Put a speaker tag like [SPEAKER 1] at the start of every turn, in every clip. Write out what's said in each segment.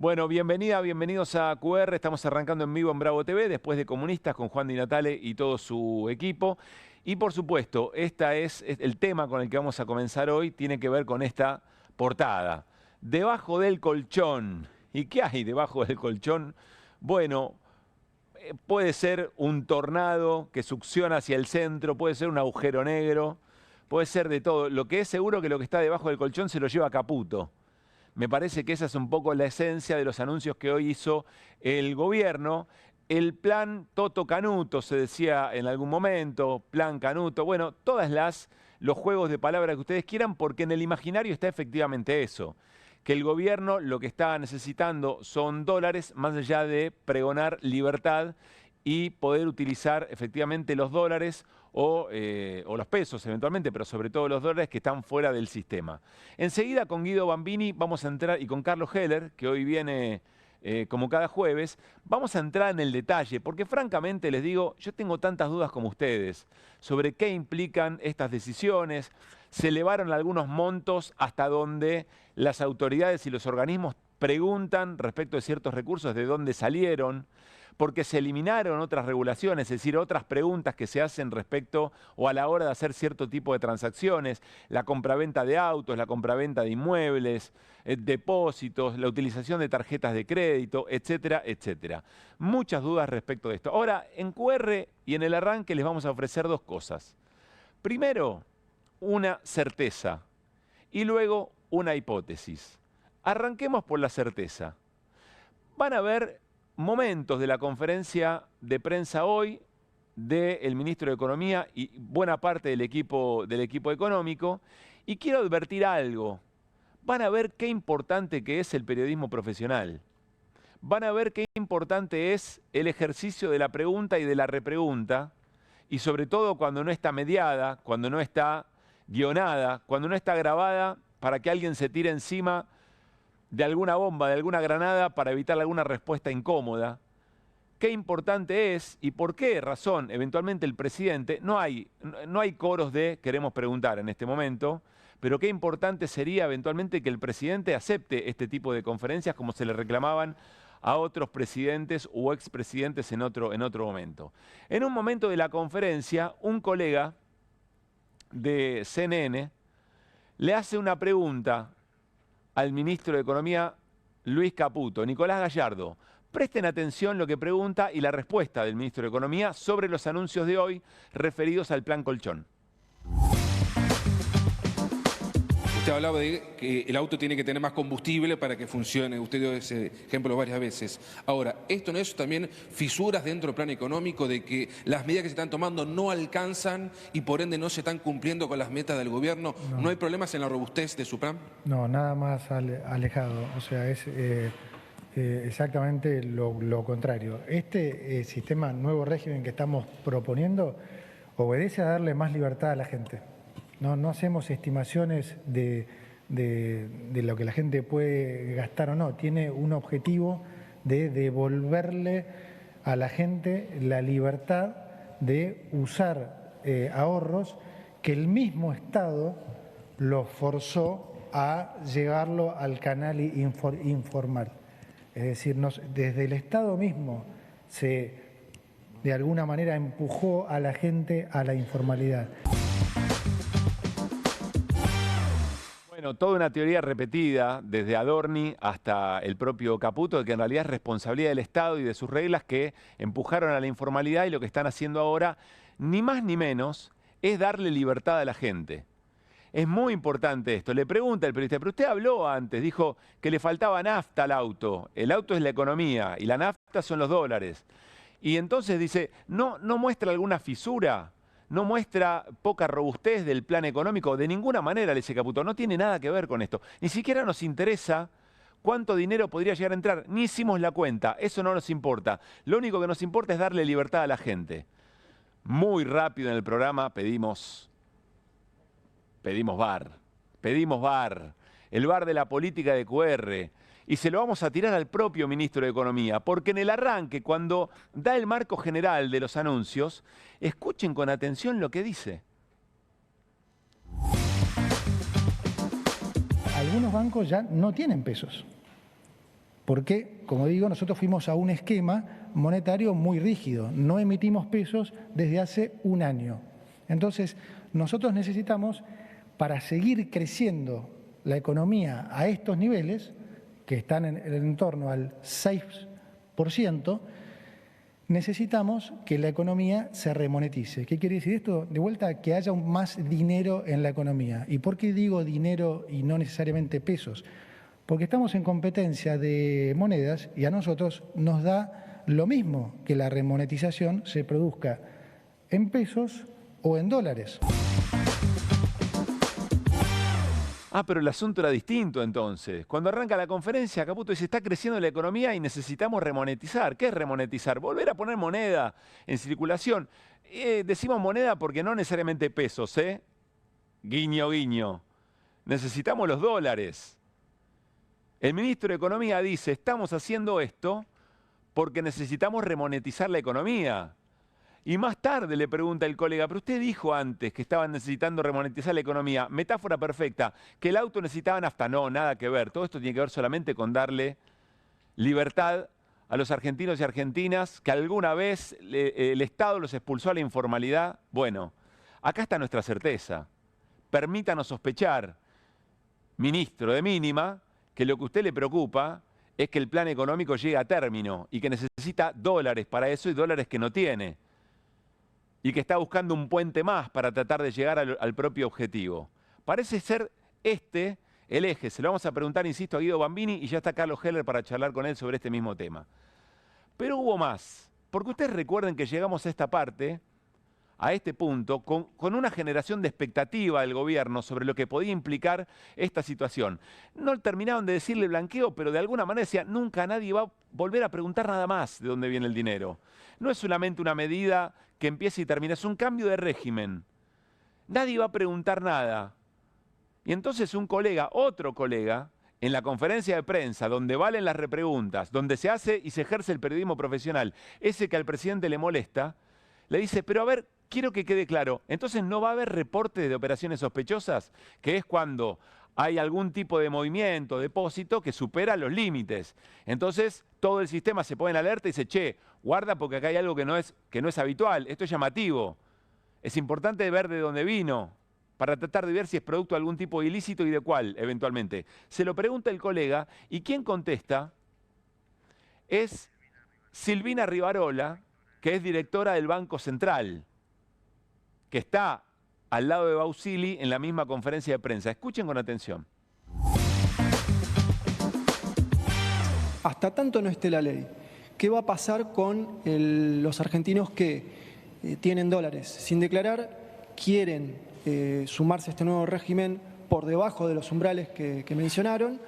[SPEAKER 1] Bueno, bienvenidos a QR. Estamos arrancando en vivo en Bravo TV, después de Comunistas con Juan Di Natale y todo su equipo. Y por supuesto, es el tema con el que vamos a comenzar hoy, tiene que ver con esta portada. Debajo del colchón. ¿Y qué hay debajo del colchón? Bueno, puede ser un tornado que succiona hacia el centro, puede ser un agujero negro, puede ser de todo. Lo que es seguro que lo que está debajo del colchón se lo lleva Caputo. Me parece que esa es un poco la esencia de los anuncios que hoy hizo el gobierno. El plan Toto Canuto, se decía en algún momento, plan Canuto, bueno, los juegos de palabras que ustedes quieran, porque en el imaginario está efectivamente eso, que el gobierno lo que está necesitando son dólares, más allá de pregonar libertad y poder utilizar efectivamente los dólares o los pesos eventualmente, pero sobre todo los dólares que están fuera del sistema. Enseguida con Guido Bambini vamos a entrar, y con Carlos Heller, que hoy viene como cada jueves, vamos a entrar en el detalle, porque francamente les digo, yo tengo tantas dudas como ustedes sobre qué implican estas decisiones. Se elevaron algunos montos hasta donde las autoridades y los organismos preguntan respecto de ciertos recursos de dónde salieron, porque se eliminaron otras regulaciones, es decir, otras preguntas que se hacen respecto o a la hora de hacer cierto tipo de transacciones, la compraventa de autos, la compraventa de inmuebles, depósitos, la utilización de tarjetas de crédito, etcétera, etcétera. Muchas dudas respecto de esto. Ahora, en QR y en el arranque les vamos a ofrecer dos cosas. Primero, una certeza y luego una hipótesis. Arranquemos por la certeza. Van a ver momentos de la conferencia de prensa hoy del ministro de Economía y buena parte del equipo económico, y quiero advertir algo. Van a ver qué importante que es el periodismo profesional. Van a ver qué importante es el ejercicio de la pregunta y de la repregunta, y sobre todo cuando no está mediada, cuando no está guionada, cuando no está grabada para que alguien se tire encima de alguna bomba, de alguna granada, para evitar alguna respuesta incómoda. Qué importante es y por qué razón eventualmente el presidente, no hay coros de queremos preguntar en este momento, pero qué importante sería eventualmente que el presidente acepte este tipo de conferencias como se le reclamaban a otros presidentes u expresidentes en otro momento. En un momento de la conferencia, un colega de CNN le hace una pregunta al ministro de Economía, Luis Caputo, Nicolás Gallardo. Presten atención lo que pregunta y la respuesta del ministro de Economía sobre los anuncios de hoy referidos al plan Colchón.
[SPEAKER 2] Usted hablaba de que el auto tiene que tener más combustible para que funcione. Usted dio ese ejemplo varias veces. Ahora, ¿esto no es también fisuras dentro del plan económico de que las medidas que se están tomando no alcanzan y por ende no se están cumpliendo con las metas del gobierno? ¿No hay problemas en la robustez de su plan?
[SPEAKER 3] No, nada más alejado. O sea, es exactamente lo contrario. Este sistema, nuevo régimen que estamos proponiendo, obedece a darle más libertad a la gente. No hacemos estimaciones de lo que la gente puede gastar o no. Tiene un objetivo de devolverle a la gente la libertad de usar ahorros que el mismo Estado los forzó a llevarlo al canal informal. Es decir, desde el Estado mismo se de alguna manera empujó a la gente a la informalidad.
[SPEAKER 1] Bueno, toda una teoría repetida, desde Adorni hasta el propio Caputo, de que en realidad es responsabilidad del Estado y de sus reglas que empujaron a la informalidad, y lo que están haciendo ahora, ni más ni menos, es darle libertad a la gente. Es muy importante esto. Le pregunta el periodista, pero usted habló antes, dijo que le faltaba nafta al auto. El auto es la economía y la nafta son los dólares. Y entonces dice, ¿no muestra alguna fisura? ¿No muestra poca robustez del plan económico? De ninguna manera, le dice Caputo, no tiene nada que ver con esto. Ni siquiera nos interesa cuánto dinero podría llegar a entrar. Ni hicimos la cuenta, eso no nos importa. Lo único que nos importa es darle libertad a la gente. Muy rápido en el programa pedimos VAR, el VAR de la política de QR. Y se lo vamos a tirar al propio ministro de Economía, porque en el arranque, cuando da el marco general de los anuncios, escuchen con atención lo que dice.
[SPEAKER 3] Algunos bancos ya no tienen pesos. Porque, como digo, nosotros fuimos a un esquema monetario muy rígido. No emitimos pesos desde hace un año. Entonces, nosotros necesitamos, para seguir creciendo la economía a estos niveles, que están en torno al 6%, necesitamos que la economía se remonetice. ¿Qué quiere decir esto? De vuelta, que haya más dinero en la economía. ¿Y por qué digo dinero y no necesariamente pesos? Porque estamos en competencia de monedas y a nosotros nos da lo mismo que la remonetización se produzca en pesos o en dólares.
[SPEAKER 1] Ah, pero el asunto era distinto entonces. Cuando arranca la conferencia, Caputo dice, está creciendo la economía y necesitamos remonetizar. ¿Qué es remonetizar? Volver a poner moneda en circulación. Decimos moneda porque no necesariamente pesos, ¿eh? Guiño, guiño. Necesitamos los dólares. El ministro de Economía dice, estamos haciendo esto porque necesitamos remonetizar la economía. Y más tarde le pregunta el colega, pero usted dijo antes que estaban necesitando remonetizar la economía. Metáfora perfecta, que el auto necesitaba nafta. No, nada que ver. Todo esto tiene que ver solamente con darle libertad a los argentinos y argentinas que alguna vez el Estado los expulsó a la informalidad. Bueno, acá está nuestra certeza. Permítanos sospechar, ministro de mínima, que lo que a usted le preocupa es que el plan económico llegue a término y que necesita dólares para eso y dólares que no tiene. Y que está buscando un puente más para tratar de llegar al propio objetivo. Parece ser este el eje. Se lo vamos a preguntar, insisto, a Guido Bambini y ya está Carlos Heller para charlar con él sobre este mismo tema. Pero hubo más, porque ustedes recuerden que llegamos a esta parte, a este punto, con una generación de expectativa del gobierno sobre lo que podía implicar esta situación. No terminaron de decirle blanqueo, pero de alguna manera decía, nunca nadie va a volver a preguntar nada más de dónde viene el dinero. No es solamente una medida que empieza y termina, es un cambio de régimen. Nadie va a preguntar nada. Y entonces un colega, otro colega, en la conferencia de prensa, donde valen las repreguntas, donde se hace y se ejerce el periodismo profesional, ese que al presidente le molesta, le dice, pero a ver, quiero que quede claro, entonces no va a haber reporte de operaciones sospechosas, que es cuando hay algún tipo de movimiento, depósito que supera los límites. Entonces todo el sistema se pone en alerta y dice, che, guarda porque acá hay algo que no es habitual, esto es llamativo. Es importante ver de dónde vino, para tratar de ver si es producto de algún tipo de ilícito y de cuál, eventualmente. Se lo pregunta el colega y quien contesta es Silvina Rivarola, que es directora del Banco Central, que está al lado de Bausili en la misma conferencia de prensa. Escuchen con atención.
[SPEAKER 4] Hasta tanto no esté la ley, ¿qué va a pasar con los argentinos que tienen dólares sin declarar, quieren sumarse a este nuevo régimen por debajo de los umbrales que mencionaron?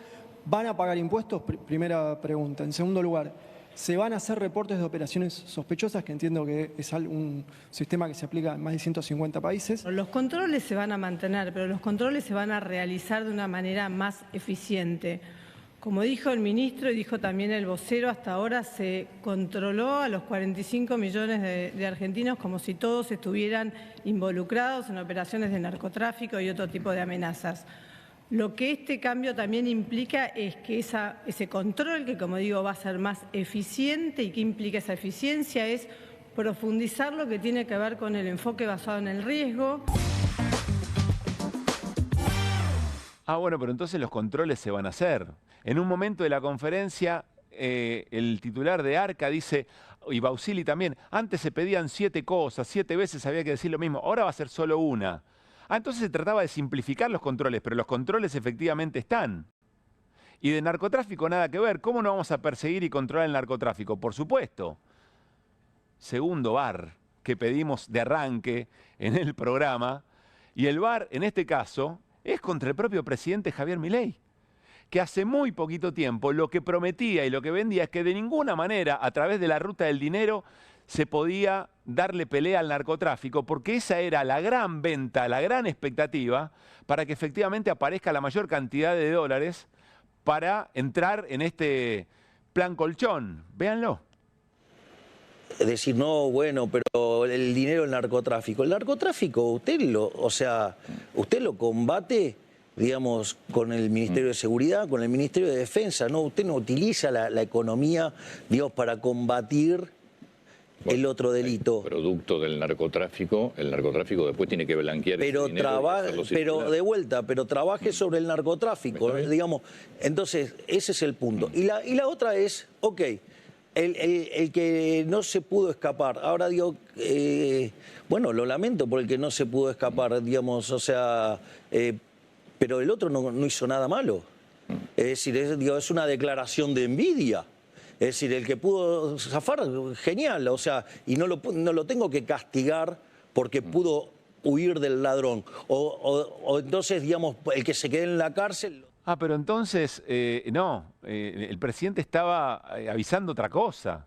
[SPEAKER 4] ¿Van a pagar impuestos? Primera pregunta. En segundo lugar, ¿se van a hacer reportes de operaciones sospechosas? Que entiendo que es un sistema que se aplica en más de 150 países.
[SPEAKER 5] Los controles se van a mantener, pero los controles se van a realizar de una manera más eficiente. Como dijo el ministro y dijo también el vocero, hasta ahora se controló a los 45 millones de argentinos como si todos estuvieran involucrados en operaciones de narcotráfico y otro tipo de amenazas. Lo que este cambio también implica es que ese control, que como digo va a ser más eficiente, y que implica esa eficiencia, es profundizar lo que tiene que ver con el enfoque basado en el riesgo.
[SPEAKER 1] Ah, bueno, pero entonces los controles se van a hacer. En un momento de la conferencia, el titular de Arca dice, y Bausili también, antes se pedían 7 cosas, 7 veces había que decir lo mismo, ahora va a ser solo una. Ah, entonces se trataba de simplificar los controles, pero los controles efectivamente están. Y de narcotráfico nada que ver. ¿Cómo no vamos a perseguir y controlar el narcotráfico? Por supuesto. Segundo VAR que pedimos de arranque en el programa, y el VAR en este caso es contra el propio presidente Javier Milei, que hace muy poquito tiempo lo que prometía y lo que vendía es que de ninguna manera a través de la ruta del dinero se podía darle pelea al narcotráfico, porque esa era la gran venta, la gran expectativa para que efectivamente aparezca la mayor cantidad de dólares para entrar en este plan colchón. Véanlo.
[SPEAKER 6] Decir, no, bueno, pero el dinero del narcotráfico. El narcotráfico, usted lo combate digamos, con el Ministerio de Seguridad, con el Ministerio de Defensa, ¿no? Usted no utiliza la economía, digamos, para combatir el otro delito.
[SPEAKER 7] Producto del narcotráfico, el narcotráfico después tiene que blanquear ese dinero y hacerlo circular.
[SPEAKER 6] De vuelta, pero trabaje sobre el narcotráfico, digamos. Entonces, ese es el punto. Y la otra es, ok, el que no se pudo escapar. Ahora digo, bueno, lo lamento por el que no se pudo escapar, digamos, o sea, pero el otro no hizo nada malo. Es decir, es una declaración de envidia. Es decir, el que pudo zafar, genial, o sea, y no lo tengo que castigar porque pudo huir del ladrón. O entonces, digamos, el que se quede en la cárcel...
[SPEAKER 1] Ah, pero entonces, el presidente estaba avisando otra cosa.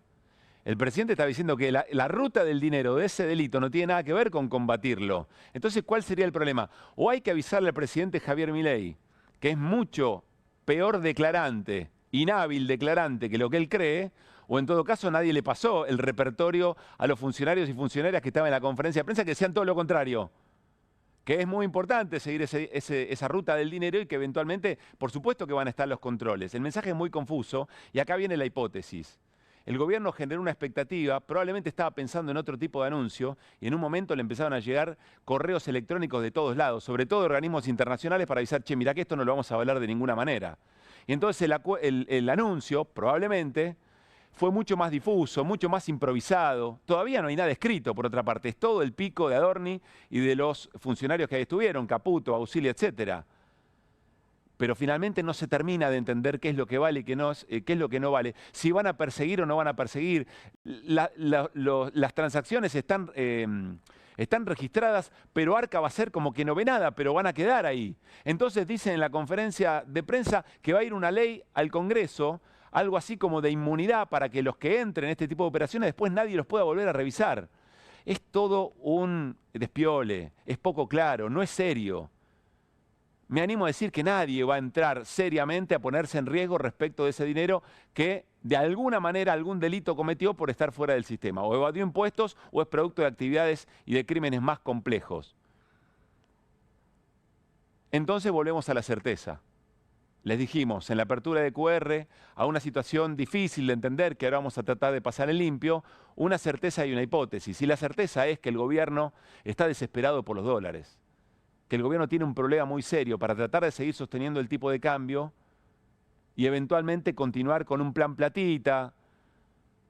[SPEAKER 1] El presidente estaba diciendo que la ruta del dinero de ese delito no tiene nada que ver con combatirlo. Entonces, ¿cuál sería el problema? O hay que avisarle al presidente Javier Milei, que es mucho peor declarante, inhábil declarante que lo que él cree, o en todo caso nadie le pasó el repertorio a los funcionarios y funcionarias que estaban en la conferencia de prensa que decían todo lo contrario. Que es muy importante seguir esa ruta del dinero y que eventualmente, por supuesto que van a estar los controles. El mensaje es muy confuso y acá viene la hipótesis. El gobierno generó una expectativa, probablemente estaba pensando en otro tipo de anuncio y en un momento le empezaron a llegar correos electrónicos de todos lados, sobre todo de organismos internacionales para avisar, che, mirá que esto no lo vamos a avalar de ninguna manera. Y entonces el anuncio, probablemente, fue mucho más difuso, mucho más improvisado. Todavía no hay nada escrito, por otra parte. Es todo el pico de Adorni y de los funcionarios que ahí estuvieron, Caputo, Auxilio, etcétera. Pero finalmente no se termina de entender qué es lo que vale y qué es lo que no vale. Si van a perseguir o no van a perseguir. Las transacciones están registradas, pero Arca va a ser como que no ve nada, pero van a quedar ahí. Entonces dicen en la conferencia de prensa que va a ir una ley al Congreso, algo así como de inmunidad para que los que entren en este tipo de operaciones después nadie los pueda volver a revisar. Es todo un despiole, es poco claro, no es serio. Me animo a decir que nadie va a entrar seriamente a ponerse en riesgo respecto de ese dinero que de alguna manera algún delito cometió por estar fuera del sistema. O evadió impuestos o es producto de actividades y de crímenes más complejos. Entonces volvemos a la certeza. Les dijimos en la apertura de QR, a una situación difícil de entender que ahora vamos a tratar de pasar en limpio, una certeza y una hipótesis. Y la certeza es que el gobierno está desesperado por los dólares. Que el gobierno tiene un problema muy serio para tratar de seguir sosteniendo el tipo de cambio y eventualmente continuar con un plan platita,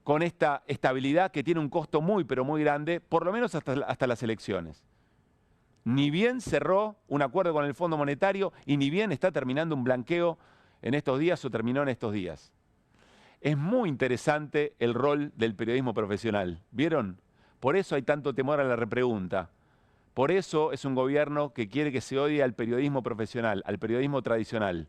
[SPEAKER 1] con esta estabilidad que tiene un costo muy, pero muy grande, por lo menos hasta las elecciones. Ni bien cerró un acuerdo con el Fondo Monetario y ni bien está terminando un blanqueo en estos días o terminó en estos días. Es muy interesante el rol del periodismo profesional. ¿Vieron? Por eso hay tanto temor a la repregunta. Por eso es un gobierno que quiere que se odie al periodismo profesional, al periodismo tradicional.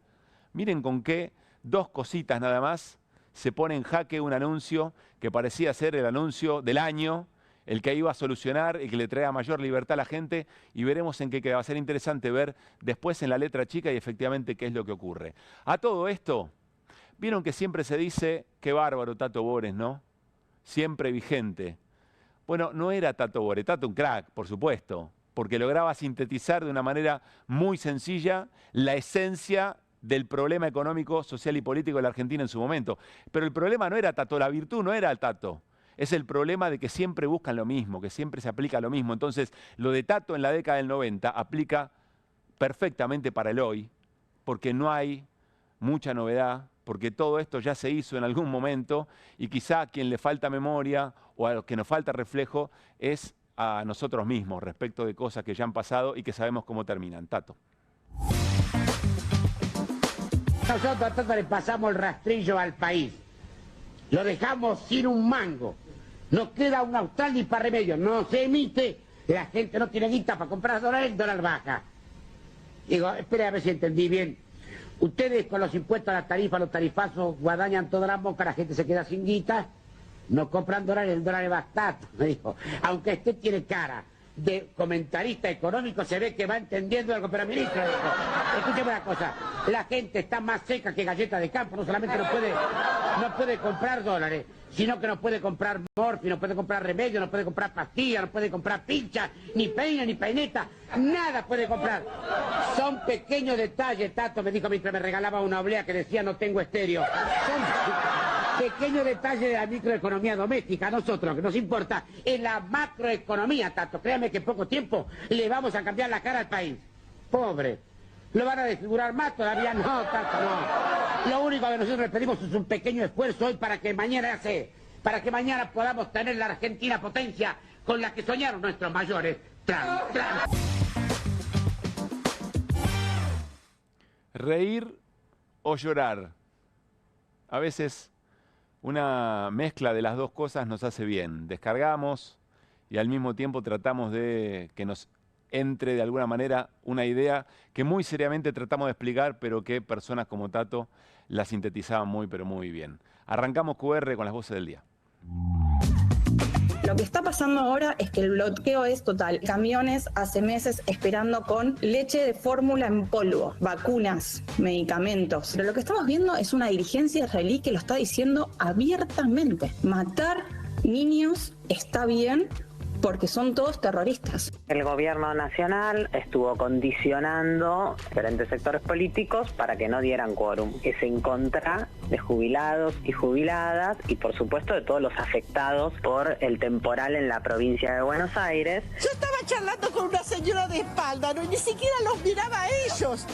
[SPEAKER 1] Miren con qué dos cositas nada más se pone en jaque un anuncio que parecía ser el anuncio del año, el que iba a solucionar y que le traía mayor libertad a la gente, y veremos en qué queda. Va a ser interesante ver después en la letra chica y efectivamente qué es lo que ocurre. A todo esto, vieron que siempre se dice, qué bárbaro Tato Bores, ¿no? Siempre vigente. Bueno, no era Tato Bores, Tato un crack, por supuesto, porque lograba sintetizar de una manera muy sencilla la esencia del problema económico, social y político de la Argentina en su momento. Pero el problema no era Tato, la virtud no era el Tato. Es el problema de que siempre buscan lo mismo, que siempre se aplica lo mismo. Entonces, lo de Tato en la década del 90 aplica perfectamente para el hoy, porque no hay mucha novedad, porque todo esto ya se hizo en algún momento y quizá a quien le falta memoria o a los que nos falta reflejo es a nosotros mismos respecto de cosas que ya han pasado y que sabemos cómo terminan. Tato.
[SPEAKER 8] Nosotros le pasamos el rastrillo al país, lo dejamos sin un mango, no queda un austral ni para remedio, no se emite, la gente no tiene guita para comprar dólares, el dólar baja. Digo, espere a ver si entendí bien. Ustedes con los impuestos a la tarifa, los tarifazos, guadañan toda la boca, la gente se queda sin guita, no compran dólares, el dólar es bastante, me dijo. Aunque usted tiene cara de comentarista económico, se ve que va entendiendo algo, pero ministro, dijo, escúcheme una cosa, la gente está más seca que galleta de campo, no solamente no puede comprar dólares, sino que no puede comprar morfi, no puede comprar remedio, no puede comprar pastillas, no puede comprar pincha, ni peina, ni peineta, nada puede comprar. Son pequeños detalles, Tato me dijo mientras me regalaba una oblea que decía no tengo estéreo. Son pequeños detalles de la microeconomía doméstica. A nosotros lo que nos importa es la macroeconomía, Tato. Créame que en poco tiempo le vamos a cambiar la cara al país. Pobre. ¿Lo van a desfigurar más? Todavía no, Tato, no. Lo único que nosotros les pedimos es un pequeño esfuerzo hoy para que mañana podamos tener la Argentina potencia con la que soñaron nuestros mayores.
[SPEAKER 1] Reír o llorar. A veces una mezcla de las dos cosas nos hace bien. Descargamos y al mismo tiempo tratamos de que nos entre de alguna manera una idea que muy seriamente tratamos de explicar, pero que personas como Tato la sintetizaban muy, pero muy bien. Arrancamos QR con las voces del día.
[SPEAKER 9] Lo que está pasando ahora es que el bloqueo es total. Camiones hace meses esperando con leche de fórmula en polvo, vacunas, medicamentos. Pero lo que estamos viendo es una dirigencia israelí que lo está diciendo abiertamente. Matar niños está bien, porque son todos terroristas.
[SPEAKER 10] El gobierno nacional estuvo condicionando diferentes sectores políticos para que no dieran quórum. Es en contra de jubilados y jubiladas y por supuesto de todos los afectados por el temporal en la provincia de Buenos Aires.
[SPEAKER 11] Yo estaba charlando con una señora de espalda, no, ni siquiera los miraba a ellos.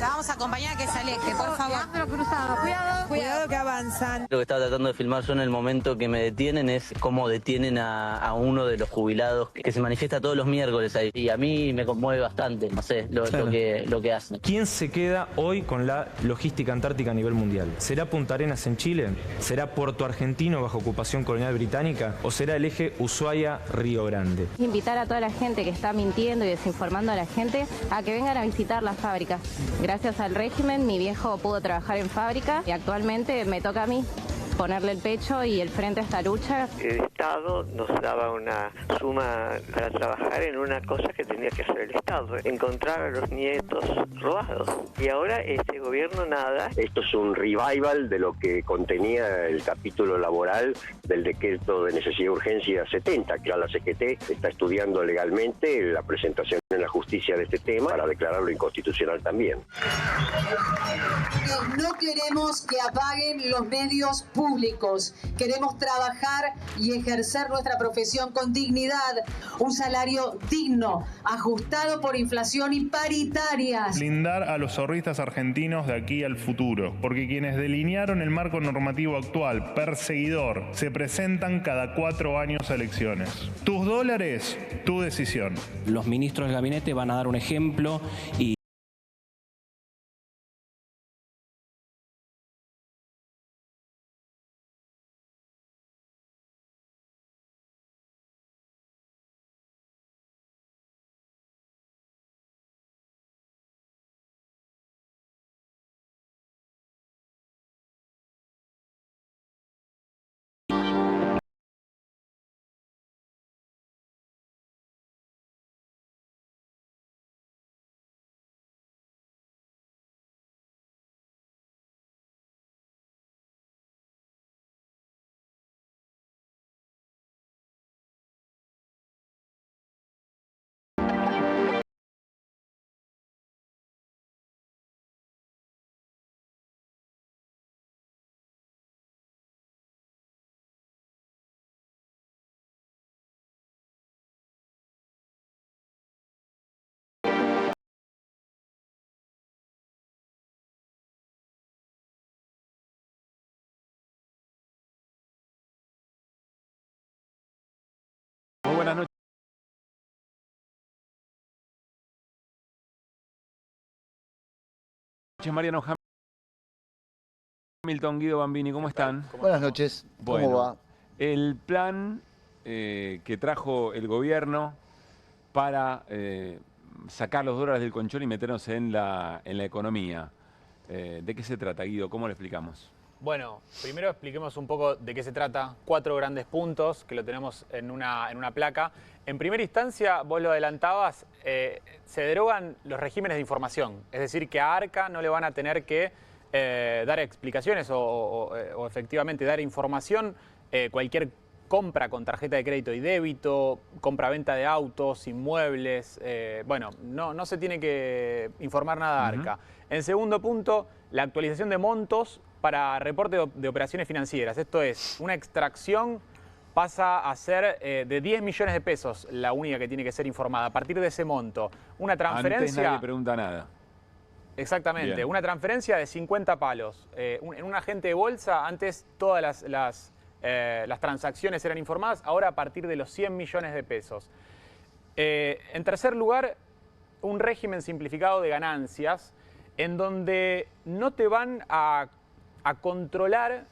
[SPEAKER 12] La vamos a acompañar a que se aleje, por favor. Cuidado que avanzan.
[SPEAKER 13] Lo que estaba tratando de filmar yo en el momento que me detienen es cómo detienen a uno de los jubilados que se manifiesta todos los miércoles ahí. Y a mí me conmueve bastante, no sé, lo que hacen.
[SPEAKER 14] ¿Quién se queda hoy con la logística antártica a nivel mundial? ¿Será Punta Arenas en Chile? ¿Será Puerto Argentino bajo ocupación colonial británica? ¿O será el eje Ushuaia-Río Grande?
[SPEAKER 15] Invitar a toda la gente que está mintiendo y desinformando a la gente a que vengan a visitar las fábricas. Gracias al régimen, mi viejo pudo trabajar en fábrica y actualmente me toca a mí ponerle el pecho y el frente a esta lucha.
[SPEAKER 16] El Estado nos daba una suma para trabajar en una cosa que tenía que hacer el Estado, encontrar a los nietos robados. Y ahora este gobierno nada.
[SPEAKER 17] Esto es un revival de lo que contenía el capítulo laboral del decreto de necesidad y urgencia 70, que la CGT está estudiando legalmente la presentación en la justicia de este tema para declararlo inconstitucional también.
[SPEAKER 18] No queremos que apaguen los medios públicos. Queremos trabajar y ejercer nuestra profesión con dignidad, un salario digno, ajustado por inflación y paritarias.
[SPEAKER 19] Blindar a los ahorristas argentinos de aquí al futuro, porque quienes delinearon el marco normativo actual, perseguidor, se presentan cada 4 años a elecciones. Tus dólares, tu decisión.
[SPEAKER 20] Los ministros del gabinete van a dar un ejemplo y
[SPEAKER 1] Muy buenas noches. Mariano Hamilton, Guido Bambini, ¿cómo están?
[SPEAKER 21] Buenas noches, ¿cómo va?
[SPEAKER 1] El plan que trajo el gobierno para sacar los dólares del colchón y meternos en la economía, ¿de qué se trata, Guido? ¿Cómo lo explicamos?
[SPEAKER 22] Bueno, primero expliquemos un poco de qué se trata. 4 grandes puntos que lo tenemos en una placa. En primera instancia, vos lo adelantabas, se derogan los regímenes de información. Es decir, que a ARCA no le van a tener que dar explicaciones o efectivamente dar información, cualquier compra con tarjeta de crédito y débito, compra-venta de autos, inmuebles, bueno, no se tiene que informar nada a ARCA. En segundo punto, la actualización de montos para reporte de operaciones financieras. Esto es, una extracción pasa a ser de 10 millones de pesos la única que tiene que ser informada. A partir de ese monto, una transferencia...
[SPEAKER 1] Antes nadie pregunta nada.
[SPEAKER 22] Exactamente, bien. Una transferencia de 50 palos. En un agente de bolsa, antes todas las transacciones eran informadas, ahora a partir de los 100 millones de pesos. En tercer lugar, un régimen simplificado de ganancias, en donde no te van a controlar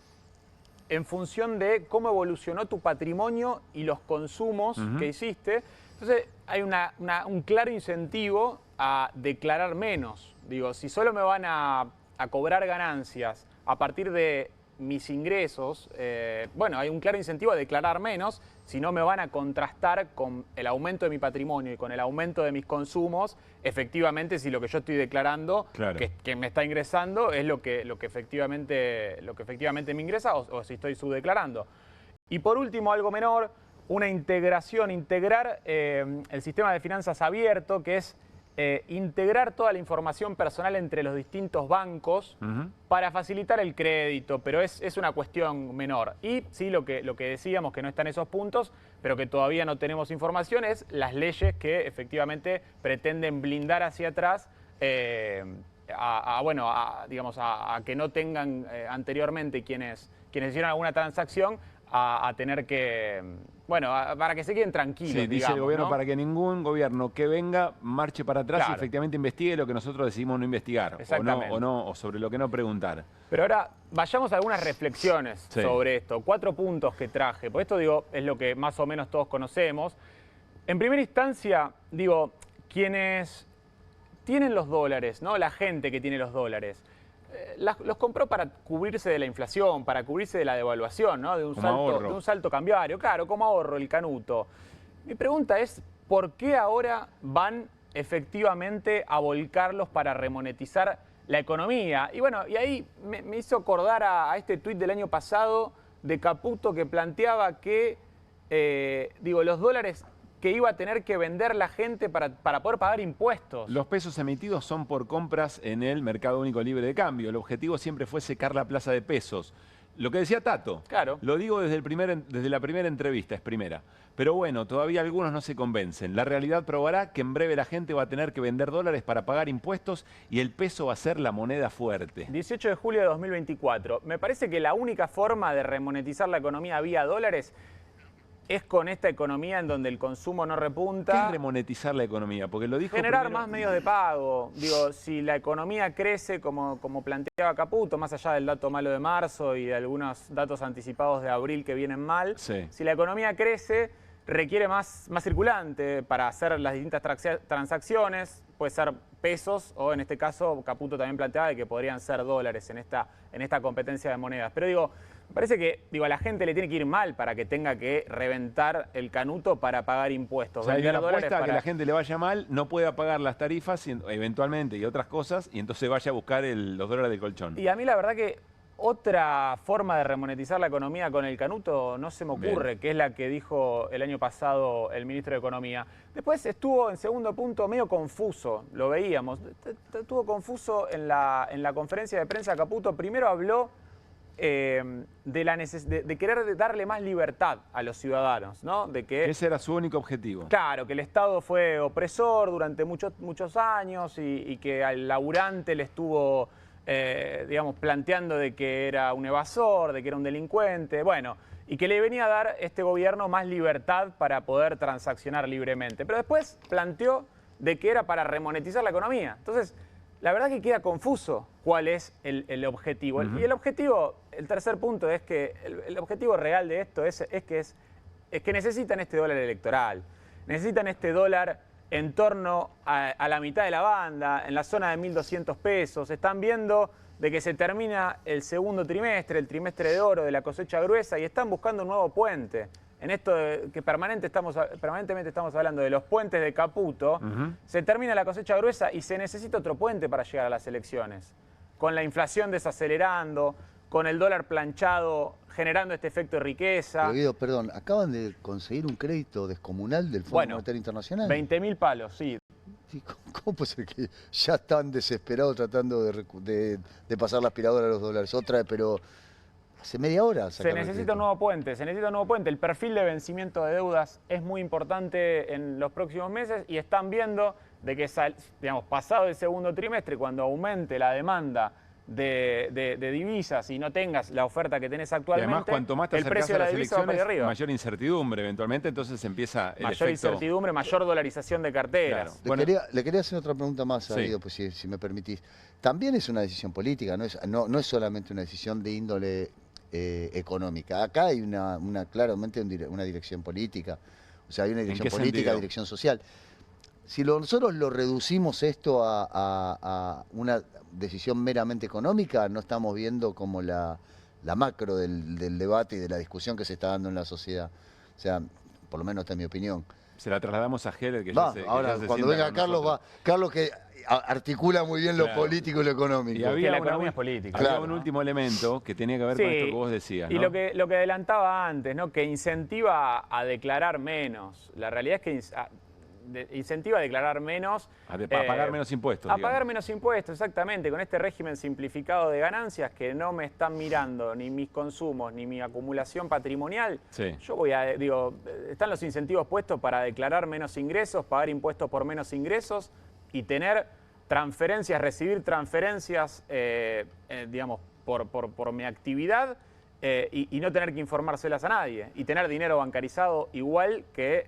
[SPEAKER 22] en función de cómo evolucionó tu patrimonio y los consumos que hiciste. Entonces hay un claro incentivo a declarar menos. Digo, si solo me van a cobrar ganancias a partir de mis ingresos, bueno, hay un claro incentivo a declarar menos, si no me van a contrastar con el aumento de mi patrimonio y con el aumento de mis consumos, efectivamente si lo que yo estoy declarando, claro, que me está ingresando, es lo que efectivamente me ingresa o si estoy subdeclarando. Y por último, algo menor, una integrar el sistema de finanzas abierto, que es integrar toda la información personal entre los distintos bancos para facilitar el crédito, pero es una cuestión menor. Y sí, lo que decíamos, que no están esos puntos, pero que todavía no tenemos información, es las leyes que efectivamente pretenden blindar hacia atrás a que no tengan anteriormente quienes hicieron alguna transacción a tener que, bueno, para que se queden tranquilos,
[SPEAKER 1] sí, dice
[SPEAKER 22] digamos,
[SPEAKER 1] el gobierno,
[SPEAKER 22] ¿no?
[SPEAKER 1] Para que ningún gobierno que venga marche para atrás,
[SPEAKER 22] claro,
[SPEAKER 1] y efectivamente investigue lo que nosotros decidimos no investigar, o sobre lo que no preguntar.
[SPEAKER 22] Pero ahora vayamos a algunas reflexiones sobre esto. 4 puntos que traje, por esto digo, es lo que más o menos todos conocemos. En primera instancia, digo, quienes tienen los dólares, ¿no? La gente que tiene los dólares, los compró para cubrirse de la inflación, para cubrirse de la devaluación, ¿no? de un salto cambiario, claro, como ahorro, el canuto. Mi pregunta es, ¿por qué ahora van efectivamente a volcarlos para remonetizar la economía? Y bueno, y ahí me hizo acordar a este tuit del año pasado de Caputo, que planteaba que, los dólares que iba a tener que vender la gente para poder pagar impuestos.
[SPEAKER 1] Los pesos emitidos son por compras en el Mercado Único Libre de Cambio. El objetivo siempre fue secar la plaza de pesos. Lo que decía Tato.
[SPEAKER 22] Claro.
[SPEAKER 1] Lo digo desde la primera entrevista, es primera. Pero bueno, todavía algunos no se convencen. La realidad probará que en breve la gente va a tener que vender dólares para pagar impuestos y el peso va a ser la moneda fuerte.
[SPEAKER 22] 18 de julio de 2024. Me parece que la única forma de remonetizar la economía vía dólares es con esta economía en donde el consumo no repunta.
[SPEAKER 1] ¿Qué es remonetizar la economía? Porque lo dijo
[SPEAKER 22] generar
[SPEAKER 1] primero...
[SPEAKER 22] más medios de pago. Digo, si la economía crece como planteaba Caputo, más allá del dato malo de marzo y de algunos datos anticipados de abril que vienen mal, si la economía crece, requiere más circulante para hacer las distintas transacciones, puede ser pesos o en este caso Caputo también planteaba de que podrían ser dólares en esta competencia de monedas. Pero digo, me parece que a la gente le tiene que ir mal para que tenga que reventar el canuto para pagar impuestos.
[SPEAKER 1] O sea, hay una apuesta a que la gente le vaya mal, no pueda pagar las tarifas eventualmente y otras cosas, y entonces vaya a buscar los dólares del colchón.
[SPEAKER 22] Y a mí la verdad que otra forma de remonetizar la economía con el canuto no se me ocurre, que es la que dijo el año pasado el ministro de Economía. Después estuvo, en segundo punto, medio confuso, lo veíamos. Estuvo confuso en la conferencia de prensa. Caputo primero habló de querer darle más libertad a los ciudadanos, ¿no? De que
[SPEAKER 1] ese era su único objetivo.
[SPEAKER 22] Claro, que el Estado fue opresor durante muchos años y que al laburante le estuvo, planteando de que era un evasor, de que era un delincuente, bueno, y que le venía a dar este gobierno más libertad para poder transaccionar libremente. Pero después planteó de que era para remonetizar la economía. Entonces, la verdad que queda confuso cuál es el objetivo. Y el objetivo, el tercer punto, es que el objetivo real de esto es que necesitan este dólar electoral. Necesitan este dólar en torno a la mitad de la banda, en la zona de 1.200 pesos. Están viendo de que se termina el segundo trimestre, el trimestre de oro de la cosecha gruesa, y están buscando un nuevo puente. En esto que permanentemente estamos hablando de los puentes de Caputo, se termina la cosecha gruesa y se necesita otro puente para llegar a las elecciones. con la inflación desacelerando, con el dólar planchado generando este efecto de riqueza.
[SPEAKER 21] Pero Guido, perdón, acaban de conseguir un crédito descomunal del Fondo Monetario Internacional.
[SPEAKER 22] 20.000 palos, sí.
[SPEAKER 21] ¿Cómo puede ser que ya están desesperados tratando de pasar la aspiradora a los dólares? Otra vez, pero hace media hora.
[SPEAKER 22] Se necesita un nuevo puente, El perfil de vencimiento de deudas es muy importante en los próximos meses y están viendo de que, digamos, pasado el segundo trimestre, cuando aumente la demanda de divisas y no tengas la oferta que tenés actualmente,
[SPEAKER 1] además, cuanto más te
[SPEAKER 22] el precio de la divisa va para arriba.
[SPEAKER 1] Mayor incertidumbre, eventualmente, entonces empieza el
[SPEAKER 22] mayor
[SPEAKER 1] efecto...
[SPEAKER 22] incertidumbre, mayor dolarización de carteras.
[SPEAKER 21] Claro. Le quería hacer otra pregunta más a Guido, pues, si me permitís. También es una decisión política, no es solamente una decisión de índole económica. Acá hay claramente una dirección política, o sea, hay una dirección política, dirección social. Si nosotros lo reducimos esto a una decisión meramente económica, no estamos viendo como la macro del debate y de la discusión que se está dando en la sociedad. O sea, por lo menos esta es mi opinión.
[SPEAKER 1] Se la trasladamos a Heller, que
[SPEAKER 21] ahora cuando venga Carlos, Carlos que articula muy bien lo político y lo económico.
[SPEAKER 1] Y había
[SPEAKER 22] la economía es política.
[SPEAKER 1] Había un último elemento que tenía que ver con esto que vos decías, ¿no?
[SPEAKER 22] Y lo que adelantaba antes, ¿no? Que incentiva a declarar menos. La realidad es que incentiva a declarar menos.
[SPEAKER 1] A pagar menos impuestos.
[SPEAKER 22] A pagar menos impuestos, exactamente. Con este régimen simplificado de ganancias que no me están mirando ni mis consumos ni mi acumulación patrimonial.
[SPEAKER 1] Sí.
[SPEAKER 22] Yo están los incentivos puestos para declarar menos ingresos, pagar impuestos por menos ingresos y tener transferencias, recibir transferencias, digamos, por mi actividad. Y no tener que informárselas a nadie y tener dinero bancarizado igual que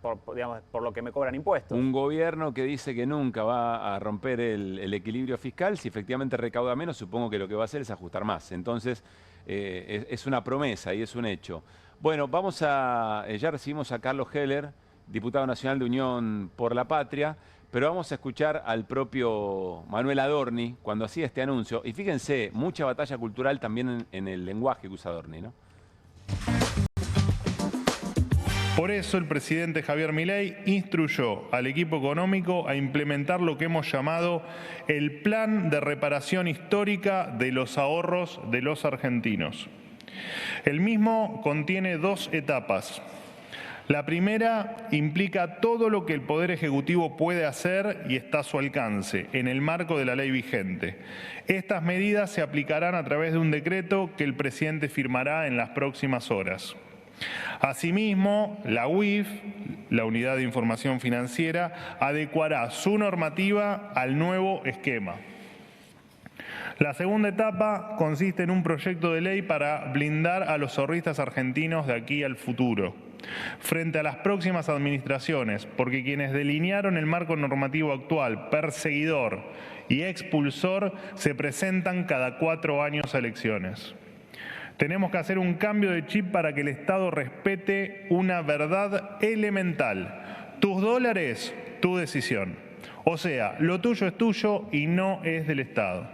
[SPEAKER 22] por lo que me cobran impuestos.
[SPEAKER 1] Un gobierno que dice que nunca va a romper el equilibrio fiscal, si efectivamente recauda menos, supongo que lo que va a hacer es ajustar más. Entonces, es una promesa y es un hecho. Bueno, ya recibimos a Carlos Heller, diputado nacional de Unión por la Patria, pero vamos a escuchar al propio Manuel Adorni cuando hacía este anuncio. Y fíjense, mucha batalla cultural también en el lenguaje que usa Adorni, ¿no?
[SPEAKER 19] Por eso el presidente Javier Milei instruyó al equipo económico a implementar lo que hemos llamado el Plan de Reparación Histórica de los Ahorros de los Argentinos. El mismo contiene 2 etapas. La primera implica todo lo que el Poder Ejecutivo puede hacer y está a su alcance, en el marco de la ley vigente. Estas medidas se aplicarán a través de un decreto que el presidente firmará en las próximas horas. Asimismo, la UIF, la Unidad de Información Financiera, adecuará su normativa al nuevo esquema. La segunda etapa consiste en un proyecto de ley para blindar a los ahorristas argentinos de aquí al futuro, frente a las próximas administraciones, porque quienes delinearon el marco normativo actual, perseguidor y expulsor, se presentan cada 4 años a elecciones. Tenemos que hacer un cambio de chip para que el Estado respete una verdad elemental. Tus dólares, tu decisión. O sea, lo tuyo es tuyo y no es del Estado.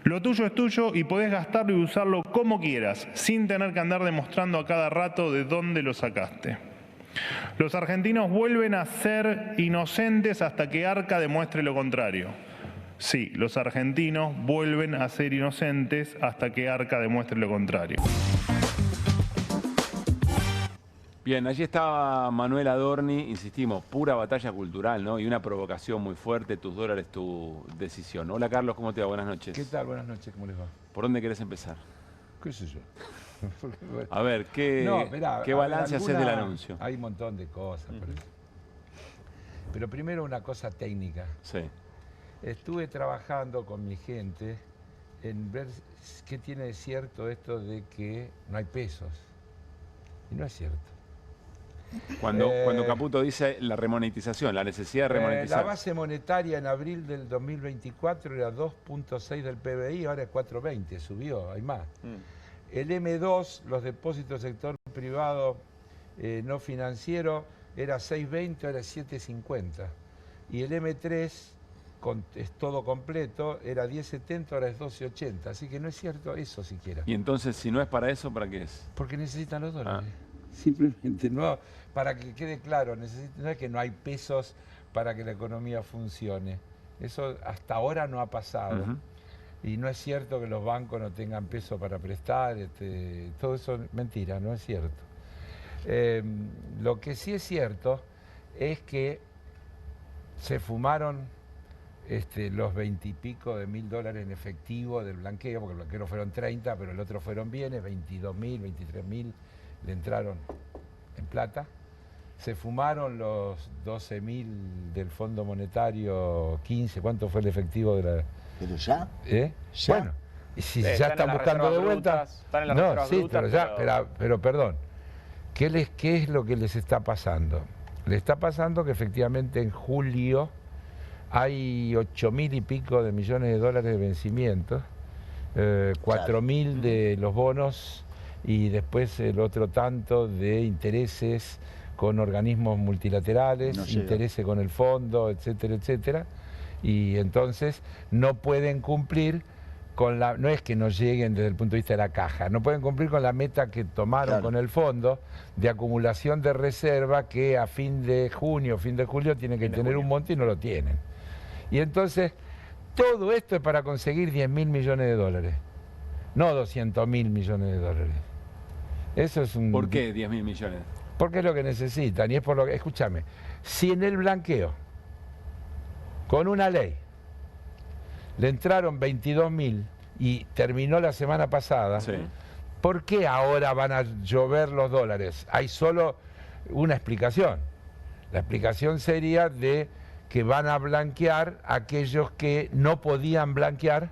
[SPEAKER 19] Lo tuyo es tuyo y podés gastarlo y usarlo como quieras, sin tener que andar demostrando a cada rato de dónde lo sacaste. Los argentinos vuelven a ser inocentes hasta que Arca demuestre lo contrario. Sí, los argentinos vuelven a ser inocentes hasta que Arca demuestre lo contrario.
[SPEAKER 1] Bien, allí estaba Manuel Adorni, insistimos, pura batalla cultural, ¿no? Y una provocación muy fuerte, tus dólares, tu decisión. Hola Carlos, ¿cómo te va? Buenas noches.
[SPEAKER 2] ¿Qué tal? Buenas noches, ¿cómo les va?
[SPEAKER 1] ¿Por dónde querés empezar?
[SPEAKER 2] ¿Qué sé yo?
[SPEAKER 1] A ver, ¿qué balance haces del anuncio?
[SPEAKER 2] Hay un montón de cosas, pero primero una cosa técnica.
[SPEAKER 1] Sí.
[SPEAKER 2] Estuve trabajando con mi gente en ver qué tiene de cierto esto de que no hay pesos. Y no es cierto.
[SPEAKER 1] Cuando Caputo dice la remonetización, la necesidad de remonetizar.
[SPEAKER 2] La base monetaria en abril del 2024 era 2.6 del PBI, ahora es 4.20, subió, hay más. El M2, los depósitos del sector privado no financiero, era 6.20, ahora es 7.50. Y el M3, es todo completo, era 10.70, ahora es 12.80. Así que no es cierto eso siquiera.
[SPEAKER 1] Y entonces, si no es para eso, ¿para qué es?
[SPEAKER 2] Porque necesitan los dólares. Simplemente, no, para que quede claro, no es que no hay pesos para que la economía funcione. Eso hasta ahora no ha pasado. Y no es cierto que los bancos no tengan peso para prestar, todo eso es mentira, no es cierto. Lo que sí es cierto es que se fumaron los 20 y pico de mil dólares en efectivo del blanqueo, porque el blanqueo fueron 30, pero el otro fueron bienes, 22.000, 23.000 le entraron en plata. Se fumaron los 12.000 del Fondo Monetario, 15, ¿cuánto fue el efectivo de la...?
[SPEAKER 21] ¿Pero ya?
[SPEAKER 2] ¿Ya? Bueno, y si ya están buscando de vuelta...
[SPEAKER 22] Están en las reservas brutas,
[SPEAKER 2] pero perdón, ¿qué es lo que les está pasando? Le está pasando que efectivamente en julio hay 8.000 y pico de millones de dólares de vencimientos, 4.000 de los bonos y después el otro tanto de intereses con organismos multilaterales, intereses con el fondo, etcétera, etcétera. Y entonces no pueden cumplir con la... No es que no lleguen desde el punto de vista de la caja, no pueden cumplir con la meta que tomaron con el fondo de acumulación de reserva que a fin de junio, fin de julio tienen que tener un monto y no lo tienen. Y entonces todo esto es para conseguir 10.000 millones de dólares, no 200.000 millones de dólares. Eso es un...
[SPEAKER 1] ¿Por qué 10.000 millones?
[SPEAKER 2] Porque es lo que necesitan y es por lo que... Escúchame, si en el blanqueo, con una ley, le entraron 22.000 y terminó la semana pasada, ¿por qué ahora van a llover los dólares? Hay solo una explicación. La explicación sería de que van a blanquear aquellos que no podían blanquear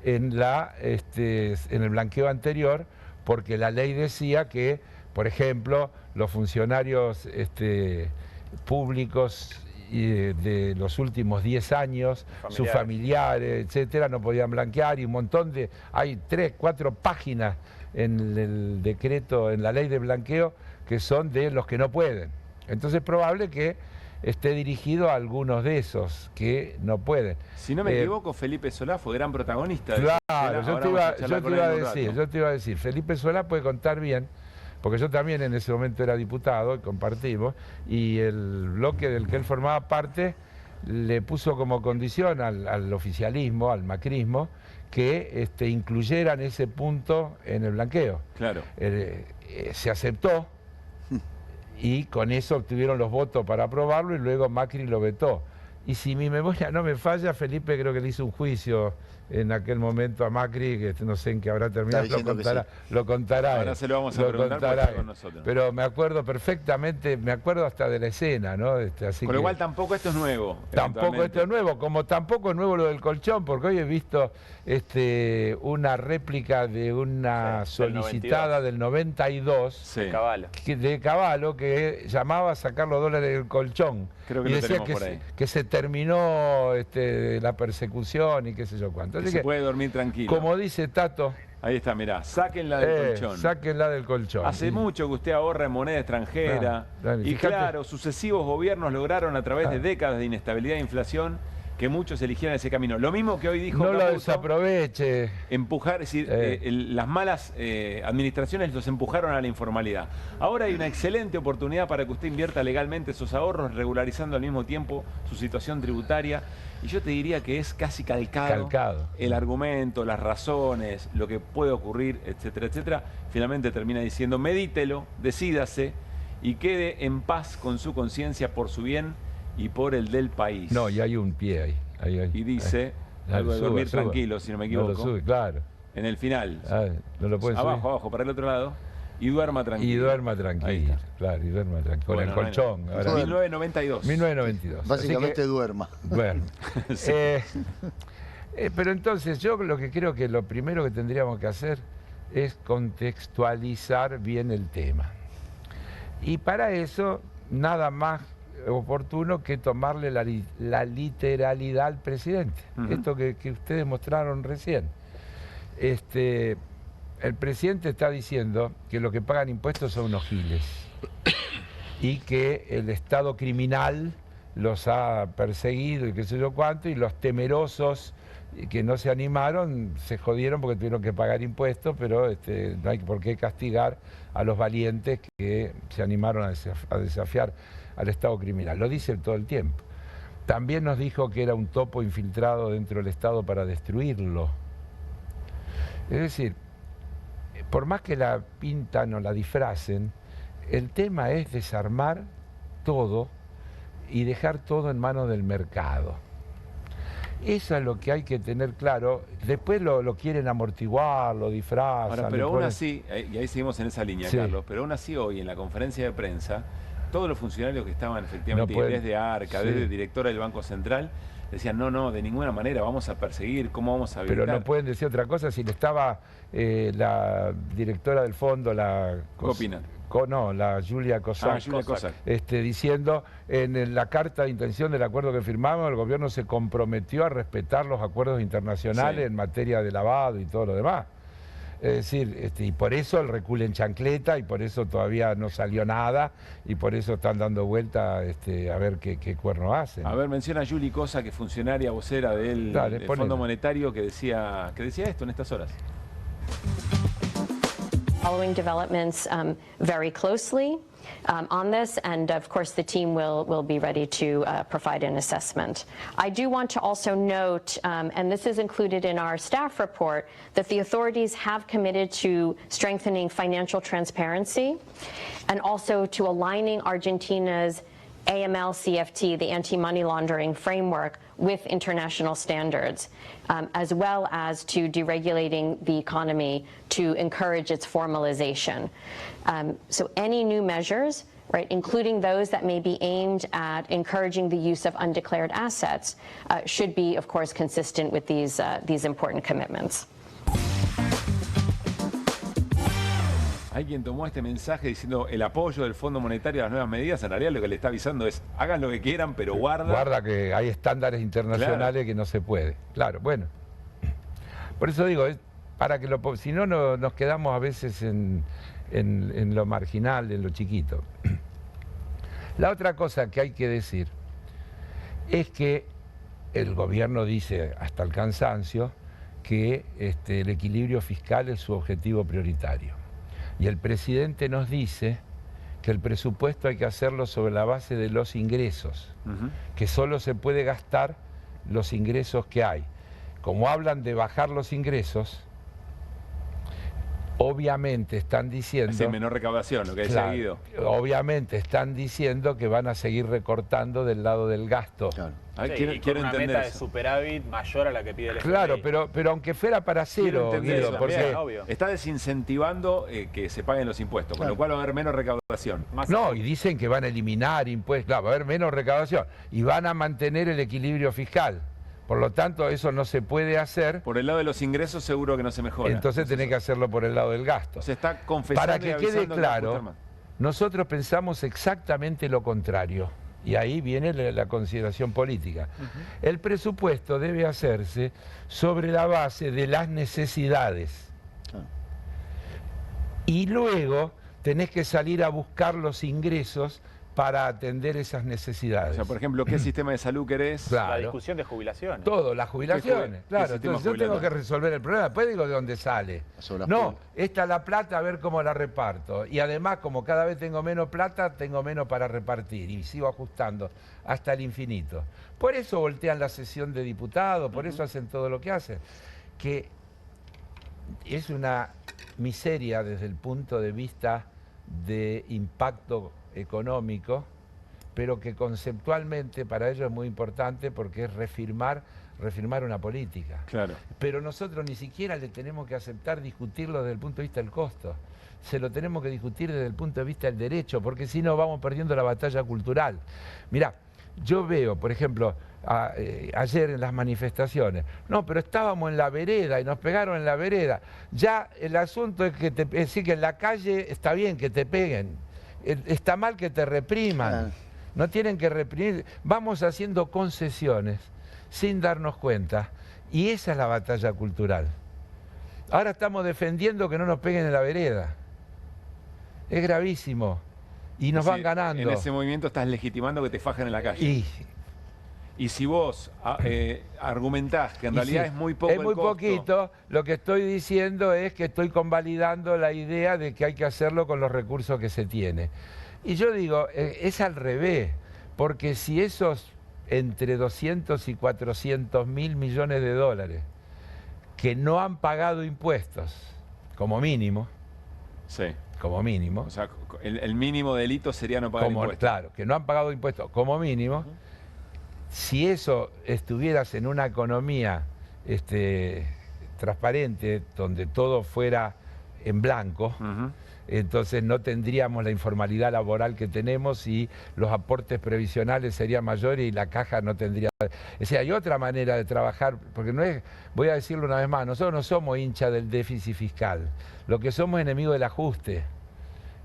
[SPEAKER 2] en el blanqueo anterior, porque la ley decía que, por ejemplo, los funcionarios públicos de los últimos 10 años, sus familiares, etcétera, no podían blanquear, y un montón de... Hay 3, 4 páginas en el decreto, en la ley de blanqueo, que son de los que no pueden. Entonces es probable que esté dirigido a algunos de esos que no pueden.
[SPEAKER 1] Si no me equivoco, Felipe Solá fue gran protagonista.
[SPEAKER 2] Claro, yo te iba a decir, Felipe Solá puede contar bien, porque yo también en ese momento era diputado, compartimos, y el bloque del que él formaba parte le puso como condición al oficialismo, al macrismo, que incluyeran ese punto en el blanqueo.
[SPEAKER 1] Claro.
[SPEAKER 2] Se aceptó y con eso obtuvieron los votos para aprobarlo y luego Macri lo vetó. Y si mi memoria no me falla, Felipe creo que le hizo un juicio en aquel momento a Macri, que no sé en qué habrá terminado, lo contará.
[SPEAKER 1] Ahora se lo vamos a preguntar porque está con nosotros.
[SPEAKER 2] Pero me acuerdo perfectamente, me acuerdo hasta de la escena, ¿no?
[SPEAKER 1] Pero igual tampoco esto es nuevo.
[SPEAKER 2] Tampoco esto es nuevo, como tampoco es nuevo lo del colchón, porque hoy he visto una réplica de una solicitada del 92 de Cavallo que llamaba a sacar los dólares del colchón.
[SPEAKER 1] Creo que
[SPEAKER 2] y
[SPEAKER 1] lo
[SPEAKER 2] decía
[SPEAKER 1] tenemos por ahí.
[SPEAKER 2] Que se terminó la persecución y qué sé yo cuánto.
[SPEAKER 1] Que se puede dormir tranquilo.
[SPEAKER 2] Como dice Tato...
[SPEAKER 1] Ahí está, mirá, sáquenla del colchón.
[SPEAKER 2] Sáquenla del colchón.
[SPEAKER 1] Hace mucho que usted ahorra en moneda extranjera. Y claro, sucesivos gobiernos lograron a través de décadas de inestabilidad e inflación que muchos eligieran ese camino. Lo mismo que hoy dijo
[SPEAKER 2] No
[SPEAKER 1] Caputo,
[SPEAKER 2] lo desaproveche.
[SPEAKER 1] Empujar, es decir, las malas administraciones los empujaron a la informalidad. Ahora hay una excelente oportunidad para que usted invierta legalmente esos ahorros, regularizando al mismo tiempo su situación tributaria. Y yo te diría que es casi calcado. El argumento, las razones, lo que puede ocurrir, etcétera, etcétera. Finalmente termina diciendo, medítelo, decídase y quede en paz con su conciencia por su bien y por el del país.
[SPEAKER 2] No, y hay un pie ahí.
[SPEAKER 1] Y dice, algo de dormir tranquilo, si no me equivoco.
[SPEAKER 2] No lo sube, claro.
[SPEAKER 1] En el final.
[SPEAKER 2] No lo puede subir.
[SPEAKER 1] Abajo, para el otro lado. Y duerma tranquilo.
[SPEAKER 2] Y duerma tranquilo, claro, y duerma tranquilo. Con el colchón.
[SPEAKER 1] Ahora, 1992.
[SPEAKER 2] 1992.
[SPEAKER 21] Básicamente duerma.
[SPEAKER 2] Bueno. Pero entonces yo lo que creo que lo primero que tendríamos que hacer es contextualizar bien el tema. Y para eso, nada más oportuno que tomarle la literalidad al presidente. Esto que ustedes mostraron recién. El presidente está diciendo que los que pagan impuestos son unos giles y que el Estado criminal los ha perseguido y qué sé yo cuánto, y los temerosos que no se animaron se jodieron porque tuvieron que pagar impuestos, pero no hay por qué castigar a los valientes que se animaron a desafiar al Estado criminal. Lo dice todo el tiempo. También nos dijo que era un topo infiltrado dentro del Estado para destruirlo. Es decir, por más que la pintan o la disfracen, el tema es desarmar todo y dejar todo en manos del mercado. Eso es lo que hay que tener claro. Después lo quieren amortiguar, lo disfrazan.
[SPEAKER 1] Ahora, pero aún así, y ahí seguimos en esa línea,
[SPEAKER 2] sí,
[SPEAKER 1] Carlos, pero aún así hoy en la conferencia de prensa, todos los funcionarios que estaban efectivamente desde ARCA,
[SPEAKER 2] sí,
[SPEAKER 1] desde directora del Banco Central, decían, no, de ninguna manera vamos a perseguir, ¿cómo vamos a habilitar?
[SPEAKER 2] Pero no pueden decir otra cosa si le estaba la directora del fondo, la Julia Cossack, diciendo en la carta de intención del acuerdo que firmamos, el gobierno se comprometió a respetar los acuerdos internacionales en materia de lavado y todo lo demás. Es decir, y por eso el recul en chancleta, y por eso todavía no salió nada, y por eso están dando vuelta a ver qué cuerno hacen.
[SPEAKER 1] A ver, menciona a Julie Cossack, que es funcionaria vocera del Fondo Monetario, que decía esto en estas horas.
[SPEAKER 3] Following developments very closely on this, and of course the team will be ready to provide an assessment. I do want to also note, and this is included in our staff report, that the authorities have committed to strengthening financial transparency and also to aligning Argentina's AML-CFT, the anti-money laundering framework, with international standards, as well as to deregulating the economy to encourage its formalization. So any new measures, right, including those that may be aimed at encouraging the use of undeclared assets, should be, of course, consistent with these important commitments.
[SPEAKER 1] Hay quien tomó este mensaje diciendo el apoyo del Fondo Monetario a las nuevas medidas. En realidad lo que le está avisando es hagan lo que quieran, pero guarda
[SPEAKER 2] que hay estándares internacionales que no se puede. Claro, bueno. Por eso digo, para que si no nos quedamos a veces en lo marginal, en lo chiquito. La otra cosa que hay que decir es que el gobierno dice hasta el cansancio que el equilibrio fiscal es su objetivo prioritario. Y el presidente nos dice que el presupuesto hay que hacerlo sobre la base de los ingresos, que solo se puede gastar los ingresos que hay. Como hablan de bajar los ingresos, obviamente están diciendo...
[SPEAKER 1] Es menor recaudación, lo que he seguido.
[SPEAKER 2] Obviamente están diciendo que van a seguir recortando del lado del gasto.
[SPEAKER 22] Claro. Y con una meta de superávit mayor a la que pide el FMI.
[SPEAKER 2] Claro, pero aunque fuera para cero, Guido, porque
[SPEAKER 1] está desincentivando que se paguen los impuestos, con lo cual va a haber menos recaudación.
[SPEAKER 2] Y dicen que van a eliminar impuestos, claro, va a haber menos recaudación y van a mantener el equilibrio fiscal. Por lo tanto, eso no se puede hacer.
[SPEAKER 1] Por el lado de los ingresos seguro que no se mejora.
[SPEAKER 2] Entonces tenés que hacerlo por el lado del gasto.
[SPEAKER 1] Se está confesando.
[SPEAKER 2] Para que quede claro, nosotros pensamos exactamente lo contrario. Y ahí viene la consideración política. El presupuesto debe hacerse sobre la base de las necesidades. Y luego tenés que salir a buscar los ingresos para atender esas necesidades.
[SPEAKER 1] O sea, por ejemplo, ¿qué sistema de salud querés?
[SPEAKER 22] Claro. La discusión de jubilaciones.
[SPEAKER 2] Todo, las jubilaciones. Claro, entonces yo tengo que resolver el problema. Después digo de dónde sale. No, esta es la plata, a ver cómo la reparto. Y además, como cada vez tengo menos plata, tengo menos para repartir. Y sigo ajustando hasta el infinito. Por eso voltean la sesión de diputados, por eso hacen todo lo que hacen. Que es una miseria desde el punto de vista de impacto económico, pero que conceptualmente para ellos es muy importante porque es reafirmar una política.
[SPEAKER 1] Claro.
[SPEAKER 2] Pero nosotros ni siquiera le tenemos que aceptar discutirlo desde el punto de vista del costo. Se lo tenemos que discutir desde el punto de vista del derecho, porque si no vamos perdiendo la batalla cultural. Mirá, yo veo, por ejemplo, ayer en las manifestaciones, no, pero estábamos en la vereda y nos pegaron en la vereda. Ya el asunto es decir que en la calle está bien que te peguen, está mal que te repriman, no tienen que reprimir. Vamos haciendo concesiones sin darnos cuenta y esa es la batalla cultural. Ahora estamos defendiendo que no nos peguen en la vereda. Es gravísimo y nos van ganando.
[SPEAKER 1] En ese movimiento estás legitimando que te fajen en la calle. Y si vos argumentás que en realidad es muy poco el costo.
[SPEAKER 2] Es muy poquito, lo que estoy diciendo es que estoy convalidando la idea de que hay que hacerlo con los recursos que se tiene. Y yo digo, es al revés, porque si esos entre 200 y 400 mil millones de dólares que no han pagado impuestos, como mínimo.
[SPEAKER 1] Sí.
[SPEAKER 2] Como mínimo.
[SPEAKER 1] O sea, el mínimo delito sería no pagar impuestos.
[SPEAKER 2] Claro, que no han pagado impuestos como mínimo. Si eso estuvieras en una economía transparente, donde todo fuera en blanco, entonces no tendríamos la informalidad laboral que tenemos y los aportes previsionales serían mayores y la caja no tendría... O sea, hay otra manera de trabajar, porque no es, voy a decirlo una vez más, nosotros no somos hinchas del déficit fiscal, lo que somos enemigos del ajuste.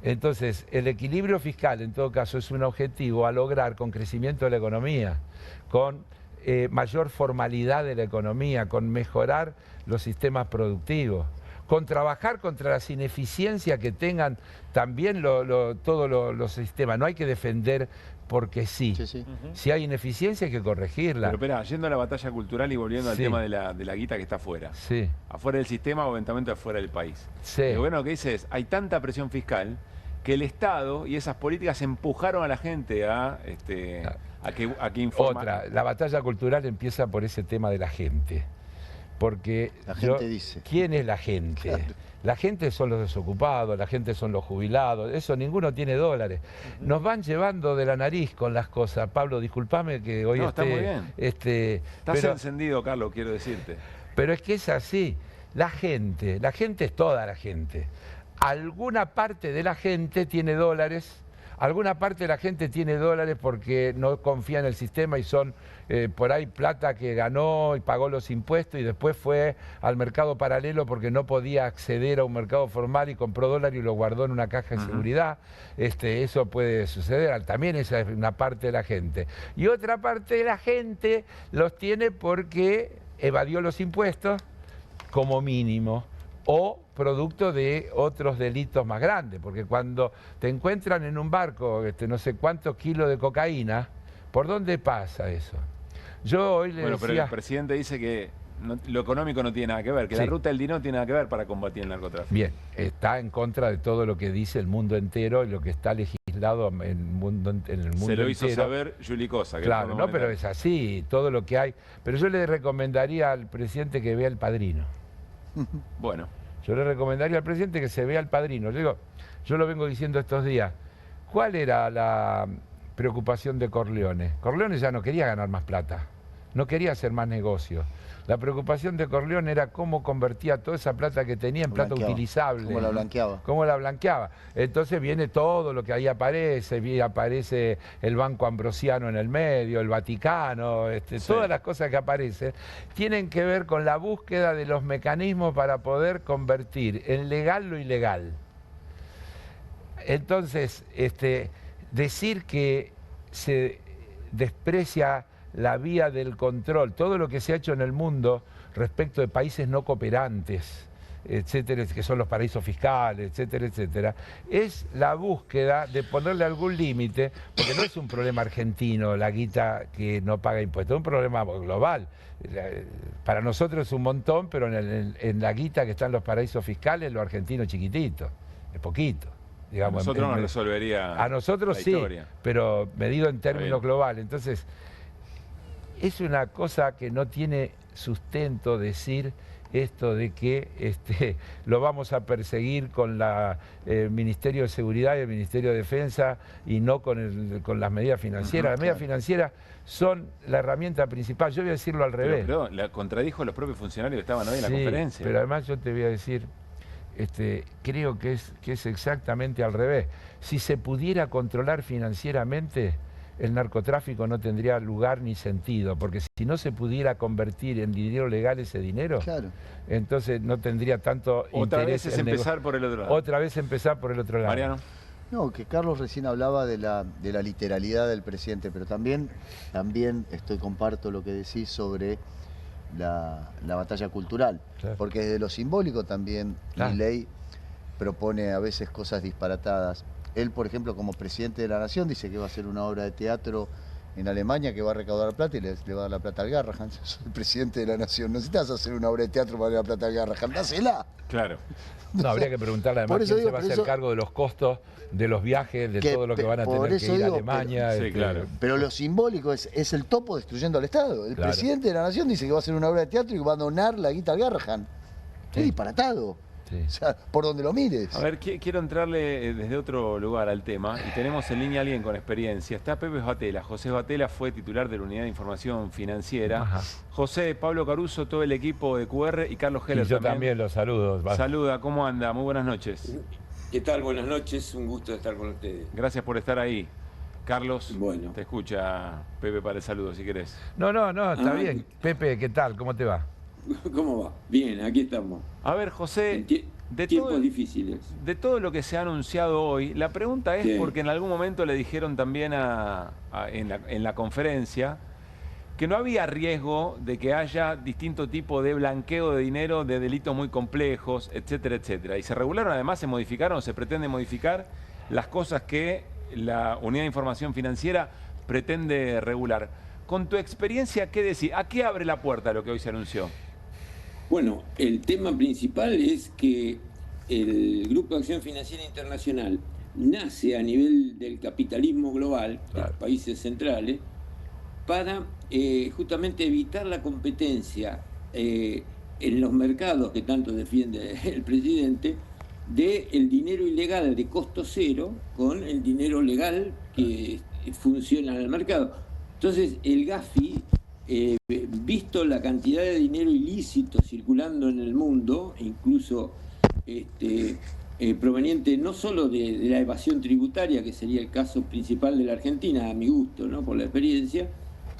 [SPEAKER 2] Entonces, el equilibrio fiscal, en todo caso, es un objetivo a lograr con crecimiento de la economía, con mayor formalidad de la economía, con mejorar los sistemas productivos, con trabajar contra las ineficiencias que tengan también todos los sistemas. No hay que defender porque sí. Si hay ineficiencia hay que corregirla.
[SPEAKER 1] Pero espera, yendo a la batalla cultural y volviendo al tema de la guita que está afuera. Afuera del sistema o eventualmente afuera del país. El gobierno lo que dice es, hay tanta presión fiscal que el Estado y esas políticas empujaron a la gente a que informa.
[SPEAKER 2] La batalla cultural empieza por ese tema de la gente. Porque
[SPEAKER 21] la gente dice.
[SPEAKER 2] ¿Quién es la gente? Claro. La gente son los desocupados, la gente son los jubilados, eso ninguno tiene dólares. Nos van llevando de la nariz con las cosas. Pablo, discúlpame que hoy
[SPEAKER 1] está muy bien. Estás encendido, Carlos, quiero decirte.
[SPEAKER 2] Pero es que es así. La gente es toda la gente. Alguna parte de la gente tiene dólares. Alguna parte de la gente tiene dólares porque no confía en el sistema y son por ahí plata que ganó y pagó los impuestos y después fue al mercado paralelo porque no podía acceder a un mercado formal y compró dólares y lo guardó en una caja de seguridad. Eso puede suceder, también esa es una parte de la gente. Y otra parte de la gente los tiene porque evadió los impuestos como mínimo, o producto de otros delitos más grandes, porque cuando te encuentran en un barco no sé cuántos kilos de cocaína, ¿por dónde pasa eso? Yo hoy le decía...
[SPEAKER 1] pero el presidente dice que lo económico no tiene nada que ver, que la ruta del dinero no tiene nada que ver para combatir el narcotráfico.
[SPEAKER 2] Bien, está en contra de todo lo que dice el mundo entero y lo que está legislado en el mundo entero.
[SPEAKER 1] Se lo hizo saber Juli Cosa.
[SPEAKER 2] Claro, no, pero es así, todo lo que hay. Pero yo le recomendaría al presidente que vea El Padrino.
[SPEAKER 1] Bueno.
[SPEAKER 2] Yo le recomendaría al presidente que se vea El Padrino. Yo lo vengo diciendo estos días. ¿Cuál era la preocupación de Corleone? Corleone ya no quería ganar más plata, no quería hacer más negocios. La preocupación de Corleone era cómo convertía toda esa plata que tenía en plata utilizable.
[SPEAKER 21] Cómo la blanqueaba.
[SPEAKER 2] Cómo la blanqueaba. Entonces viene todo lo que ahí aparece, aparece el Banco Ambrosiano en el medio, el Vaticano, todas las cosas que aparecen, tienen que ver con la búsqueda de los mecanismos para poder convertir en legal lo ilegal. Entonces, decir que se desprecia la vía del control, todo lo que se ha hecho en el mundo respecto de países no cooperantes, etcétera, que son los paraísos fiscales, etcétera, etcétera, es la búsqueda de ponerle algún límite, porque no es un problema argentino la guita que no paga impuestos, es un problema global. Para nosotros es un montón, pero en la guita que está en los paraísos fiscales, lo argentino es chiquitito, es poquito. Digamos,
[SPEAKER 1] a nosotros nos resolvería.
[SPEAKER 2] A nosotros sí, pero medido en términos globales. Entonces, es una cosa que no tiene sustento decir esto de que lo vamos a perseguir con el Ministerio de Seguridad y el Ministerio de Defensa y no con las medidas financieras. Las medidas financieras son la herramienta principal. Yo voy a decirlo al revés.
[SPEAKER 1] Pero la contradijo los propios funcionarios que estaban hoy en la conferencia.
[SPEAKER 2] Pero además yo te voy a decir, creo que es exactamente al revés. Si se pudiera controlar financieramente, el narcotráfico no tendría lugar ni sentido, porque si no se pudiera convertir en dinero legal ese dinero, entonces no tendría tanto interés.
[SPEAKER 1] Otra vez es empezar por el otro lado.
[SPEAKER 2] Otra vez empezar por el otro lado.
[SPEAKER 1] Mariano.
[SPEAKER 21] No, que Carlos recién hablaba de la literalidad del presidente, pero también comparto lo que decís sobre la batalla cultural, porque desde lo simbólico también Milei propone a veces cosas disparatadas. Él, por ejemplo, como presidente de la Nación, dice que va a hacer una obra de teatro en Alemania que va a recaudar plata y le va a dar la plata al Garrahan. Sos el presidente de la Nación, no necesitas hacer una obra de teatro para darle la plata al Garrahan, dásela.
[SPEAKER 1] Claro.
[SPEAKER 2] No, habría que preguntarle además quién se va a hacer cargo de los costos de los viajes, de todo lo que van a tener que ir a Alemania.
[SPEAKER 21] Sí, claro. Pero lo simbólico es el topo destruyendo al Estado. El presidente de la Nación dice que va a hacer una obra de teatro y que va a donar la guita al Garrahan. Es disparatado. Sí. O sea, por donde lo mires.
[SPEAKER 1] A ver, quiero entrarle desde otro lugar al tema y tenemos en línea a alguien con experiencia. Está Pepe Batela. José Batela fue titular de la Unidad de Información Financiera. Ajá. José, Pablo Caruso, todo el equipo de QR y Carlos Heller
[SPEAKER 2] yo también los saludo.
[SPEAKER 1] Saluda, ¿cómo anda? Muy buenas noches.
[SPEAKER 4] ¿Qué tal? Buenas noches, un gusto estar con ustedes.
[SPEAKER 1] Gracias por estar ahí. Carlos, bueno, te escucha Pepe para el saludo si querés.
[SPEAKER 2] No, está bien. Pepe, ¿qué tal? ¿Cómo te va?
[SPEAKER 4] ¿Cómo va? Bien, aquí estamos.
[SPEAKER 1] A ver, José,
[SPEAKER 4] tiempos difíciles.
[SPEAKER 1] De todo lo que se ha anunciado hoy, la pregunta es, porque en algún momento le dijeron también en la conferencia que no había riesgo de que haya distinto tipo de blanqueo de dinero de delitos muy complejos, etcétera, etcétera. Y se regularon, además se modificaron, se pretende modificar las cosas que la Unidad de Información Financiera pretende regular. Con tu experiencia, ¿qué decís? ¿A qué abre la puerta lo que hoy se anunció?
[SPEAKER 4] Bueno, el tema principal es que el Grupo de Acción Financiera Internacional nace a nivel del capitalismo global, de los países centrales, para justamente evitar la competencia en los mercados que tanto defiende el presidente, del dinero ilegal de costo cero con el dinero legal que funciona en el mercado. Entonces, el Gafi, visto la cantidad de dinero ilícito circulando en el mundo, incluso proveniente no solo de la evasión tributaria, que sería el caso principal de la Argentina, a mi gusto, ¿no?, por la experiencia,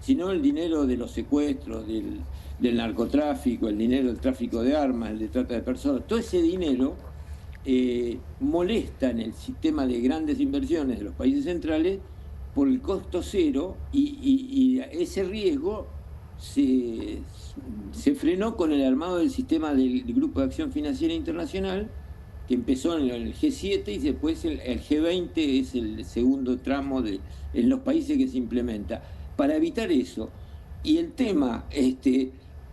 [SPEAKER 4] sino el dinero de los secuestros, del narcotráfico, el dinero del tráfico de armas, el de trata de personas, todo ese dinero molesta en el sistema de grandes inversiones de los países centrales por el costo cero y ese riesgo se frenó con el armado del sistema del Grupo de Acción Financiera Internacional, que empezó en el G7 y después el G20 es el segundo tramo en los países que se implementa. Para evitar eso, y el tema,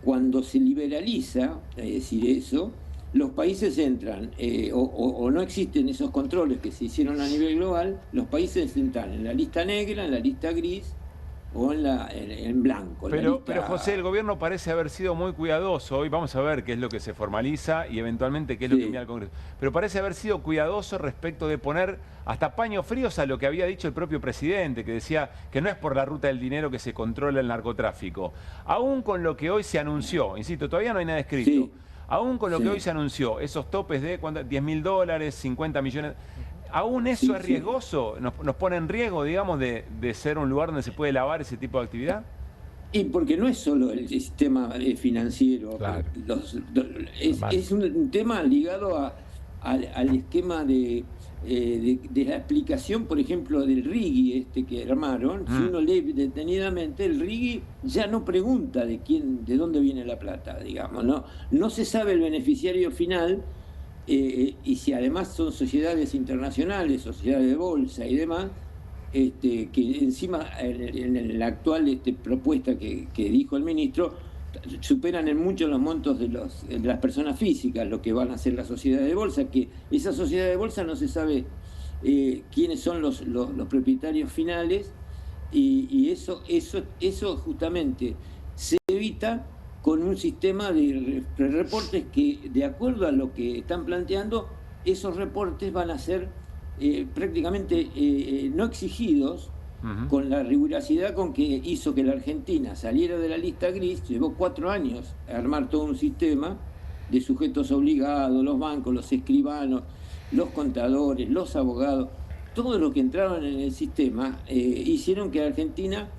[SPEAKER 4] cuando se liberaliza, es decir, eso, los países entran, o no existen esos controles que se hicieron a nivel global, los países entran en la lista negra, en la lista gris o en blanco.
[SPEAKER 1] Pero José, el gobierno parece haber sido muy cuidadoso. Hoy vamos a ver qué es lo que se formaliza y eventualmente qué es lo que envía al Congreso. Pero parece haber sido cuidadoso respecto de poner hasta paños fríos a lo que había dicho el propio presidente, que decía que no es por la ruta del dinero que se controla el narcotráfico. Aún con lo que hoy se anunció, insisto, todavía no hay nada escrito. Sí. Aún con lo que hoy se anunció, esos topes de $10.000, 50 millones... ¿Aún eso es riesgoso? ¿Nos pone en riesgo, digamos, de ser un lugar donde se puede lavar ese tipo de actividad?
[SPEAKER 4] Y porque no es solo el sistema financiero, claro. Es un tema ligado al esquema de la explicación, por ejemplo, del RIGI que armaron. Si uno lee detenidamente, el RIGI ya no pregunta de dónde viene la plata, digamos, no se sabe el beneficiario final. Y si además son sociedades internacionales, sociedades de bolsa y demás, que encima en la actual propuesta que dijo el ministro, superan en mucho los montos de las personas físicas, lo que van a hacer las sociedades de bolsa, que esa sociedad de bolsa no se sabe quiénes son los propietarios finales, y eso justamente se evita con un sistema de reportes que, de acuerdo a lo que están planteando, esos reportes van a ser prácticamente no exigidos, con la rigurosidad con que hizo que la Argentina saliera de la lista gris. Llevó 4 años a armar todo un sistema de sujetos obligados, los bancos, los escribanos, los contadores, los abogados, todo lo que entraron en el sistema, hicieron que la Argentina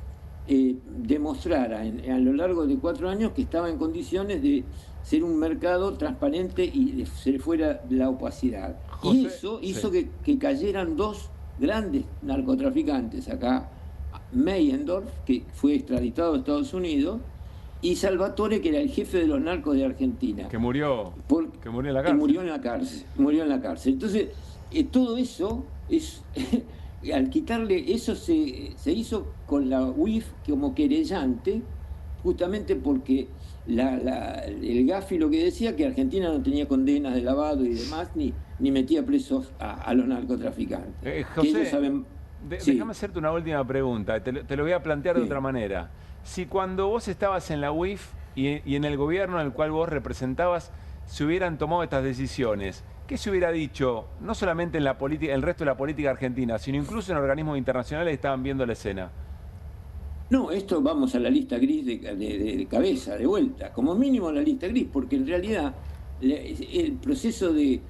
[SPEAKER 4] demostrara a lo largo de 4 años que estaba en condiciones de ser un mercado transparente y de ser fuera la opacidad. José, y eso hizo que cayeran 2 grandes narcotraficantes acá, Meyendorf, que fue extraditado a Estados Unidos, y Salvatore, que era el jefe de los narcos de Argentina.
[SPEAKER 1] Que murió en la cárcel.
[SPEAKER 4] Murió en la cárcel. Entonces, todo eso es... Al quitarle eso se hizo con la UIF como querellante, justamente porque el Gafi lo que decía, que Argentina no tenía condenas de lavado y demás, ni metía presos a los narcotraficantes.
[SPEAKER 1] José,
[SPEAKER 4] ellos saben...
[SPEAKER 1] déjame hacerte una última pregunta, te lo voy a plantear de otra manera. Si cuando vos estabas en la UIF y en el gobierno en el cual vos representabas, se hubieran tomado estas decisiones, ¿qué se hubiera dicho, no solamente en la política, el resto de la política argentina, sino incluso en organismos internacionales que estaban viendo la escena?
[SPEAKER 4] No, esto vamos a la lista gris de cabeza, de vuelta, como mínimo la lista gris, porque en realidad el proceso de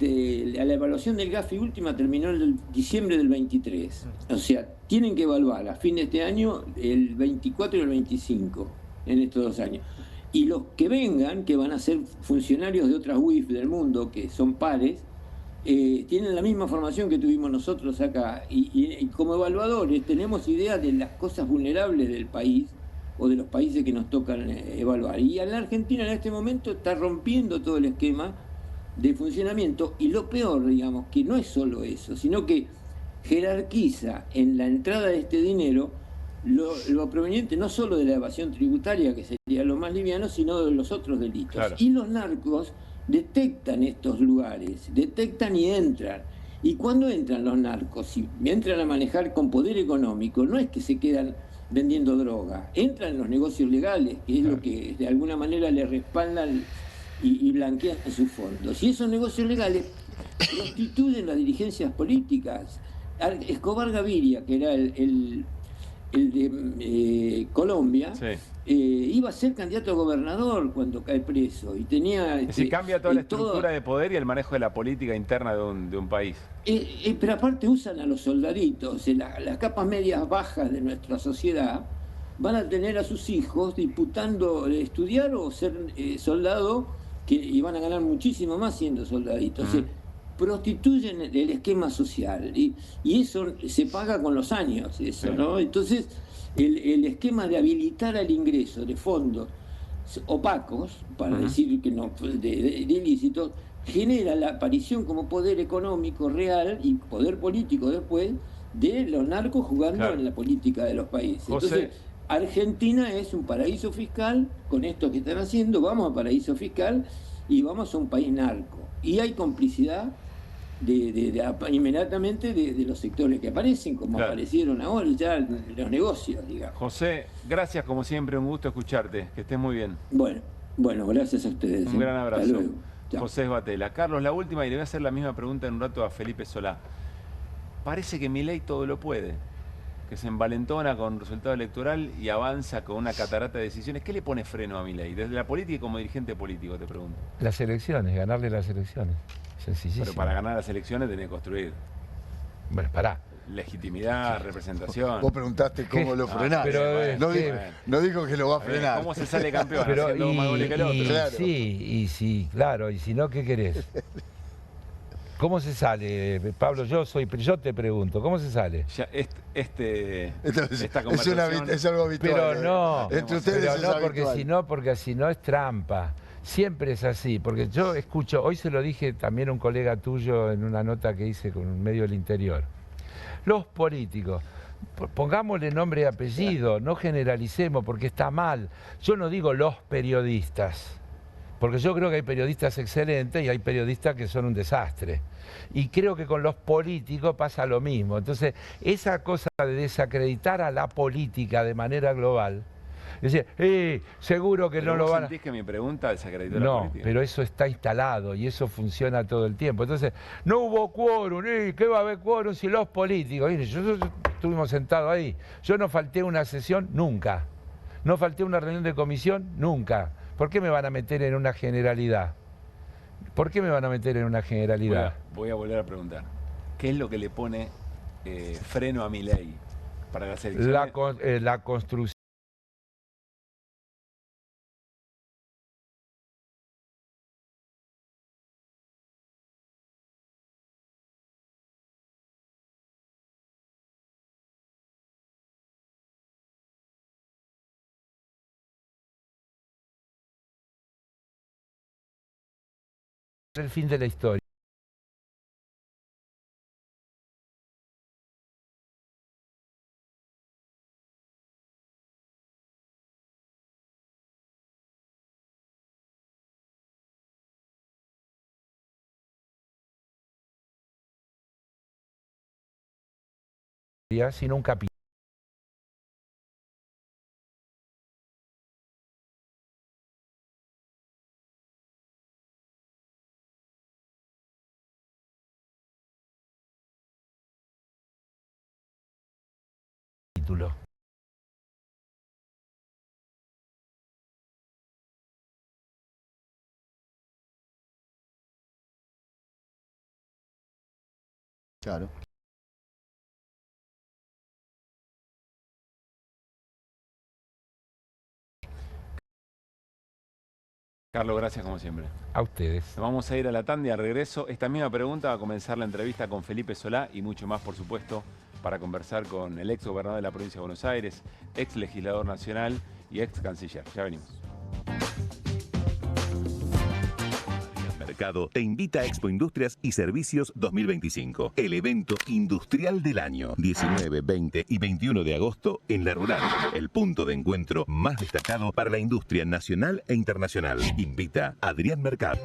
[SPEAKER 4] la evaluación del Gafi última terminó en diciembre del 23. O sea, tienen que evaluar a fin de este año el 24 y el 25, en estos 2 años. Y los que vengan, que van a ser funcionarios de otras UIF del mundo, que son pares, tienen la misma formación que tuvimos nosotros acá. Y como evaluadores tenemos idea de las cosas vulnerables del país o de los países que nos tocan evaluar. Y la Argentina en este momento está rompiendo todo el esquema de funcionamiento. Y lo peor, digamos, que no es solo eso, sino que jerarquiza en la entrada de este dinero lo proveniente no solo de la evasión tributaria, que sería lo más liviano, sino de los otros delitos. Claro. Y los narcos detectan estos lugares, detectan y entran. Y cuando entran los narcos, si entran a manejar con poder económico, no es que se quedan vendiendo droga, entran en los negocios legales, que es lo que de alguna manera le respaldan y blanquean sus fondos. Y esos negocios legales prostituyen las dirigencias políticas. Escobar Gaviria, que era el de Colombia, iba a ser candidato a gobernador cuando cae preso y tenía...
[SPEAKER 1] Se cambia toda la estructura de poder y el manejo de la política interna de un país.
[SPEAKER 4] Pero aparte usan a los soldaditos, las capas medias bajas de nuestra sociedad van a tener a sus hijos disputando estudiar o ser soldado, y van a ganar muchísimo más siendo soldaditos. Prostituyen el esquema social y eso se paga con los años, eso, ¿no? Entonces el esquema de habilitar al ingreso de fondos opacos, para decir que no, de ilícitos, genera la aparición como poder económico real y poder político después de los narcos jugando en la política de los países. Entonces Argentina es un paraíso fiscal, con esto que están haciendo, vamos a paraíso fiscal y vamos a un país narco. Y hay complicidad inmediatamente de los sectores que aparecen, como aparecieron ahora ya en los negocios, digamos.
[SPEAKER 1] José, gracias como siempre, un gusto escucharte, que estés muy bien.
[SPEAKER 4] Bueno, gracias a ustedes.
[SPEAKER 1] Un gran abrazo.
[SPEAKER 4] Hasta luego.
[SPEAKER 1] José Sbatella. Carlos, la última, y le voy a hacer la misma pregunta en un rato a Felipe Solá. Parece que Milei todo lo puede, que se envalentona con resultado electoral y avanza con una catarata de decisiones. ¿Qué le pone freno a Milei? Desde la política y como dirigente político, te pregunto.
[SPEAKER 2] Las elecciones, ganarle las elecciones. Sencillísimo.
[SPEAKER 1] Pero para ganar las elecciones tenés que construir.
[SPEAKER 2] Bueno, pará.
[SPEAKER 1] Legitimidad, representación.
[SPEAKER 21] Vos preguntaste cómo lo frenás.
[SPEAKER 2] Pero,
[SPEAKER 21] no dijo que lo va a frenar.
[SPEAKER 1] ¿Cómo se sale campeón? Haciendo más goles que el otro.
[SPEAKER 2] Claro. Sí, claro. Y si no, ¿qué querés? ¿Cómo se sale, Pablo? Yo te pregunto, ¿cómo se sale?
[SPEAKER 1] Ya esta conversación
[SPEAKER 21] es algo habitual.
[SPEAKER 2] Pero no,
[SPEAKER 21] entre ustedes
[SPEAKER 2] pero no, porque si no es trampa. Siempre es así, porque yo escucho, hoy se lo dije también a un colega tuyo en una nota que hice con un medio del interior. Los políticos, pongámosle nombre y apellido, no generalicemos porque está mal. Yo no digo los periodistas, porque yo creo que hay periodistas excelentes y hay periodistas que son un desastre. Y creo que con los políticos pasa lo mismo. Entonces, esa cosa de desacreditar a la política de manera global, es decir, seguro que no lo van a...
[SPEAKER 1] ¿Sentís que mi pregunta desacreditó la política?
[SPEAKER 2] No, pero eso está instalado y eso funciona todo el tiempo. Entonces, no hubo quórum, ¿qué va a haber quórum si los políticos? Mire, yo estuvimos sentados ahí. Yo no falté a una sesión nunca. No falté a una reunión de comisión nunca. ¿Por qué me van a meter en una generalidad? ¿Por qué me van a meter en una generalidad?
[SPEAKER 1] Voy a volver a preguntar. ¿Qué es lo que le pone freno a Milei para las elecciones?
[SPEAKER 2] La construcción. El fin de la historia. sino un capítulo.
[SPEAKER 21] Claro.
[SPEAKER 1] Carlos, gracias como siempre.
[SPEAKER 2] A ustedes.
[SPEAKER 1] Vamos a ir a la tanda y al regreso. Esta misma pregunta va a comenzar la entrevista con Felipe Solá y mucho más, por supuesto, para conversar con el ex gobernador de la provincia de Buenos Aires, ex legislador nacional y ex canciller. Ya venimos.
[SPEAKER 5] Mercado te invita a Expo Industrias y Servicios 2025, el evento industrial del año, 19, 20 y 21 de agosto en La Rural, el punto de encuentro más destacado para la industria nacional e internacional. Invita Adrián Mercado.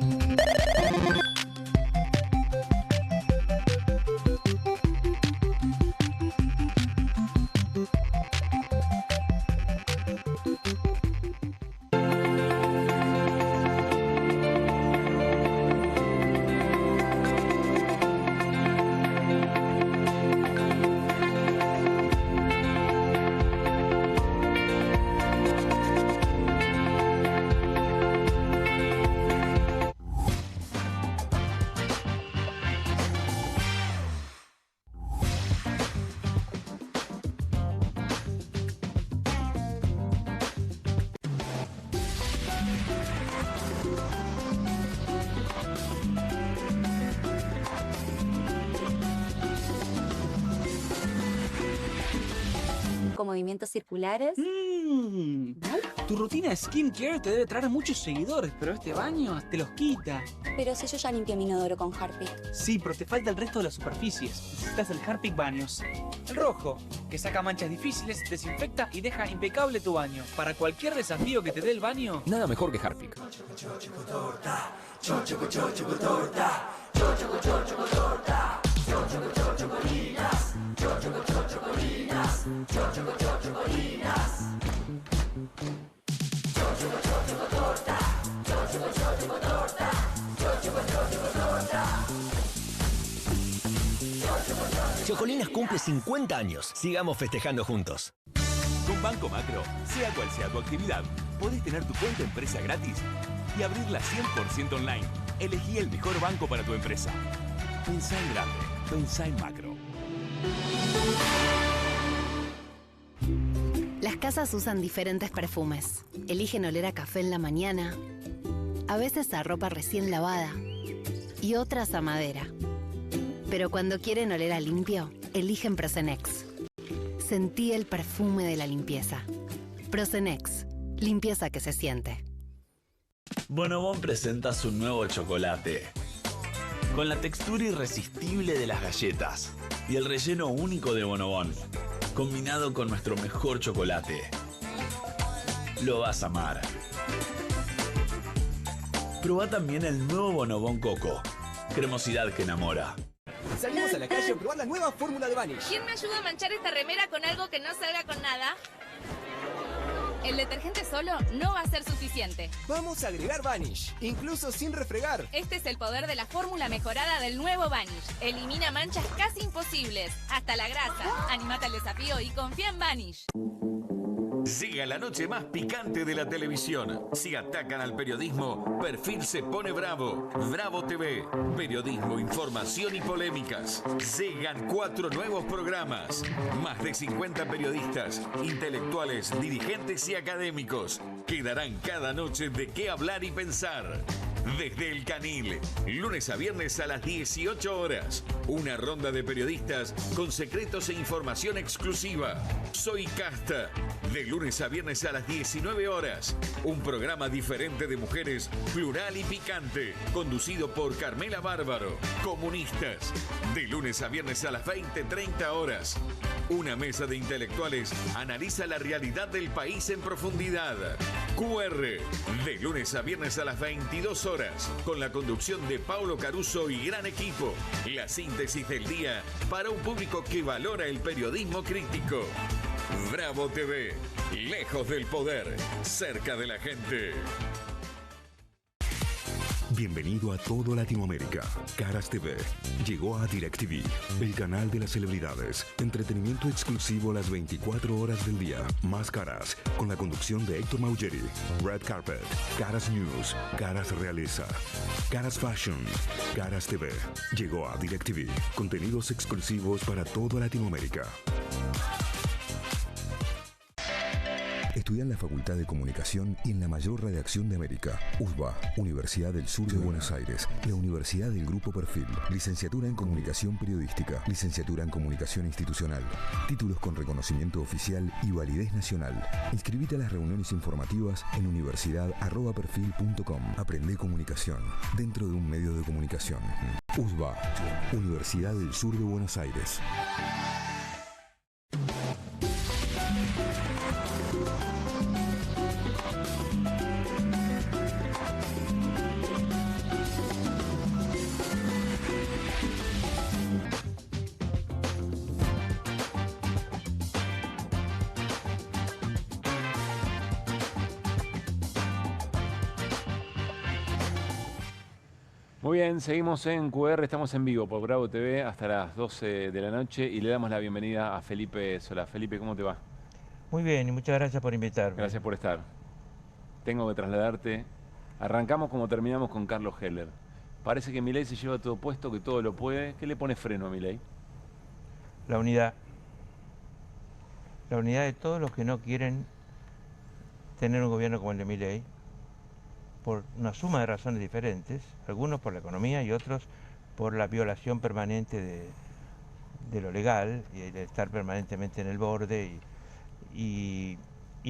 [SPEAKER 7] Movimientos circulares.
[SPEAKER 23] Tu rutina de skincare te debe traer muchos seguidores, pero este baño te los quita.
[SPEAKER 7] Pero si yo ya limpié mi inodoro con Harpic.
[SPEAKER 23] Sí, pero te falta el resto de las superficies. Necesitas el Harpic Baños. El rojo, que saca manchas difíciles, desinfecta y deja impecable tu baño. Para cualquier desafío que te dé el baño,
[SPEAKER 24] nada mejor que Harpic.
[SPEAKER 25] Chocolinas cumple 50 años. Sigamos festejando juntos.
[SPEAKER 5] Con Banco Macro, sea cual sea tu actividad, podés tener tu cuenta empresa gratis y abrirla 100% online. Elegí el mejor banco para tu empresa. Pensá en grande. Pensá en Macro.
[SPEAKER 26] Las casas usan diferentes perfumes. Eligen oler a café en la mañana, a veces a ropa recién lavada y otras a madera. Pero cuando quieren oler a limpio, eligen Prosenex. Sentí el perfume de la limpieza. Prosenex, limpieza que se siente.
[SPEAKER 27] Bonobón presenta su nuevo chocolate. Con la textura irresistible de las galletas y el relleno único de Bonobón, combinado con nuestro mejor chocolate. Lo vas a amar. Probá también el nuevo Bonobón Coco. Cremosidad que enamora.
[SPEAKER 28] Salimos a la calle a probar la nueva fórmula de Vanish.
[SPEAKER 29] ¿Quién me ayuda a manchar esta remera con algo que no salga con nada? El detergente solo no va a ser suficiente.
[SPEAKER 28] Vamos a agregar Vanish, incluso sin refregar.
[SPEAKER 29] Este es el poder de la fórmula mejorada del nuevo Vanish. Elimina manchas casi imposibles, hasta la grasa. Anímate al desafío y confía en Vanish.
[SPEAKER 5] Llega la noche más picante de la televisión. Si atacan al periodismo, Perfil se pone bravo. Bravo TV. Periodismo, información y polémicas. Llegan 4 nuevos programas. Más de 50 periodistas, intelectuales, dirigentes y académicos que darán cada noche de qué hablar y pensar. Desde El Canil, lunes a viernes a las 18 horas. Una ronda de periodistas con secretos e información exclusiva. Soy Casta. De lunes a viernes a las 19 horas. Un programa diferente de mujeres, plural y picante. Conducido por Carmela Bárbaro. Comunistas. De lunes a viernes a las 20:30 horas. Una mesa de intelectuales analiza la realidad del país en profundidad. QR, de lunes a viernes a las 22 horas, con la conducción de Paulo Caruso y gran equipo. La síntesis del día para un público que valora el periodismo crítico. Bravo TV, lejos del poder, cerca de la gente.
[SPEAKER 6] Bienvenido a todo Latinoamérica. Caras TV llegó a DirecTV, el canal de las celebridades. Entretenimiento exclusivo las 24 horas del día. Más caras, con la conducción de Héctor Maugeri. Red Carpet, Caras News, Caras Realeza, Caras Fashion, Caras TV. Llegó a DirecTV. Contenidos exclusivos para toda Latinoamérica. Estudia en la Facultad de Comunicación y en la mayor redacción de América. USBA, Universidad del Sur de Buenos Aires. La Universidad del Grupo Perfil. Licenciatura en Comunicación Periodística. Licenciatura en Comunicación Institucional. Títulos con reconocimiento oficial y validez nacional. Inscribite a las reuniones informativas en universidad@perfil.com. Aprende comunicación dentro de un medio de comunicación. USBA, Universidad del Sur de Buenos Aires.
[SPEAKER 1] Muy bien, seguimos en QR, estamos en vivo por Bravo TV hasta las 12 de la noche y le damos la bienvenida a Felipe Solá. Felipe, ¿cómo te va?
[SPEAKER 8] Muy bien y muchas gracias por invitarme.
[SPEAKER 1] Gracias por estar. Tengo que trasladarte. Arrancamos como terminamos con Carlos Heller. Parece que Milei se lleva todo puesto, que todo lo puede. ¿Qué le pone freno a Milei?
[SPEAKER 8] La unidad. La unidad de todos los que no quieren tener un gobierno como el de Milei, por una suma de razones diferentes, algunos por la economía y otros por la violación permanente de lo legal y de estar permanentemente en el borde y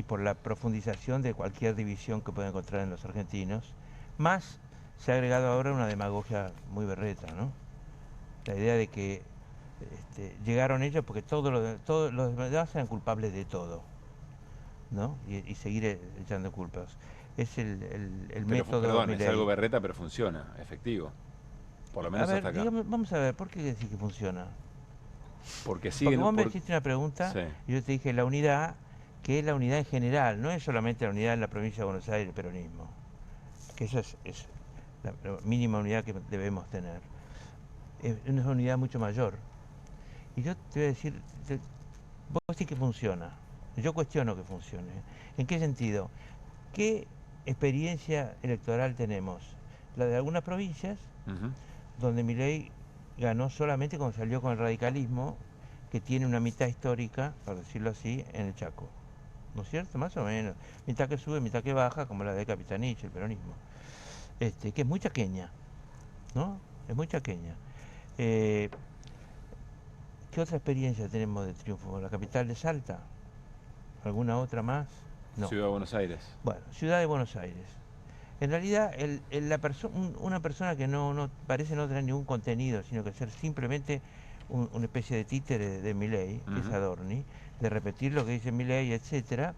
[SPEAKER 8] por la profundización de cualquier división que pueda encontrar en los argentinos. Más se ha agregado ahora una demagogia muy berreta, ¿no? La idea de que llegaron ellos porque todos los demás eran culpables de todo, ¿no? Y seguir echando culpas. Es el método.
[SPEAKER 1] Perdón, es algo berreta, pero funciona, efectivo. Por lo menos
[SPEAKER 8] a ver,
[SPEAKER 1] hasta acá.
[SPEAKER 8] Digamos, vamos a ver, ¿por qué decís que funciona?
[SPEAKER 1] Porque siguen.
[SPEAKER 8] Porque vos me hiciste una pregunta, sí, y yo te dije la unidad, que es la unidad en general, no es solamente la unidad en la provincia de Buenos Aires, el peronismo. Que eso es la mínima unidad que debemos tener. Es una unidad mucho mayor. Y yo te voy a decir, vos decís que funciona. Yo cuestiono que funcione. ¿En qué sentido? ¿Qué experiencia electoral tenemos? La de algunas provincias, donde Milei ganó solamente cuando salió con el radicalismo, que tiene una mitad histórica, por decirlo así, en el Chaco. ¿No es cierto? Más o menos. Mitad que sube, mitad que baja, como la de Capitanich, el peronismo. Que es muy chaqueña, ¿no? Es muy chaqueña. ¿Qué otra experiencia tenemos de triunfo? ¿La capital de Salta? ¿Alguna otra más? No.
[SPEAKER 1] Ciudad de Buenos Aires.
[SPEAKER 8] Bueno, Ciudad de Buenos Aires. En realidad, una persona que no parece no tener ningún contenido, sino que ser simplemente una especie de títere de Milei, que es Adorni, de repetir lo que dice Milei, etcétera,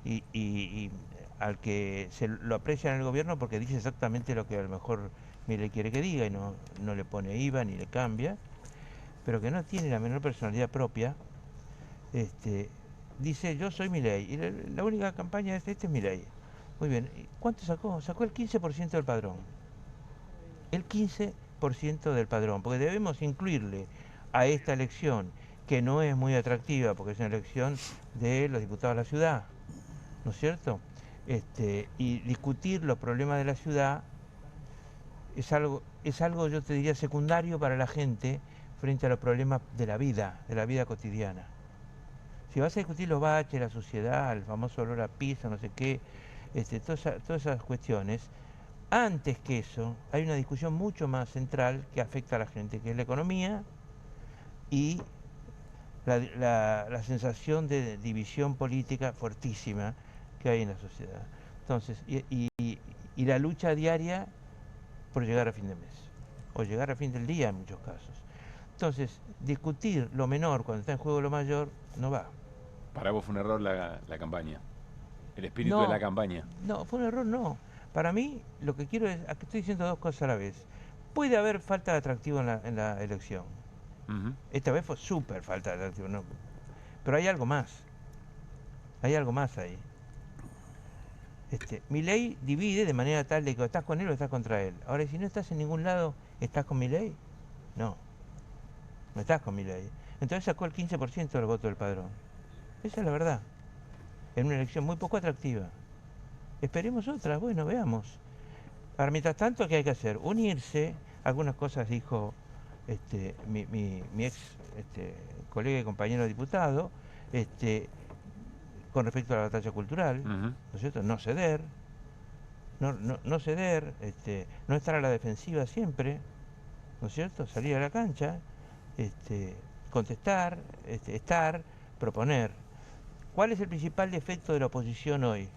[SPEAKER 8] y al que se lo aprecia en el gobierno porque dice exactamente lo que a lo mejor Milei quiere que diga y no le pone IVA ni le cambia, pero que no tiene la menor personalidad propia. Dice, yo soy Milei, y la única campaña es, este es Milei. Muy bien, ¿cuánto sacó? Sacó el 15% del padrón. El 15% del padrón, porque debemos incluirle a esta elección, que no es muy atractiva, porque es una elección de los diputados de la ciudad, ¿no es cierto? Y discutir los problemas de la ciudad es algo, yo te diría, secundario para la gente frente a los problemas de la vida cotidiana. Si vas a discutir los baches, la suciedad, el famoso olor a pizza, no sé qué, todas esas cuestiones, antes que eso hay una discusión mucho más central que afecta a la gente, que es la economía y la sensación de división política fuertísima que hay en la sociedad. Entonces, y la lucha diaria por llegar a fin de mes, o llegar a fin del día en muchos casos. Entonces, discutir lo menor cuando está en juego lo mayor no va.
[SPEAKER 1] Para vos fue un error la campaña. el espíritu de la campaña.
[SPEAKER 8] No, fue un error, no. Para mí, lo que quiero es, aquí estoy diciendo dos cosas a la vez. Puede haber falta de atractivo en la elección. Esta vez fue súper falta de atractivo, ¿no? Pero hay algo más. Hay algo más ahí. Milei divide de manera tal de que o estás con él o estás contra él. Ahora, si no estás en ningún lado, ¿estás con Milei? No. No estás con Milei. Entonces sacó el 15% del voto del padrón. Esa es la verdad. En una elección muy poco atractiva. Esperemos otra, bueno, veamos. Ahora, mientras tanto, ¿qué hay que hacer? Unirse. Algunas cosas dijo mi ex colega y compañero diputado, con respecto a la batalla cultural, ¿no es cierto? No ceder, no ceder, no estar a la defensiva siempre, ¿no es cierto? Salir a la cancha, contestar, estar, proponer. ¿Cuál es el principal defecto de la oposición hoy?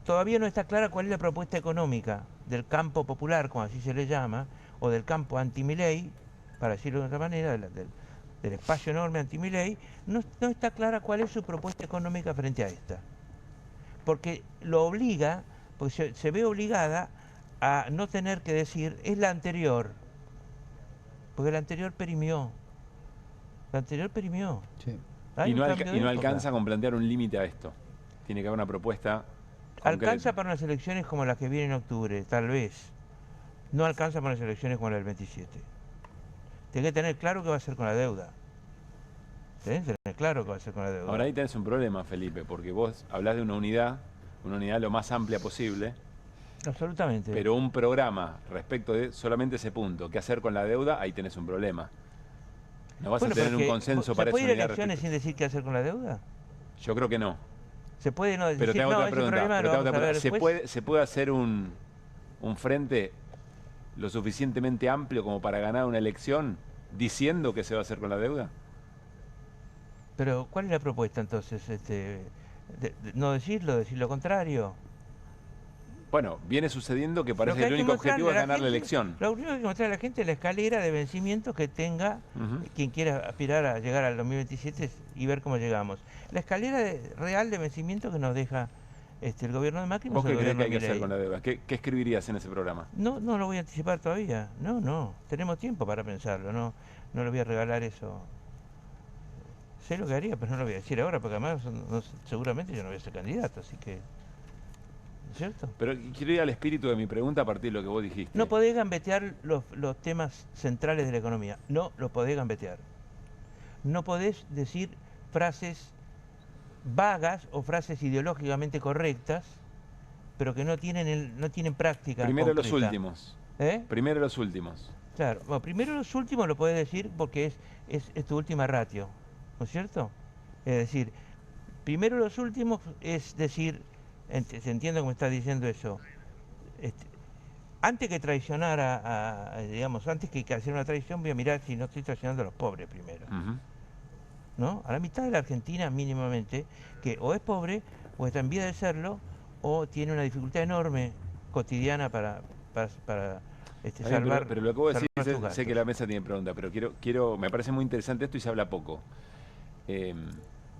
[SPEAKER 8] Todavía no está clara cuál es la propuesta económica del campo popular, como así se le llama, o del campo anti-Milei, para decirlo de otra manera, del espacio enorme anti-Milei, no está clara cuál es su propuesta económica frente a esta. Porque lo obliga, porque se ve obligada a no tener que decir, es la anterior, porque la anterior perimió. La anterior perimió.
[SPEAKER 21] Sí.
[SPEAKER 1] Y no alcanza con plantear un límite a esto. Tiene que haber una propuesta concreta.
[SPEAKER 8] Alcanza para unas elecciones como las que vienen en octubre, tal vez. No alcanza para unas elecciones como la del 27. Tiene que tener claro qué va a hacer con la deuda. Tenés que tener claro qué va a hacer con la deuda.
[SPEAKER 1] Ahora ahí tenés un problema, Felipe, porque vos hablás de una unidad lo más amplia posible.
[SPEAKER 8] Absolutamente.
[SPEAKER 1] Pero un programa respecto de solamente ese punto, qué hacer con la deuda, ahí tenés un problema. No vas a tener un consenso para eso.
[SPEAKER 8] ¿Se puede ir a elecciones sin decir qué hacer con la deuda?
[SPEAKER 1] Yo creo que no.
[SPEAKER 8] Se puede no decir,
[SPEAKER 1] pero te hago otra pregunta. ¿Se puede hacer un frente lo suficientemente amplio como para ganar una elección diciendo qué se va a hacer con la deuda?
[SPEAKER 8] Pero, ¿cuál es la propuesta entonces? ¿No decirlo, decir lo contrario?
[SPEAKER 1] Bueno, viene sucediendo que parece que el único objetivo es ganar la elección.
[SPEAKER 8] Lo único que hay que mostrar a la gente es la escalera de vencimientos que tenga quien quiera aspirar a llegar al 2027 y ver cómo llegamos. La escalera real de vencimientos que nos deja el gobierno de Macri.
[SPEAKER 1] ¿Vos qué crees que hay que hacer con la deuda? ¿Qué escribirías en ese programa?
[SPEAKER 8] No lo voy a anticipar todavía. No. Tenemos tiempo para pensarlo. No le voy a regalar eso. Sé lo que haría, pero no lo voy a decir ahora, porque además seguramente yo no voy a ser candidato, así que... ¿Cierto?
[SPEAKER 1] Pero quiero ir al espíritu de mi pregunta a partir de lo que vos dijiste.
[SPEAKER 8] No podés gambetear los temas centrales de la economía. No lo podés gambetear. No podés decir frases vagas o frases ideológicamente correctas, pero que no tienen práctica
[SPEAKER 1] Primero
[SPEAKER 8] concreta.
[SPEAKER 1] Los últimos. Primero los últimos.
[SPEAKER 8] Claro, bueno, primero los últimos lo podés decir porque es tu última ratio, ¿no es cierto? Es decir, primero los últimos es decir... Se entiende cómo está diciendo eso. Antes que traicionar digamos, antes que hacer una traición, voy a mirar si no estoy traicionando a los pobres primero. ¿No? A la mitad de la Argentina, mínimamente, que o es pobre, o está en vía de serlo, o tiene una dificultad enorme cotidiana para salvar.
[SPEAKER 1] Pero lo que vos decís, sé que la mesa tiene preguntas, pero me parece muy interesante esto y se habla poco.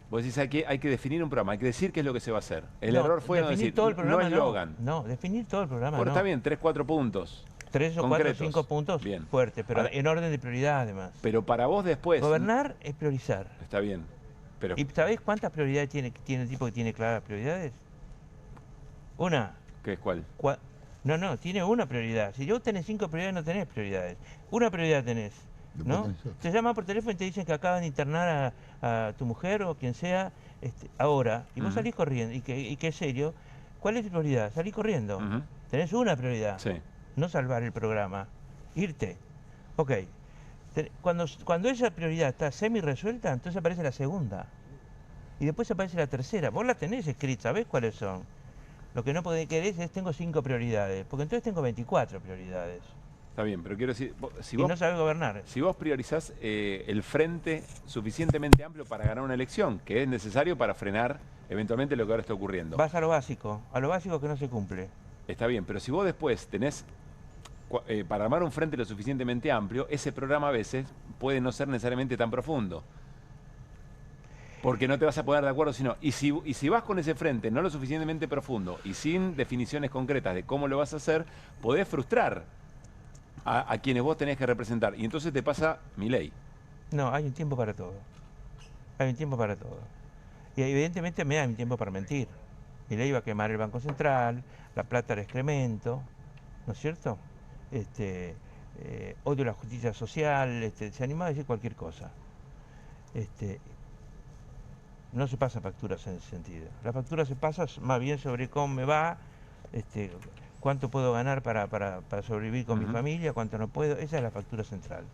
[SPEAKER 1] Vos decís, hay que definir un programa, hay que decir qué es lo que se va a hacer. El error fue no decir,
[SPEAKER 8] todo el programa,
[SPEAKER 1] no eslogan.
[SPEAKER 8] No, definir todo el programa.
[SPEAKER 1] Bueno, está bien, 3, 4 puntos.
[SPEAKER 8] 3 o 4 o 5 puntos bien. Fuertes, pero ahora, en orden de prioridad además.
[SPEAKER 1] Pero para vos después...
[SPEAKER 8] Gobernar es priorizar.
[SPEAKER 1] Está bien. Pero...
[SPEAKER 8] ¿Y sabés cuántas prioridades tiene el tipo que tiene claras prioridades? Una.
[SPEAKER 1] ¿Qué es cuál?
[SPEAKER 8] No, tiene una prioridad. Si yo tenés 5 prioridades, no tenés prioridades. Una prioridad tenés. ¿No? Te llaman por teléfono y te dicen que acaban de internar a tu mujer o quien sea ahora, y vos salís corriendo, y que es serio. ¿Cuál es tu prioridad? Salís corriendo. Tenés una prioridad, no salvar el programa, irte. Ok, cuando esa prioridad está semi resuelta, entonces aparece la segunda, y después aparece la tercera. Vos la tenés escrita, ¿sabés cuáles son? Lo que no querés es, tengo 5 prioridades, porque entonces tengo 24 prioridades.
[SPEAKER 1] Está bien, pero quiero decir,
[SPEAKER 8] si vos no sabés gobernar.
[SPEAKER 1] Si vos priorizás el frente suficientemente amplio para ganar una elección, que es necesario para frenar eventualmente lo que ahora está ocurriendo.
[SPEAKER 8] Vas a lo básico que no se cumple.
[SPEAKER 1] Está bien, pero si vos después tenés, para armar un frente lo suficientemente amplio, ese programa a veces puede no ser necesariamente tan profundo. Porque no te vas a poner de acuerdo, sino, y si vas con ese frente no lo suficientemente profundo y sin definiciones concretas de cómo lo vas a hacer, podés frustrar a quienes vos tenés que representar. Y entonces te pasa Milei.
[SPEAKER 8] No, hay un tiempo para todo. Hay un tiempo para todo. Y evidentemente me da un tiempo para mentir. Milei iba a quemar el Banco Central, la plata era excremento, ¿no es cierto? Odio la justicia social, se animaba a decir cualquier cosa. No se pasan facturas en ese sentido. La factura se pasa más bien sobre cómo me va, cuánto puedo ganar para sobrevivir con mi familia, cuánto no puedo. Esa es la factura central.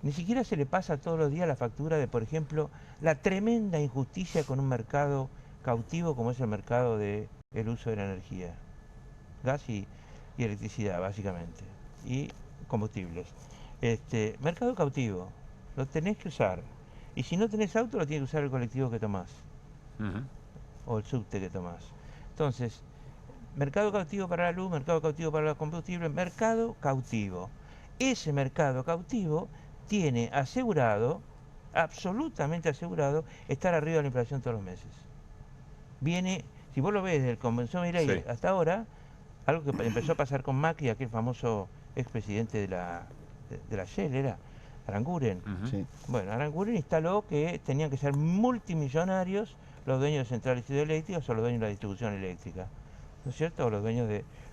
[SPEAKER 8] Ni siquiera se le pasa todos los días la factura de, por ejemplo, la tremenda injusticia con un mercado cautivo como es el mercado del uso de la energía. Gas y electricidad, básicamente. Y combustibles. Mercado cautivo. Lo tenés que usar. Y si no tenés auto, lo tienes que usar el colectivo que tomás. O el subte que tomás. Entonces, mercado cautivo para la luz, mercado cautivo para los combustibles, mercado cautivo. Ese mercado cautivo tiene asegurado, absolutamente asegurado, estar arriba de la inflación todos los meses. Viene, si vos lo ves desde el convención Milei hasta ahora, algo que empezó a pasar con Macri, aquel famoso expresidente de la Shell, era Aranguren. Bueno, Aranguren instaló que tenían que ser multimillonarios los dueños de centrales hidroeléctricas o los dueños de la distribución eléctrica, ¿no es cierto? O los dueños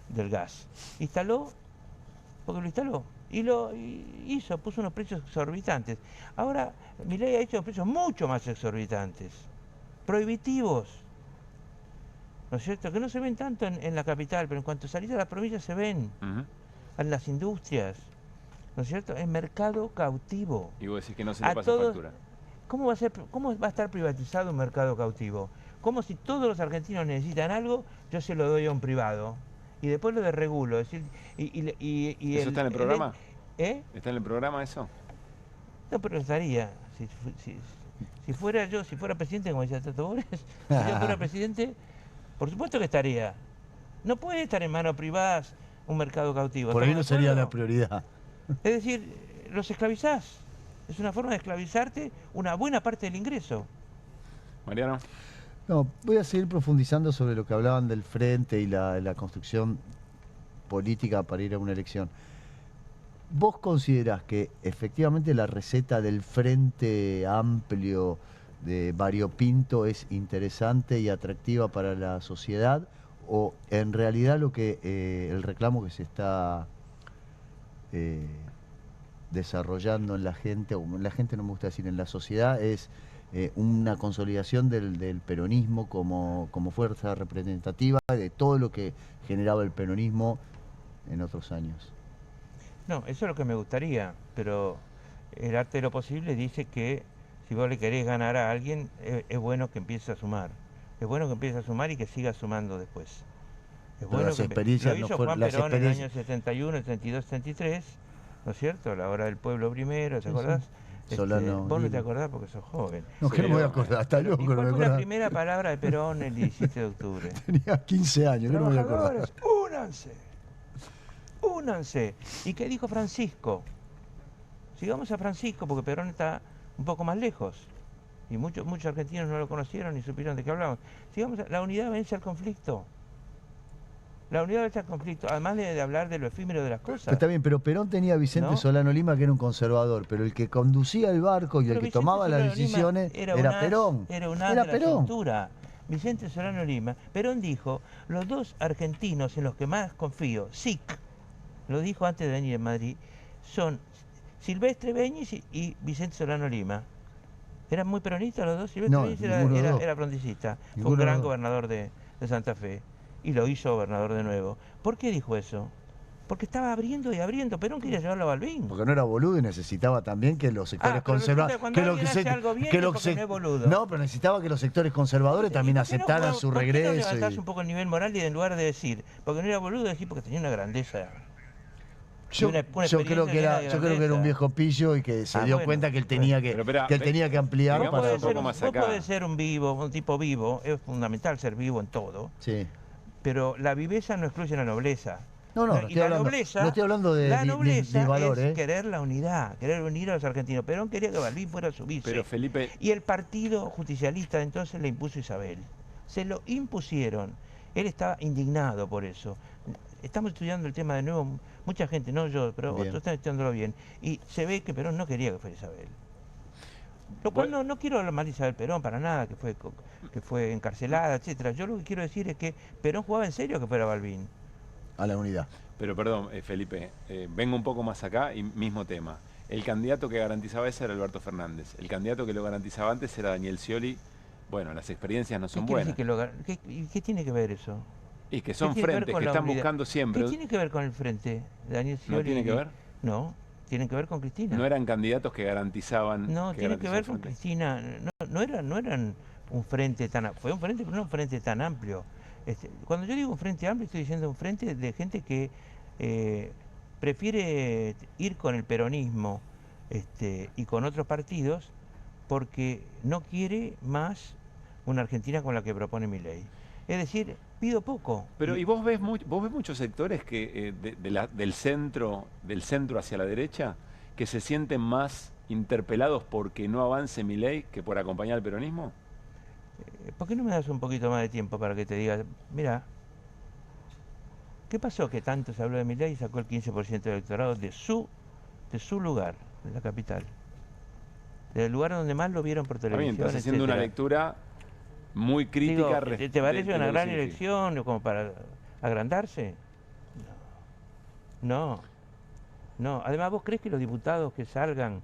[SPEAKER 8] del gas. Instaló, porque lo instaló. Y lo hizo, puso unos precios exorbitantes. Ahora, Milei ha hecho precios mucho más exorbitantes, prohibitivos, ¿no es cierto? Que no se ven tanto en la capital, pero en cuanto salís a las provincias se ven, en las industrias, ¿no es cierto? Es mercado cautivo.
[SPEAKER 1] Y vos decís que no se le pasa factura.
[SPEAKER 8] ¿Cómo va a estar privatizado un mercado cautivo? Como si todos los argentinos necesitan algo, yo se lo doy a un privado. Y después lo desregulo. Es decir,
[SPEAKER 1] ¿Eso está en el programa? ¿Está en el programa eso?
[SPEAKER 8] No, pero estaría. Si fuera yo, si fuera presidente, como decía Tato Bores, si yo fuera presidente, por supuesto que estaría. No puede estar en manos privadas un mercado cautivo.
[SPEAKER 9] Por ahí no sería la prioridad.
[SPEAKER 8] Es decir, los esclavizás. Es una forma de esclavizarte una buena parte del ingreso.
[SPEAKER 1] Mariano.
[SPEAKER 9] No, voy a seguir profundizando sobre lo que hablaban del frente y la construcción política para ir a una elección. ¿Vos considerás que efectivamente la receta del frente amplio de variopinto es interesante y atractiva para la sociedad? ¿O en realidad lo que el reclamo que se está desarrollando en la gente, o en la gente no me gusta decir, en la sociedad, es una consolidación del peronismo como fuerza representativa de todo lo que generaba el peronismo en otros años?
[SPEAKER 8] No, eso es lo que me gustaría, pero el arte de lo posible dice que si vos le querés ganar a alguien, es bueno que empiece a sumar. Es bueno que empiece a sumar y que siga sumando después. Es bueno
[SPEAKER 9] las experiencias
[SPEAKER 8] lo hizo Juan Perón en el año 71, 72, 73, ¿no es cierto? La hora del pueblo primero, ¿te acordás?
[SPEAKER 9] Solano,
[SPEAKER 8] vos no te acordás porque sos joven.
[SPEAKER 9] No, que no me voy a acordar, hasta luego.
[SPEAKER 8] ¿Cuál fue la primera palabra de Perón el 17 de octubre?
[SPEAKER 9] Tenía 15 años, no me voy a acordar.
[SPEAKER 8] Únanse. ¿Y qué dijo Francisco? Sigamos a Francisco porque Perón está un poco más lejos. Y muchos argentinos no lo conocieron ni supieron de qué hablaban. Sigamos, la unidad vence al conflicto. La unidad vence al conflicto, además de hablar de lo efímero de las cosas.
[SPEAKER 9] Está bien, pero Perón tenía a Vicente Solano Lima, que era un conservador, pero el que conducía el barco y el que
[SPEAKER 8] Vicente
[SPEAKER 9] tomaba
[SPEAKER 8] Solano
[SPEAKER 9] las decisiones
[SPEAKER 8] era
[SPEAKER 9] Perón.
[SPEAKER 8] Era un as de la cintura. Vicente Solano Lima. Perón dijo, los dos argentinos en los que más confío, SIC, lo dijo antes de venir en Madrid, son Silvestre Beñis y Vicente Solano Lima. ¿Eran muy peronistas los dos? Silvestre Beñis era fronticista, fue un gran gobernador de Santa Fe y lo hizo gobernador de nuevo. ¿Por qué dijo eso? Porque estaba abriendo y abriendo. Perón quería llevarlo a Balbín.
[SPEAKER 9] Porque no era boludo y necesitaba también que los sectores conservadores... No, pero necesitaba que los sectores conservadores también aceptaran su regreso.
[SPEAKER 8] ¿Por qué no levantás un poco el nivel moral y en lugar de decir, porque no era boludo, decir porque tenía una grandeza...
[SPEAKER 9] Yo creo que era un viejo pillo y que se dio cuenta que él tenía que ampliar.
[SPEAKER 8] Vos podés ser un tipo vivo, es fundamental ser vivo en todo,
[SPEAKER 9] sí.
[SPEAKER 8] Pero la viveza no excluye la nobleza.
[SPEAKER 9] No, no,
[SPEAKER 8] y la nobleza,
[SPEAKER 9] no estoy hablando de valor,
[SPEAKER 8] es querer la unidad, querer unir a los argentinos. Perón quería que Balbín fuera su vice.
[SPEAKER 1] Pero Felipe...
[SPEAKER 8] Y el partido justicialista entonces le impuso a Isabel. Se lo impusieron. Él estaba indignado por eso. Estamos estudiando el tema de nuevo, mucha gente, no yo, pero otros están estudiándolo bien. Y se ve que Perón no quería que fuera Isabel. Lo cual no quiero hablar mal de Isabel Perón para nada, que fue encarcelada, etcétera. Yo lo que quiero decir es que Perón jugaba en serio que fuera Balbín.
[SPEAKER 9] A la unidad.
[SPEAKER 1] Pero perdón, Felipe, vengo un poco más acá y mismo tema. El candidato que garantizaba eso era Alberto Fernández. El candidato que lo garantizaba antes era Daniel Scioli. Bueno, las experiencias no son buenas.
[SPEAKER 8] ¿Qué tiene que ver eso?
[SPEAKER 1] Y que son frentes que están buscando siempre.
[SPEAKER 8] ¿Qué tiene que ver con el frente? Daniel Scioli.
[SPEAKER 1] ¿No tiene que ver?
[SPEAKER 8] No, tienen que ver con Cristina.
[SPEAKER 1] No eran candidatos que garantizaban.
[SPEAKER 8] No, tiene que ver con Cristina. No eran un frente tan... Fue un frente, pero no un frente tan amplio. Cuando yo digo un frente amplio, estoy diciendo un frente de gente que prefiere ir con el peronismo y con otros partidos porque no quiere más una Argentina con la que propone Milei. Es decir, pido poco.
[SPEAKER 1] Pero ¿y vos ves muchos sectores que del centro hacia la derecha que se sienten más interpelados porque no avance Milei que por acompañar al peronismo?
[SPEAKER 8] ¿Por qué no me das un poquito más de tiempo para que te diga, mira, ¿qué pasó que tanto se habló de Milei y sacó el 15% del electorado de su lugar, de la capital? Del lugar donde más lo vieron por televisión.
[SPEAKER 1] Estás haciendo una lectura muy crítica.
[SPEAKER 8] ¿Te parece una gran elección como para agrandarse? No. Además, ¿vos crees que los diputados que salgan,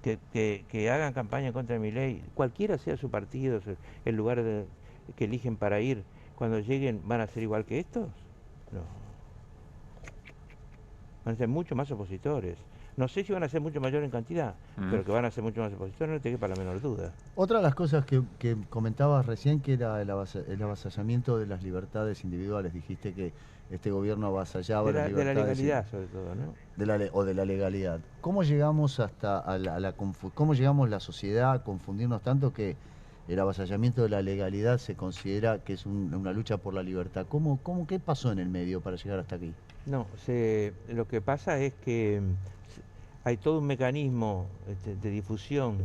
[SPEAKER 8] que hagan campaña contra Milei, cualquiera sea su partido, el lugar que eligen para ir, cuando lleguen van a ser igual que estos? No. Van a ser mucho más opositores. No sé si van a ser mucho mayor en cantidad, pero que van a ser mucho más opositores, no te quepa la menor duda.
[SPEAKER 9] Otra de las cosas que comentabas recién, que era el avasallamiento de las libertades individuales. Dijiste que este gobierno avasallaba las libertades.
[SPEAKER 8] De la legalidad, sobre todo, ¿no?
[SPEAKER 9] O de la legalidad. ¿Cómo llegamos cómo llegamos la sociedad a confundirnos tanto que el avasallamiento de la legalidad se considera que es una lucha por la libertad? ¿Qué pasó en el medio para llegar hasta aquí?
[SPEAKER 8] No, lo que pasa es que hay todo un mecanismo de difusión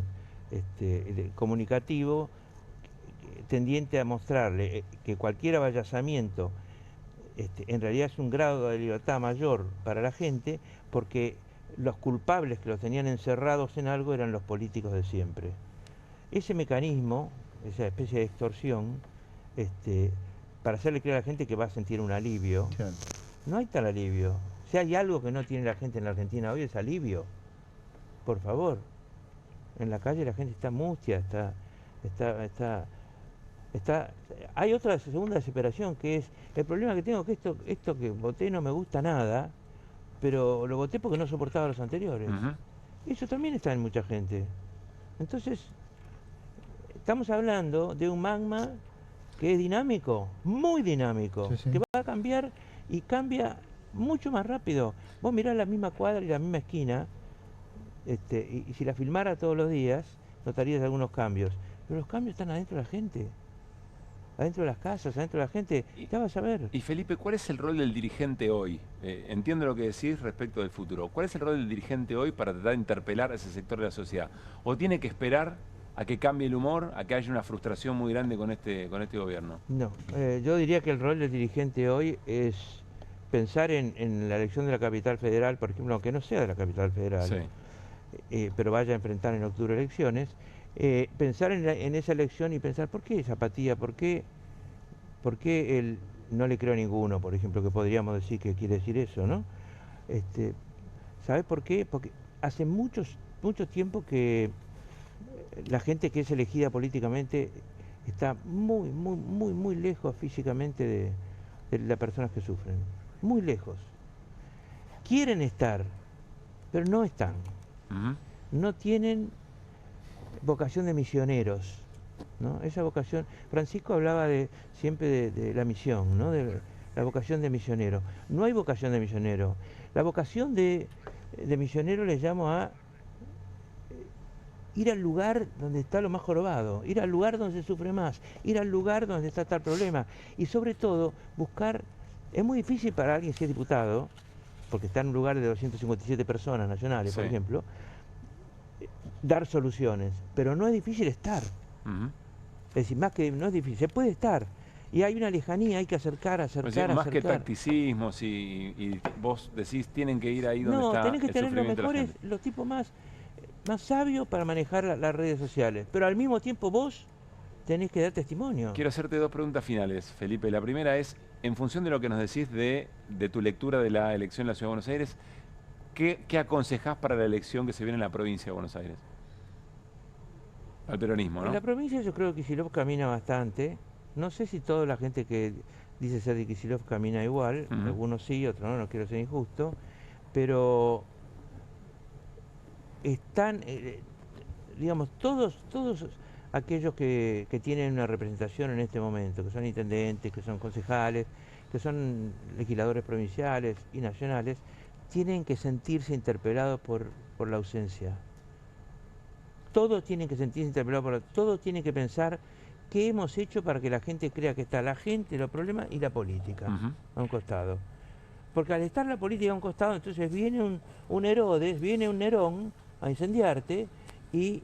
[SPEAKER 8] comunicativo tendiente a mostrarle que cualquier avasallamiento en realidad es un grado de libertad mayor para la gente, porque los culpables que los tenían encerrados en algo eran los políticos de siempre. Ese mecanismo, esa especie de extorsión, para hacerle creer a la gente que va a sentir un alivio, no hay tal alivio. Si hay algo que no tiene la gente en la Argentina hoy es alivio. Por favor. En la calle la gente está mustia, hay otra segunda desesperación, que es el problema que tengo, que esto que voté no me gusta nada, pero lo voté porque no soportaba a los anteriores. Eso también está en mucha gente. Entonces, estamos hablando de un magma que es dinámico, muy dinámico, que va a cambiar y cambia mucho más rápido. Vos mirás la misma cuadra y la misma esquina, y si la filmara todos los días, notarías algunos cambios. Pero los cambios están adentro de la gente, adentro de las casas, adentro de la gente. Ya vas a ver.
[SPEAKER 1] Y Felipe, ¿cuál es el rol del dirigente hoy? Entiendo lo que decís respecto del futuro. ¿Cuál es el rol del dirigente hoy para tratar de interpelar a ese sector de la sociedad? ¿O tiene que esperar a que cambie el humor, a que haya una frustración muy grande con este gobierno?
[SPEAKER 8] No, yo diría que el rol del dirigente hoy es pensar en la elección de la capital federal, por ejemplo, aunque no sea de la capital federal, pero vaya a enfrentar en octubre elecciones, pensar en esa elección y pensar, ¿por qué esa apatía? ¿Por qué él no le creo a ninguno, por ejemplo, que podríamos decir que quiere decir eso, ¿no? ¿Sabes por qué? Porque hace mucho tiempo que la gente que es elegida políticamente está muy lejos físicamente de las personas que sufren. Muy lejos. Quieren estar, pero no están. No tienen vocación de misioneros, ¿no? Esa vocación, Francisco hablaba siempre de la misión, ¿no? De la vocación de misionero. No hay vocación de misionero. La vocación de misionero le llamo a ir al lugar donde está lo más jorobado, ir al lugar donde se sufre más, ir al lugar donde está tal problema y sobre todo buscar Es muy difícil para alguien ser diputado, porque está en un lugar de 257 personas nacionales, por ejemplo, dar soluciones, pero no es difícil estar. Es decir, más que no es difícil, se puede estar. Y hay una lejanía, hay que acercar.
[SPEAKER 1] Más que tacticismos y vos decís, tienen que ir ahí donde está el
[SPEAKER 8] tenés que tener los
[SPEAKER 1] sufrimiento de la
[SPEAKER 8] mejores,
[SPEAKER 1] gente.
[SPEAKER 8] los tipos más sabios para manejar las redes sociales. Pero al mismo tiempo vos tenés que dar testimonio.
[SPEAKER 1] Quiero hacerte dos preguntas finales, Felipe. La primera es, en función de lo que nos decís de tu lectura de la elección en la Ciudad de Buenos Aires, ¿qué aconsejás para la elección que se viene en la provincia de Buenos Aires? Al peronismo, ¿no?
[SPEAKER 8] En la provincia yo creo que Kicillof camina bastante. No sé si toda la gente que dice ser de Kicillof camina igual. Algunos sí, otros no quiero ser injusto. Pero están, digamos, todos aquellos que tienen una representación en este momento, que son intendentes, que son concejales, que son legisladores provinciales y nacionales, tienen que sentirse interpelados por la ausencia. Todos tienen que sentirse interpelados todos tienen que pensar qué hemos hecho para que la gente crea que está la gente, los problemas y la política a un costado. Porque al estar la política a un costado, entonces viene un Herodes, viene un Nerón a incendiarte y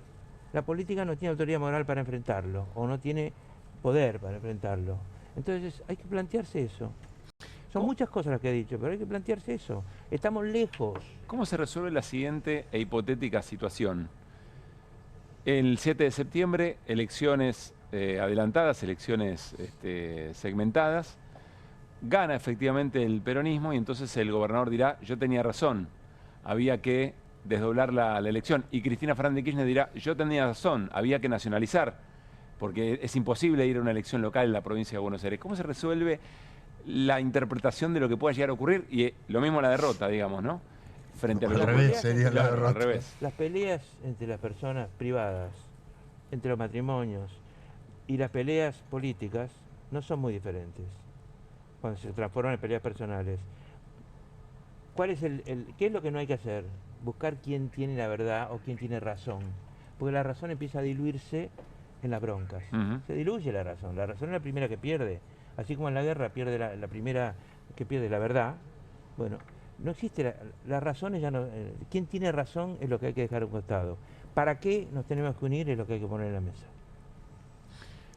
[SPEAKER 8] la política no tiene autoridad moral para enfrentarlo o no tiene poder para enfrentarlo. Entonces hay que plantearse eso. Son muchas cosas las que he dicho, pero hay que plantearse eso. Estamos lejos.
[SPEAKER 1] ¿Cómo se resuelve la siguiente e hipotética situación? El 7 de septiembre, elecciones adelantadas, elecciones segmentadas. Gana efectivamente el peronismo y entonces el gobernador dirá, yo tenía razón, había que desdoblar la elección. Y Cristina Fernández de Kirchner dirá, yo tenía razón, había que nacionalizar, porque es imposible ir a una elección local en la provincia de Buenos Aires. ¿Cómo se resuelve la interpretación de lo que pueda llegar a ocurrir? Y lo mismo la derrota, digamos, ¿no? Frente a
[SPEAKER 9] al revés, sería la derrota.
[SPEAKER 1] Al revés.
[SPEAKER 8] Las peleas entre las personas privadas, entre los matrimonios y las peleas políticas no son muy diferentes cuando se transforman en peleas personales. ¿Cuál es qué es lo que no hay que hacer? Buscar quién tiene la verdad o quién tiene razón. Porque la razón empieza a diluirse en las broncas. Se diluye la razón. La razón es la primera que pierde. Así como en la guerra pierde la primera que pierde la verdad. Bueno, no existe las razones, ya no. Quién tiene razón es lo que hay que dejar a un costado. ¿Para qué nos tenemos que unir? Es lo que hay que poner en la mesa.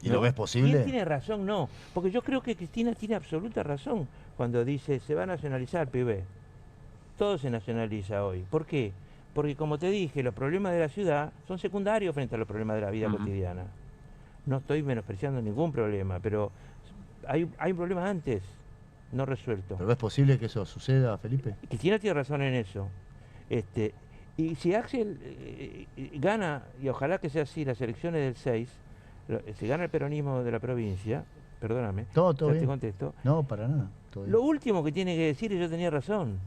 [SPEAKER 9] ¿Y lo ves posible?
[SPEAKER 8] ¿Quién tiene razón? No. Porque yo creo que Cristina tiene absoluta razón cuando dice se va a nacionalizar, pibe. Todo se nacionaliza hoy. ¿Por qué? Porque como te dije, los problemas de la ciudad son secundarios frente a los problemas de la vida cotidiana. No estoy menospreciando ningún problema, pero hay un problema antes, no resuelto.
[SPEAKER 9] ¿Pero ves posible que eso suceda, Felipe?
[SPEAKER 8] Cristina tiene razón en eso. Y si Axel gana, y ojalá que sea así, las elecciones del 6, si gana el peronismo de la provincia, perdóname,
[SPEAKER 9] todo
[SPEAKER 8] ya
[SPEAKER 9] bien.
[SPEAKER 8] te contesto.
[SPEAKER 9] No, para nada.
[SPEAKER 8] Lo último que tiene que decir es yo tenía razón.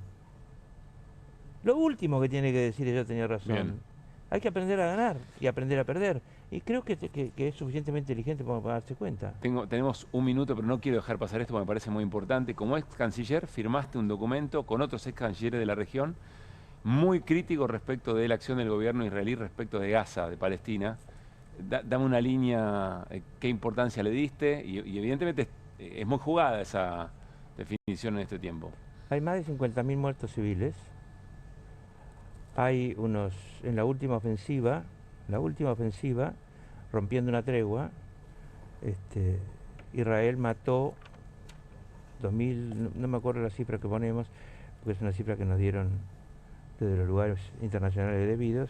[SPEAKER 8] Lo último que tiene que decir es yo tenía razón.
[SPEAKER 1] Bien.
[SPEAKER 8] Hay que aprender a ganar y aprender a perder. Y creo que es suficientemente inteligente como para darse cuenta.
[SPEAKER 1] Tenemos un minuto, pero no quiero dejar pasar esto porque me parece muy importante. Como ex canciller, firmaste un documento con otros ex cancilleres de la región muy crítico respecto de la acción del gobierno israelí respecto de Gaza, de Palestina. Dame una línea, qué importancia le diste y evidentemente es muy jugada esa definición en este tiempo.
[SPEAKER 8] Hay más de 50.000 muertos civiles. Hay en la última ofensiva, rompiendo una tregua, Israel mató 2.000, no me acuerdo la cifra que ponemos, porque es una cifra que nos dieron desde los lugares internacionales debidos,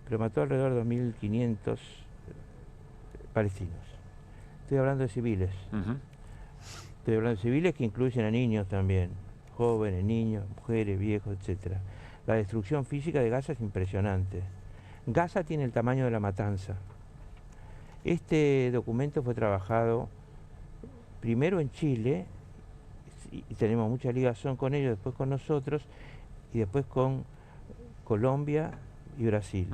[SPEAKER 8] pero mató alrededor de 2.500 palestinos. Estoy hablando de civiles. Estoy hablando de civiles que incluyen a niños también, jóvenes, niños, mujeres, viejos, etc. La destrucción física de Gaza es impresionante. Gaza tiene el tamaño de la matanza. Este documento fue trabajado primero en Chile, y tenemos mucha ligación con ellos, después con nosotros, y después con Colombia y Brasil,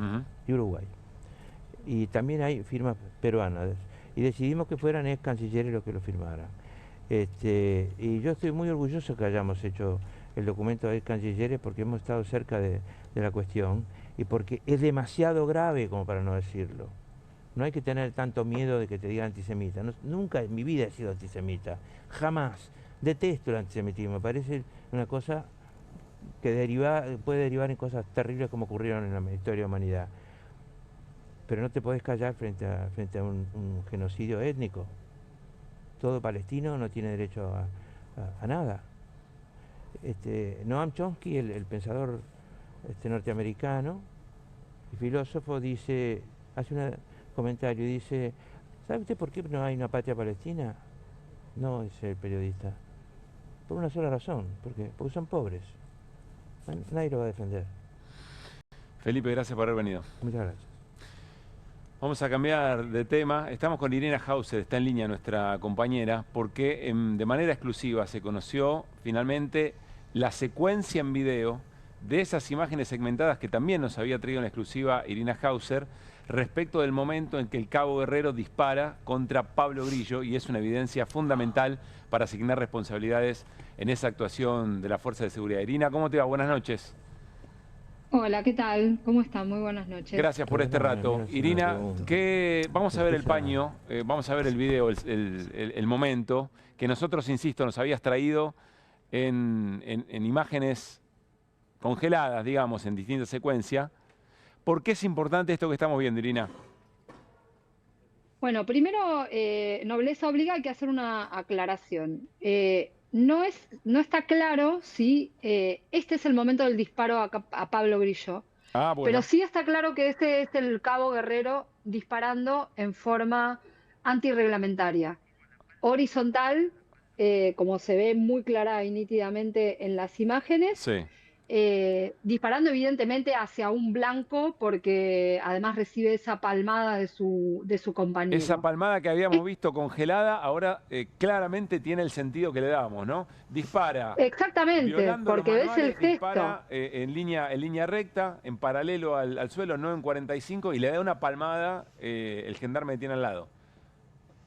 [SPEAKER 8] y Uruguay. Y también hay firmas peruanas. Y decidimos que fueran ex cancilleres los que lo firmaran. Y yo estoy muy orgulloso que hayamos hecho el documento de ex cancilleres porque hemos estado cerca de la cuestión y porque es demasiado grave como para no decirlo. No hay que tener tanto miedo de que te digan antisemita. Nunca en mi vida he sido antisemita, jamás. Detesto el antisemitismo, me parece una cosa que puede derivar en cosas terribles como ocurrieron en la historia de la humanidad. Pero no te podés callar frente a un genocidio étnico. Todo palestino no tiene derecho a nada. Noam Chomsky, el pensador norteamericano y filósofo, hace un comentario y dice: ¿sabe usted por qué no hay una patria palestina? No, dice el periodista. Por una sola razón, porque son pobres. Nadie lo va a defender.
[SPEAKER 1] Felipe, gracias por haber venido.
[SPEAKER 8] Muchas gracias.
[SPEAKER 1] Vamos a cambiar de tema. Estamos con Irina Hauser, está en línea nuestra compañera, porque de manera exclusiva se conoció finalmente la secuencia en video de esas imágenes segmentadas que también nos había traído en exclusiva Irina Hauser respecto del momento en que el Cabo Guerrero dispara contra Pablo Grillo, y es una evidencia fundamental para asignar responsabilidades en esa actuación de la Fuerza de Seguridad. Irina, ¿cómo te va? Buenas noches.
[SPEAKER 10] Hola, ¿qué tal? ¿Cómo están? Muy buenas noches.
[SPEAKER 1] Gracias por este rato. Irina, vamos a ver el paño, vamos a ver el video, el momento que nosotros, insisto, nos habías traído en imágenes congeladas, digamos, en distinta secuencia. ¿Por qué es importante esto que estamos viendo, Irina?
[SPEAKER 10] Bueno, primero, nobleza obliga, hay que hacer una aclaración. No está claro si este es el momento del disparo a Pablo Grillo,
[SPEAKER 1] bueno.
[SPEAKER 10] Pero sí está claro que este es el Cabo Guerrero disparando en forma antirreglamentaria, horizontal, como se ve muy clara y nítidamente en las imágenes.
[SPEAKER 1] Sí.
[SPEAKER 10] Disparando evidentemente hacia un blanco, porque además recibe esa palmada de su compañero.
[SPEAKER 1] Esa palmada que habíamos visto congelada, ahora claramente tiene el sentido que le damos, ¿no? Dispara.
[SPEAKER 10] Exactamente, porque ves el gesto.
[SPEAKER 1] Dispara en línea recta, en paralelo al suelo, no en 45, y le da una palmada el gendarme que tiene al lado.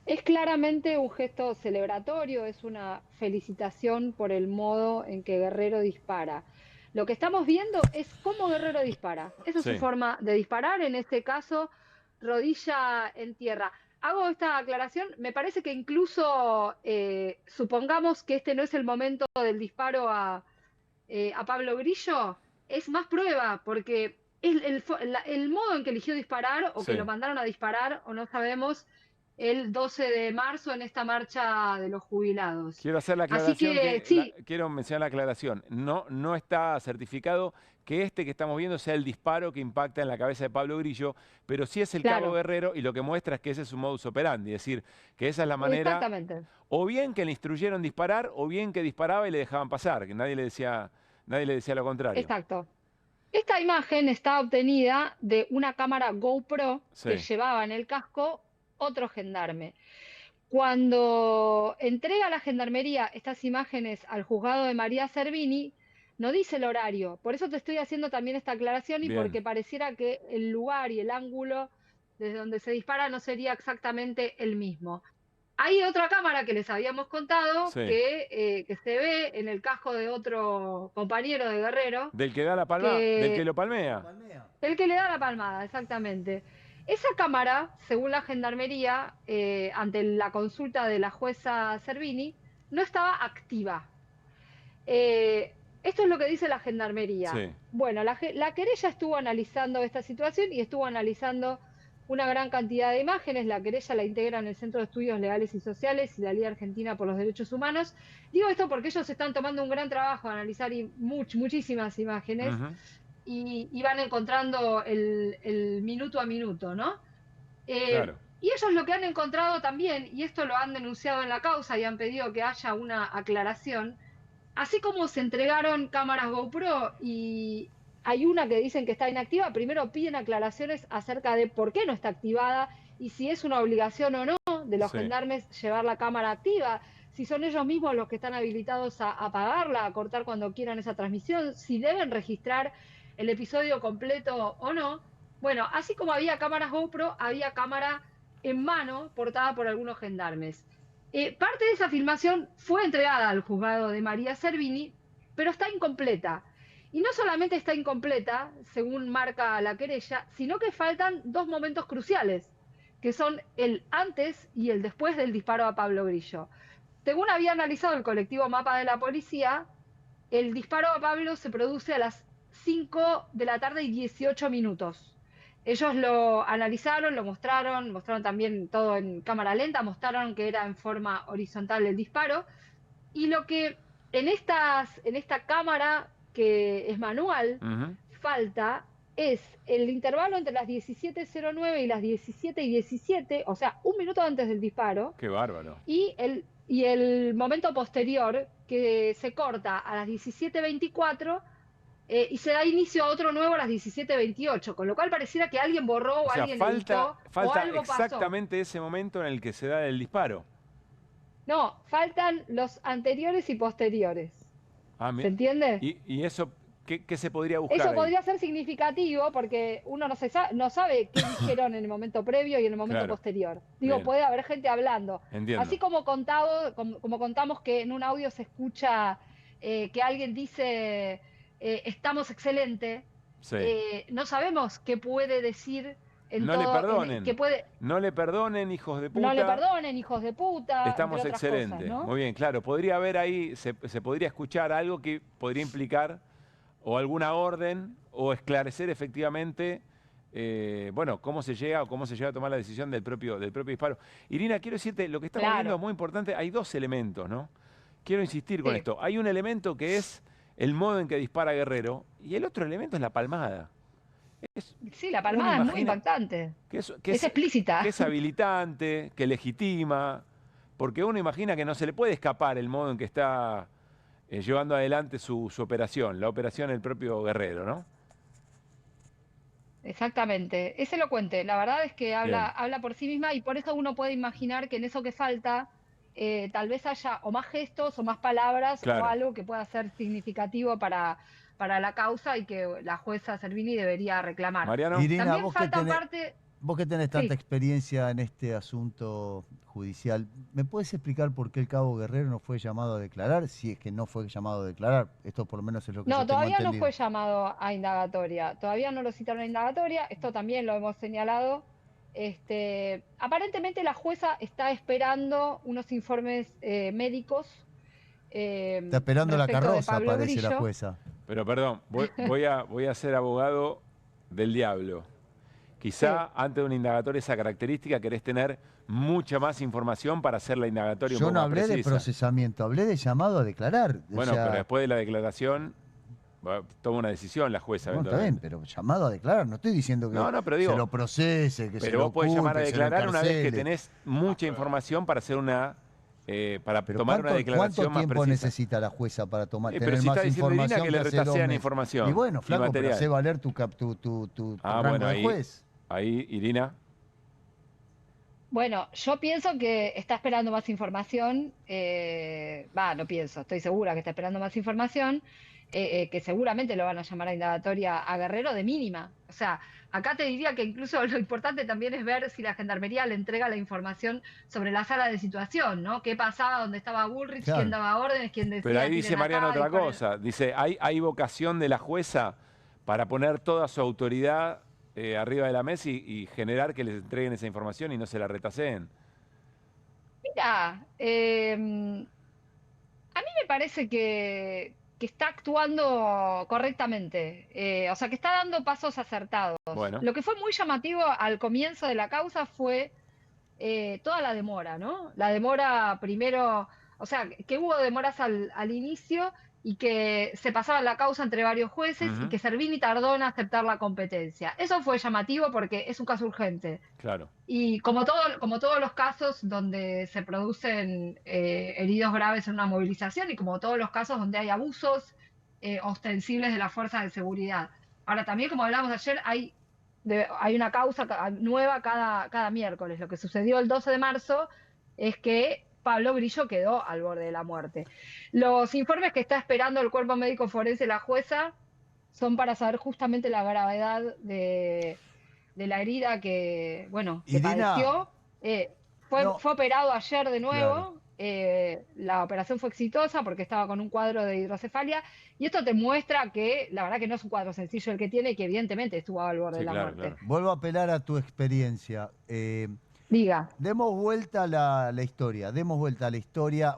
[SPEAKER 10] Es claramente un gesto celebratorio, es una felicitación por el modo en que Guerrero dispara. Lo que estamos viendo es cómo Guerrero dispara. Esa es su forma de disparar, en este caso, rodilla en tierra. Hago esta aclaración, me parece que incluso, supongamos que este no es el momento del disparo a Pablo Grillo, es más prueba, porque el modo en que eligió disparar, o que lo mandaron a disparar, o no sabemos, el 12 de marzo en esta marcha de los jubilados.
[SPEAKER 1] Quiero hacer la aclaración, quiero mencionar la aclaración. No está certificado que que estamos viendo sea el disparo que impacta en la cabeza de Pablo Grillo, pero sí es el Cabo Guerrero, y lo que muestra es que ese es su modus operandi, es decir, que esa es la manera, o bien que le instruyeron disparar, o bien que disparaba y le dejaban pasar, que nadie le decía lo contrario.
[SPEAKER 10] Exacto. Esta imagen está obtenida de una cámara GoPro que llevaba en el casco otro gendarme. Cuando entrega la gendarmería estas imágenes al juzgado de María Servini, no dice el horario. Por eso te estoy haciendo también esta aclaración, y porque pareciera que el lugar y el ángulo desde donde se dispara no sería exactamente el mismo. Hay otra cámara que les habíamos contado que se ve en el casco de otro compañero de Guerrero.
[SPEAKER 1] Del que da la palmada, del que lo palmea.
[SPEAKER 10] El que le da la palmada, exactamente. Esa cámara, según la gendarmería, ante la consulta de la jueza Servini, no estaba activa. Esto es lo que dice la gendarmería. Bueno, la querella estuvo analizando esta situación y estuvo analizando una gran cantidad de imágenes. La querella la integran el Centro de Estudios Legales y Sociales y la Liga Argentina por los Derechos Humanos. Digo esto porque ellos están tomando un gran trabajo de analizar muchísimas imágenes. Y van encontrando el minuto a minuto, ¿no? Y ellos lo que han encontrado también, y esto lo han denunciado en la causa y han pedido que haya una aclaración, así como se entregaron cámaras GoPro y hay una que dicen que está inactiva, primero piden aclaraciones acerca de por qué no está activada y si es una obligación o no de los gendarmes llevar la cámara activa, si son ellos mismos los que están habilitados a apagarla, a cortar cuando quieran esa transmisión, si deben registrar el episodio completo o no. Bueno, así como había cámaras GoPro, había cámara en mano portada por algunos gendarmes. Parte de esa filmación fue entregada al juzgado de María Servini, pero está incompleta. Y no solamente está incompleta, según marca la querella, sino que faltan dos momentos cruciales, que son el antes y el después del disparo a Pablo Grillo. según había analizado el colectivo Mapa de la policía, el disparo a Pablo se produce a las 5 de la tarde y 18 minutos. Ellos lo analizaron, lo mostraron también todo en cámara lenta, mostraron que era en forma horizontal el disparo. Y lo que en esta cámara, que es manual, falta es el intervalo entre las 17:09 y las 17:17, o sea, un minuto antes del disparo.
[SPEAKER 1] ¡Qué bárbaro!
[SPEAKER 10] Y el momento posterior, que se corta a las 17:24 y se da inicio a otro nuevo a las 17:28, con lo cual pareciera que alguien borró o alguien editó o algo
[SPEAKER 1] exactamente ese momento en el que se da el disparo.
[SPEAKER 10] No, faltan los anteriores y posteriores. ¿Se entiende?
[SPEAKER 1] ¿Y eso qué se podría buscar?
[SPEAKER 10] Eso
[SPEAKER 1] ahí?
[SPEAKER 10] podría ser significativo porque uno no sabe qué dijeron en el momento previo y en el momento posterior. Digo,
[SPEAKER 1] Bien.
[SPEAKER 10] puede haber gente hablando.
[SPEAKER 1] Entiendo.
[SPEAKER 10] Así como contamos que en un audio se escucha que alguien dice estamos excelente,
[SPEAKER 1] Sí.
[SPEAKER 10] no sabemos qué puede decir.
[SPEAKER 1] No le perdonen. No le perdonen, hijos de puta.
[SPEAKER 10] No le perdonen, hijos de puta.
[SPEAKER 1] Estamos excelentes.
[SPEAKER 10] ¿No?
[SPEAKER 1] Muy bien, claro. Podría haber ahí, se podría escuchar algo que podría implicar o alguna orden o esclarecer efectivamente, bueno, cómo se llega a tomar la decisión del propio disparo. Irina, quiero decirte, lo que estamos viendo es muy importante. Hay dos elementos, ¿no? Quiero insistir con esto. Hay un elemento que es el modo en que dispara Guerrero y el otro elemento es la palmada.
[SPEAKER 10] Sí, la palmada es muy impactante. Es explícita.
[SPEAKER 1] Que es habilitante, que legitima, porque uno imagina que no se le puede escapar el modo en que está llevando adelante su operación, la operación del propio Guerrero, ¿no?
[SPEAKER 10] Exactamente, es elocuente. La verdad es que habla por sí misma y por eso uno puede imaginar que en eso que falta tal vez haya o más gestos o más palabras o algo que pueda ser significativo para la causa y que la jueza Servini debería reclamar.
[SPEAKER 1] Mariano.
[SPEAKER 9] Irina,
[SPEAKER 10] también
[SPEAKER 9] vos
[SPEAKER 10] falta
[SPEAKER 9] vos que tenés tanta experiencia en este asunto judicial, ¿me puedes explicar por qué el cabo Guerrero no fue llamado a declarar? Si es que no fue llamado a declarar, esto por lo menos es lo que yo tengo
[SPEAKER 10] todavía
[SPEAKER 9] entendido.
[SPEAKER 10] no fue llamado a indagatoria, todavía no lo citaron a indagatoria, esto también lo hemos señalado. Aparentemente la jueza está esperando unos informes médicos.
[SPEAKER 9] Está esperando la carroza, parece
[SPEAKER 10] Grillo.
[SPEAKER 9] la jueza.
[SPEAKER 1] Pero perdón, voy a ser abogado del diablo. Quizá antes de una indagatoria esa característica querés tener mucha más información para hacer la indagatoria un
[SPEAKER 9] Yo
[SPEAKER 1] poco
[SPEAKER 9] no
[SPEAKER 1] más
[SPEAKER 9] hablé de
[SPEAKER 1] precisa.
[SPEAKER 9] procesamiento, hablé de llamado a declarar.
[SPEAKER 1] Bueno, pero después de la declaración toma una decisión la jueza.
[SPEAKER 9] No, está bien, pero llamado a declarar, no estoy diciendo que
[SPEAKER 1] pero digo,
[SPEAKER 9] se lo procese, que se lo
[SPEAKER 1] pero vos podés llamar a
[SPEAKER 9] oculte, se lo
[SPEAKER 1] declarar una vez que
[SPEAKER 9] encarcele.
[SPEAKER 1] tenés mucha información para hacer para
[SPEAKER 9] Pero
[SPEAKER 1] tomar una declaración
[SPEAKER 9] ¿cuánto
[SPEAKER 1] más
[SPEAKER 9] tiempo
[SPEAKER 1] precisa?
[SPEAKER 9] necesita la jueza para
[SPEAKER 1] Pero
[SPEAKER 9] tener
[SPEAKER 1] si
[SPEAKER 9] más
[SPEAKER 1] está diciendo Irina
[SPEAKER 9] información
[SPEAKER 1] que le
[SPEAKER 9] hace 2
[SPEAKER 1] retasean
[SPEAKER 9] meses?
[SPEAKER 1] información
[SPEAKER 9] Y bueno,
[SPEAKER 1] y
[SPEAKER 9] flaco, pero
[SPEAKER 1] material.
[SPEAKER 9] hace valer tu rango de juez.
[SPEAKER 1] Ahí, Irina.
[SPEAKER 10] Bueno, yo pienso que está esperando más información, no pienso, estoy segura que está esperando más información, que seguramente lo van a llamar a indagatoria a Guerrero de mínima. O sea, acá te diría que incluso lo importante también es ver si la Gendarmería le entrega la información sobre la sala de situación, ¿no? ¿Qué pasaba, dónde estaba Bullrich, quién daba órdenes, quién decía...
[SPEAKER 1] Pero ahí dice
[SPEAKER 10] tiren
[SPEAKER 1] Mariano
[SPEAKER 10] acá,
[SPEAKER 1] otra cosa. Dice, hay vocación de la jueza para poner toda su autoridad arriba de la mesa y generar que les entreguen esa información y no se la retaseen.
[SPEAKER 10] Mira, a mí me parece que está actuando correctamente, o sea, que está dando pasos acertados.
[SPEAKER 1] Bueno.
[SPEAKER 10] Lo que fue muy llamativo al comienzo de la causa fue toda la demora, ¿no? La demora primero, o sea, que hubo demoras al inicio y que se pasaba la causa entre varios jueces y que Servini tardó en aceptar la competencia. Eso fue llamativo porque es un caso urgente.
[SPEAKER 1] Claro.
[SPEAKER 10] Y como todos los casos donde se producen heridos graves en una movilización y como todos los casos donde hay abusos ostensibles de las fuerzas de seguridad. Ahora también, como hablamos ayer, hay una causa nueva cada miércoles. Lo que sucedió el 12 de marzo es que Pablo Grillo quedó al borde de la muerte. Los informes que está esperando el cuerpo médico forense, la jueza, son para saber justamente la gravedad de la herida que padeció. Fue operado ayer de nuevo. Claro. La operación fue exitosa porque estaba con un cuadro de hidrocefalia y esto te muestra que la verdad que no es un cuadro sencillo el que tiene y que evidentemente estuvo al borde de la muerte.
[SPEAKER 9] Claro. Vuelvo a apelar a tu experiencia.
[SPEAKER 10] Diga.
[SPEAKER 9] Demos vuelta a la historia,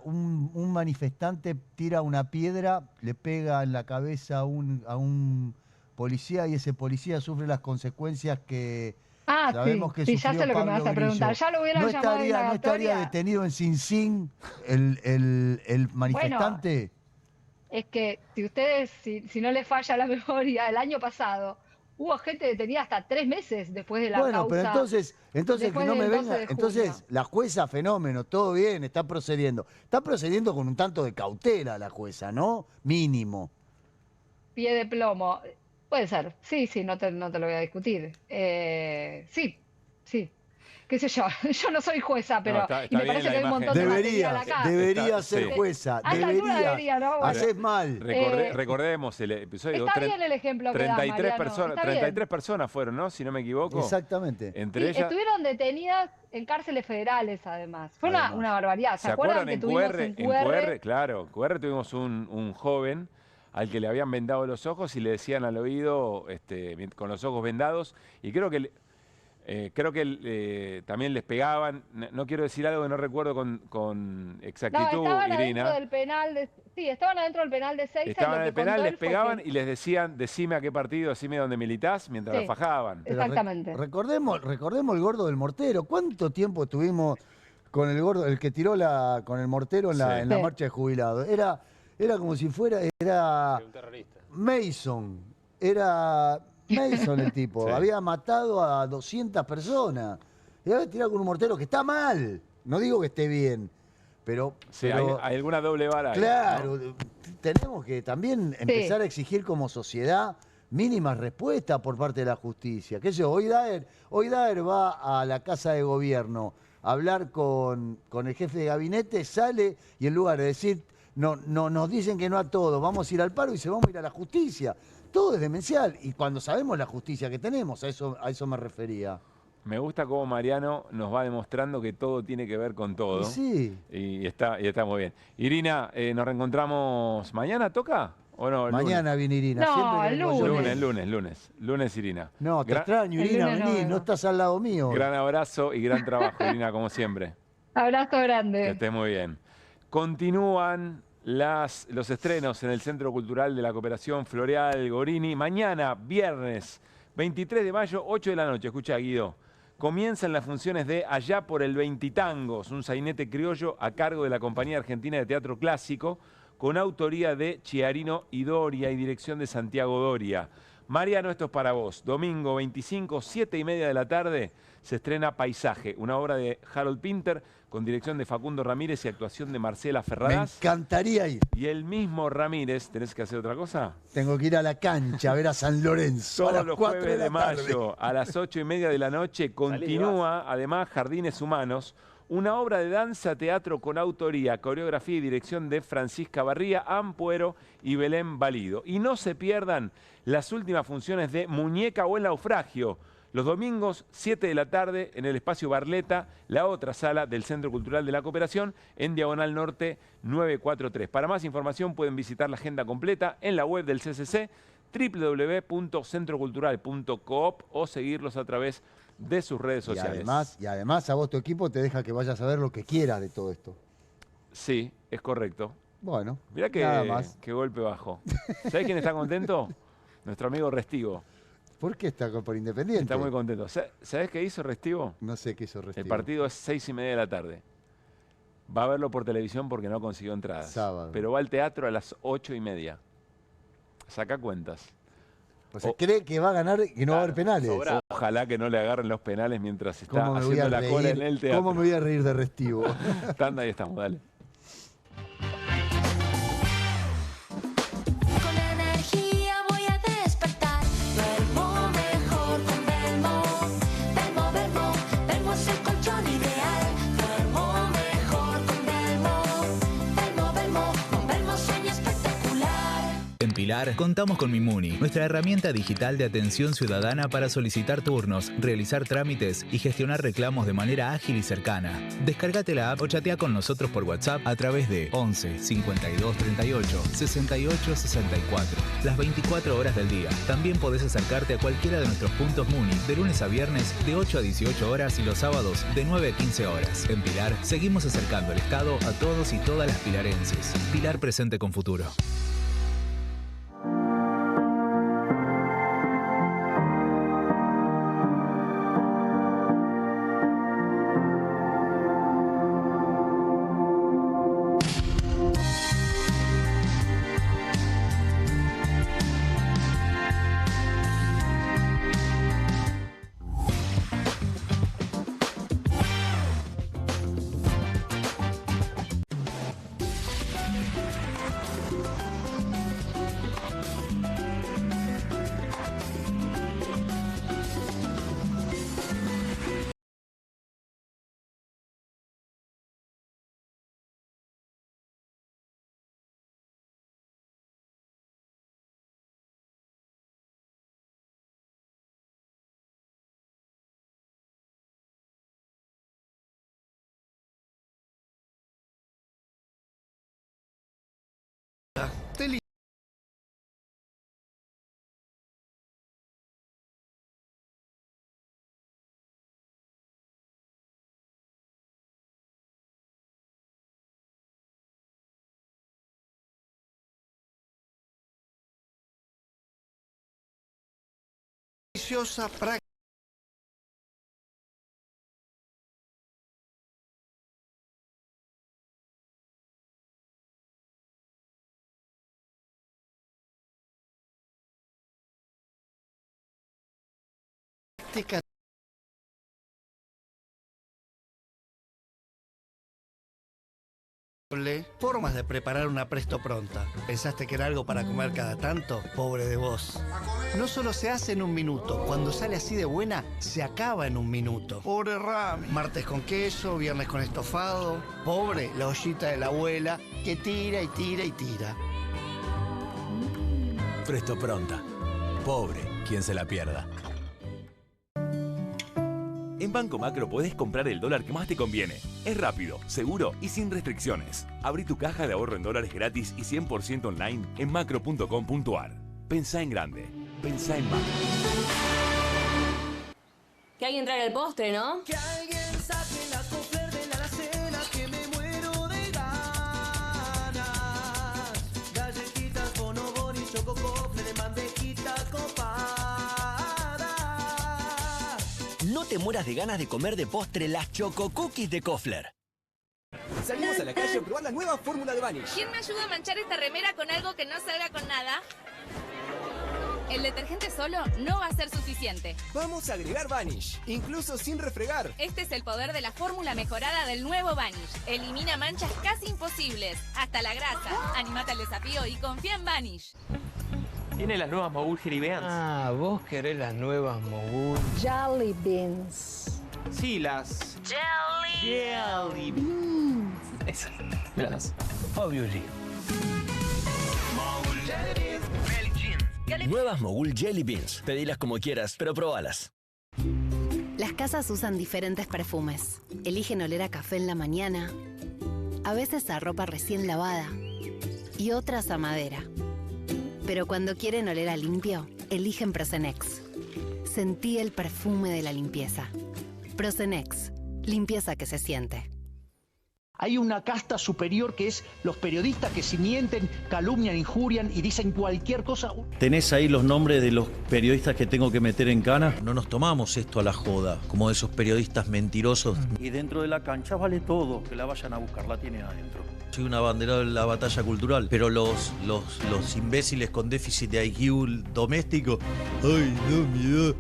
[SPEAKER 9] Un manifestante tira una piedra, le pega en la cabeza a un policía y ese policía sufre las consecuencias que sabemos que sufrió
[SPEAKER 10] ya sé lo que me vas a preguntar. Ya lo hubieran llamado
[SPEAKER 9] ¿No estaría detenido en Sing Sing el manifestante?
[SPEAKER 10] Bueno, es que si ustedes, si no les falla la memoria, el año pasado hubo gente detenida hasta 3 meses después de la causa.
[SPEAKER 9] Bueno, pero entonces que no me venga. Entonces, la jueza, fenómeno, todo bien, está procediendo. Está procediendo con un tanto de cautela la jueza, ¿no? Mínimo.
[SPEAKER 10] Pie de plomo. Puede ser. Sí, no te lo voy a discutir. Sí. Qué sé yo. Yo no soy jueza, pero
[SPEAKER 1] está
[SPEAKER 10] me parece que hay un montón de material acá.
[SPEAKER 9] Debería ser jueza.
[SPEAKER 10] Debería, ¿no? Bueno.
[SPEAKER 9] Haces mal.
[SPEAKER 1] Recordemos el episodio.
[SPEAKER 10] Está bien el ejemplo que da,
[SPEAKER 1] 33 personas fueron, ¿no? Si no me equivoco.
[SPEAKER 9] Exactamente.
[SPEAKER 1] Entre ellas...
[SPEAKER 10] Estuvieron detenidas en cárceles federales, además. Fue una barbaridad. ¿Se acuerdan que tuvimos en QR?
[SPEAKER 1] Claro, en QR tuvimos un joven al que le habían vendado los ojos y le decían al oído, con los ojos vendados, y creo que también les pegaban. No quiero decir algo que no recuerdo con exactitud,
[SPEAKER 10] estaban
[SPEAKER 1] Irina.
[SPEAKER 10] Estaban adentro del penal de Seiza.
[SPEAKER 1] Estaban en el penal, les pegaban y les decían, decime a qué partido, decime dónde militás, mientras la fajaban.
[SPEAKER 10] Exactamente.
[SPEAKER 9] Recordemos el gordo del mortero. ¿Cuánto tiempo estuvimos con el gordo, el que tiró con el mortero en la marcha de jubilados? Era como si fuera, un terrorista. Mason el tipo, había matado a 200 personas. Y había tirado con un mortero que está mal. No digo que esté bien, pero...
[SPEAKER 1] hay alguna doble vara.
[SPEAKER 9] Claro,
[SPEAKER 1] ¿no?
[SPEAKER 9] Tenemos que también empezar a exigir como sociedad mínimas respuestas por parte de la justicia. ¿Qué sé yo? Hoy Daer va a la Casa de Gobierno a hablar con el jefe de gabinete, sale y en lugar de decir, no, nos dicen que no a todo, vamos a ir al paro y se vamos a ir a la justicia. Todo es demencial. Y cuando sabemos la justicia que tenemos, a eso me refería.
[SPEAKER 1] Me gusta cómo Mariano nos va demostrando que todo tiene que ver con todo.
[SPEAKER 9] Sí.
[SPEAKER 1] Y está muy bien. Irina, ¿nos reencontramos mañana? ¿Toca? ¿O no?
[SPEAKER 9] Mañana viene Irina.
[SPEAKER 10] No, el
[SPEAKER 1] lunes. Lunes, Irina.
[SPEAKER 9] No, te extraño, Irina, vení, no estás al lado mío.
[SPEAKER 1] Gran abrazo y gran trabajo, Irina, como siempre.
[SPEAKER 10] Abrazo grande.
[SPEAKER 1] Que estés muy bien. Continúan los estrenos en el Centro Cultural de la Cooperación Floreal Gorini. Mañana, viernes 23 de mayo, 8 de la noche. Escucha, Guido. Comienzan las funciones de Allá por el Veintitangos, un sainete criollo a cargo de la Compañía Argentina de Teatro Clásico, con autoría de Chiarino y Doria y dirección de Santiago Doria. Mariano, esto es para vos. Domingo 25, 7:30 de la tarde, se estrena Paisaje, una obra de Harold Pinter, con dirección de Facundo Ramírez y actuación de Marcela Ferradas.
[SPEAKER 9] Me encantaría ir.
[SPEAKER 1] Y el mismo Ramírez, ¿tenés que hacer otra cosa?
[SPEAKER 9] Tengo que ir a la cancha a ver a San Lorenzo.
[SPEAKER 1] Todos los jueves de mayo, a las 8:30 de la noche, continúa además Jardines Humanos, una obra de danza teatro con autoría, coreografía y dirección de Francisca Barría, Ampuero y Belén Valido. Y no se pierdan las últimas funciones de Muñeca o El Naufragio, los domingos, 7 de la tarde, en el Espacio Barleta, la otra sala del Centro Cultural de la Cooperación, en Diagonal Norte 943. Para más información pueden visitar la agenda completa en la web del CCC, www.centrocultural.coop, o seguirlos a través de sus redes sociales.
[SPEAKER 9] Y además a vos tu equipo te deja que vayas a ver lo que quieras de todo esto.
[SPEAKER 1] Sí, es correcto.
[SPEAKER 9] Bueno,
[SPEAKER 1] mirá
[SPEAKER 9] nada más.
[SPEAKER 1] Qué golpe bajo. ¿Sabés quién está contento? Nuestro amigo Restivo.
[SPEAKER 9] ¿Por qué está por Independiente?
[SPEAKER 1] Está muy contento. ¿Sabés qué hizo Restivo?
[SPEAKER 9] No sé qué hizo Restivo.
[SPEAKER 1] El partido es 6:30 de la tarde. Va a verlo por televisión porque no consiguió entradas.
[SPEAKER 9] Sábado.
[SPEAKER 1] Pero va al teatro a las 8:30. Saca cuentas.
[SPEAKER 9] O sea, cree que va a ganar y que no va a haber penales.
[SPEAKER 1] Ojalá que no le agarren los penales mientras está haciendo la cola en el teatro.
[SPEAKER 9] ¿Cómo me voy a reír de Restivo?
[SPEAKER 1] Tanda, ahí estamos, dale.
[SPEAKER 11] En Pilar contamos con Mimuni, nuestra herramienta digital de atención ciudadana para solicitar turnos, realizar trámites y gestionar reclamos de manera ágil y cercana. Descárgate la app o chatea con nosotros por WhatsApp a través de 11 52 38 68 64. las 24 horas del día. También podés acercarte a cualquiera de nuestros puntos Muni de lunes a viernes de 8 a 18 horas y los sábados de 9 a 15 horas. En Pilar seguimos acercando el Estado a todos y todas las pilarenses. Pilar presente con futuro.
[SPEAKER 12] Práctica. Formas de preparar una presto pronta. ¿Pensaste que era algo para comer cada tanto? Pobre de vos. No solo se hace en un minuto, cuando sale así de buena, se acaba en un minuto. Pobre Rami. Martes con queso, viernes con estofado. Pobre la ollita de la abuela, que tira y tira y tira.
[SPEAKER 25] Presto pronta. Pobre quien se la pierda.
[SPEAKER 13] En Banco Macro podés comprar el dólar que más te conviene. Es rápido, seguro y sin restricciones. Abrí tu caja de ahorro en dólares gratis y 100% online en macro.com.ar. Pensá en grande. Pensá en Macro.
[SPEAKER 14] Que alguien traiga el postre, ¿no?
[SPEAKER 15] Que alguien saque la Kofler de la alacena, que me muero de ganas. Galletitas, bonobón y choco Kofler de bandejita copada.
[SPEAKER 25] No te mueras de ganas de comer de postre las Choco Cookies de Kofler.
[SPEAKER 28] Salimos a la calle a probar la nueva fórmula de Vanish.
[SPEAKER 29] ¿Quién me ayuda a manchar esta remera con algo que no salga con nada? El detergente solo no va a ser suficiente.
[SPEAKER 28] Vamos a agregar Vanish, incluso sin refregar.
[SPEAKER 29] Este es el poder de la fórmula mejorada del nuevo Vanish. Elimina manchas casi imposibles, hasta la grasa. Animate al desafío y confía en Vanish.
[SPEAKER 22] Tiene las nuevas Mogul Jelly Beans.
[SPEAKER 16] Ah, vos querés las nuevas Mogul.
[SPEAKER 17] Jelly Beans.
[SPEAKER 22] Sí, las...
[SPEAKER 17] Jelly
[SPEAKER 22] Beans. Esas. Míralas.
[SPEAKER 16] Obviously.
[SPEAKER 25] Nuevas Mogul Jelly Beans. Pedilas como quieras, pero probalas.
[SPEAKER 26] Las casas usan diferentes perfumes. Eligen oler a café en la mañana, a veces a ropa recién lavada y otras a madera. Pero cuando quieren oler a limpio, eligen Prosenex. Sentí el perfume de la limpieza. Prosenex, limpieza que se siente.
[SPEAKER 18] Hay una casta superior que es los periodistas que si mienten, calumnian, injurian y dicen cualquier cosa.
[SPEAKER 20] ¿Tenés ahí los nombres de los periodistas que tengo que meter en cana? No nos tomamos esto a la joda, como esos periodistas mentirosos. Y dentro de la cancha vale todo, que la vayan a buscar, la tienen adentro. Soy un abanderado de la batalla cultural, pero los imbéciles con déficit de IQ doméstico, ¡ay, no, miedo!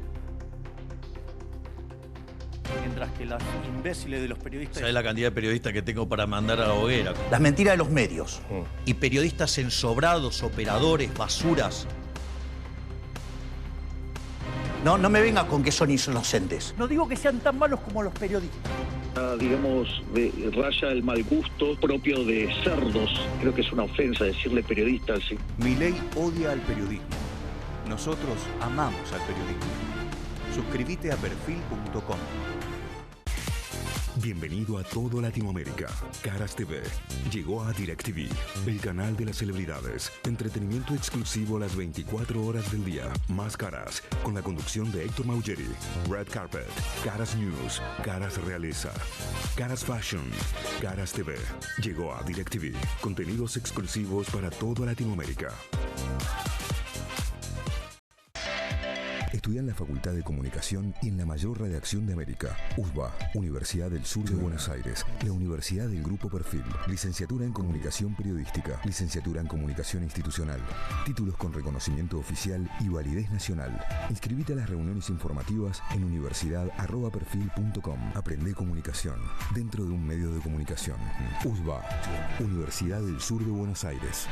[SPEAKER 20] Mientras que las imbéciles de los periodistas... ¿Sabes la cantidad de periodistas que tengo para mandar a la hoguera?
[SPEAKER 18] Las mentiras de los medios. Y periodistas ensobrados, operadores, basuras. No me venga con que son inocentes. No digo que sean tan malos como los periodistas.
[SPEAKER 24] Digamos, raya el mal gusto propio de cerdos. Creo que es una ofensa decirle periodista así.
[SPEAKER 30] Milei odia al periodismo. Nosotros amamos al periodismo. Suscríbete a perfil.com. Bienvenido a todo Latinoamérica. Caras TV llegó a DirecTV, el canal de las celebridades. Entretenimiento exclusivo las 24 horas del día. Más Caras, con la conducción de Héctor Maugeri. Red Carpet, Caras News, Caras Realeza, Caras Fashion, Caras TV. Llegó a DirecTV. Contenidos exclusivos para toda Latinoamérica. Estudia en la Facultad de Comunicación y en la mayor redacción de América. USBA, Universidad del Sur de Buenos Aires. La Universidad del Grupo Perfil. Licenciatura en Comunicación Periodística. Licenciatura en Comunicación Institucional. Títulos con reconocimiento oficial y validez nacional. Inscribite a las reuniones informativas en universidad@perfil.com. Aprende comunicación dentro de un medio de comunicación. USBA, Universidad del Sur de Buenos Aires.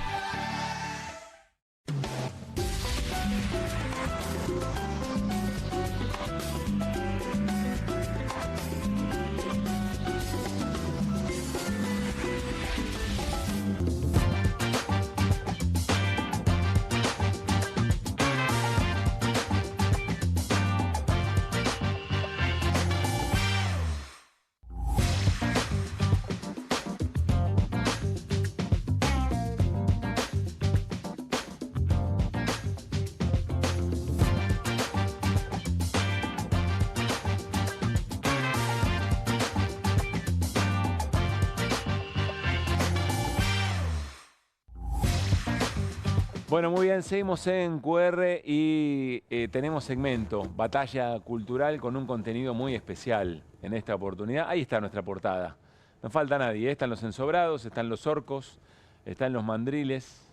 [SPEAKER 1] Bueno, muy bien, seguimos en QR y tenemos segmento, Batalla Cultural, con un contenido muy especial en esta oportunidad. Ahí está nuestra portada. No falta nadie, están los ensobrados, están los orcos, están los mandriles.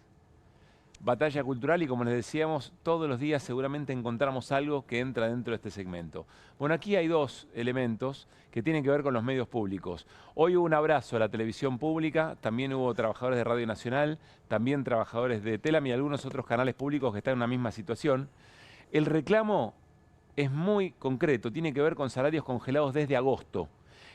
[SPEAKER 1] Batalla Cultural y, como les decíamos, todos los días seguramente encontramos algo que entra dentro de este segmento. Bueno, aquí hay dos elementos que tienen que ver con los medios públicos. Hoy hubo un abrazo a la televisión pública, también hubo trabajadores de Radio Nacional, también trabajadores de Telam y algunos otros canales públicos que están en una misma situación. El reclamo es muy concreto, tiene que ver con salarios congelados desde agosto.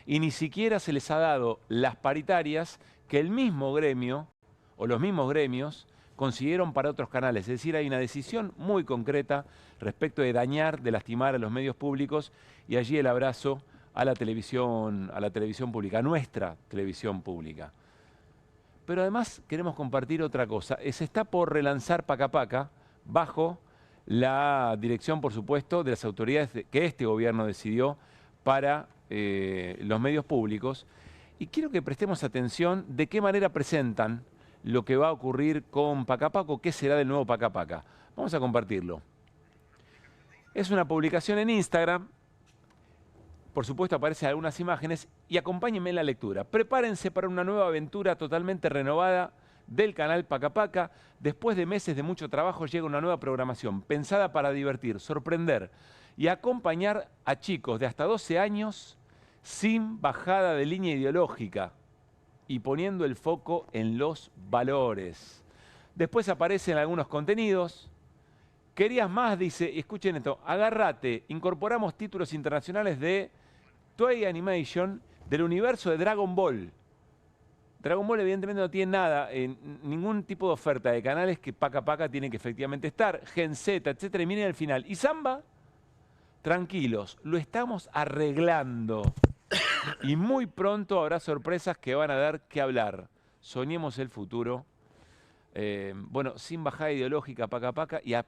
[SPEAKER 1] Y ni siquiera se les ha dado las paritarias que el mismo gremio o los mismos gremios consiguieron para otros canales. Es decir, hay una decisión muy concreta respecto de dañar, de lastimar a los medios públicos, y allí el abrazo a la televisión pública, a nuestra televisión pública. Pero además queremos compartir otra cosa. Se está por relanzar Paca Paca bajo la dirección, por supuesto, de las autoridades que este gobierno decidió para los medios públicos. Y quiero que prestemos atención de qué manera presentan lo que va a ocurrir con Paca Paca, qué será del nuevo Paca Paca. Vamos a compartirlo. Es una publicación en Instagram. Por supuesto aparecen algunas imágenes y acompáñenme en la lectura. Prepárense para una nueva aventura totalmente renovada del canal Paca Paca. Después de meses de mucho trabajo llega una nueva programación pensada para divertir, sorprender y acompañar a chicos de hasta 12 años sin bajada de línea ideológica y poniendo el foco en los valores. Después aparecen algunos contenidos. ¿Querías más? Dice, escuchen esto, agárrate, incorporamos títulos internacionales de Toei Animation del universo de Dragon Ball. Dragon Ball evidentemente no tiene nada, ningún tipo de oferta de canales que Paca Paca tiene que efectivamente estar, Gen Z, etc. Y miren el final. ¿Y Samba? Tranquilos, lo estamos arreglando. Y muy pronto habrá sorpresas que van a dar que hablar. Soñemos el futuro. Bueno, sin bajada ideológica Paca Paca, y a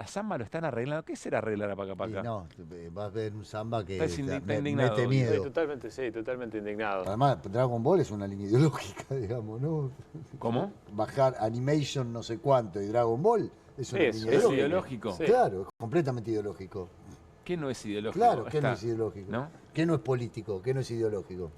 [SPEAKER 1] Samba lo están arreglando. ¿Qué será arreglar a Paca Paca?
[SPEAKER 9] No, vas a ver un Samba que
[SPEAKER 1] está indignado.
[SPEAKER 9] Mete miedo.
[SPEAKER 22] Totalmente indignado.
[SPEAKER 9] Además, Dragon Ball es una línea ideológica, digamos, ¿no?
[SPEAKER 1] ¿Cómo?
[SPEAKER 9] Bajar Animation no sé cuánto y Dragon Ball es una línea
[SPEAKER 1] ideológica. ¿Es ideológico?
[SPEAKER 9] Sí. Claro, es completamente ideológico.
[SPEAKER 1] ¿Qué no es ideológico?
[SPEAKER 9] Claro, ¿qué no es ideológico? ¿No? ¿Qué no es político? ¿Qué no es ideológico?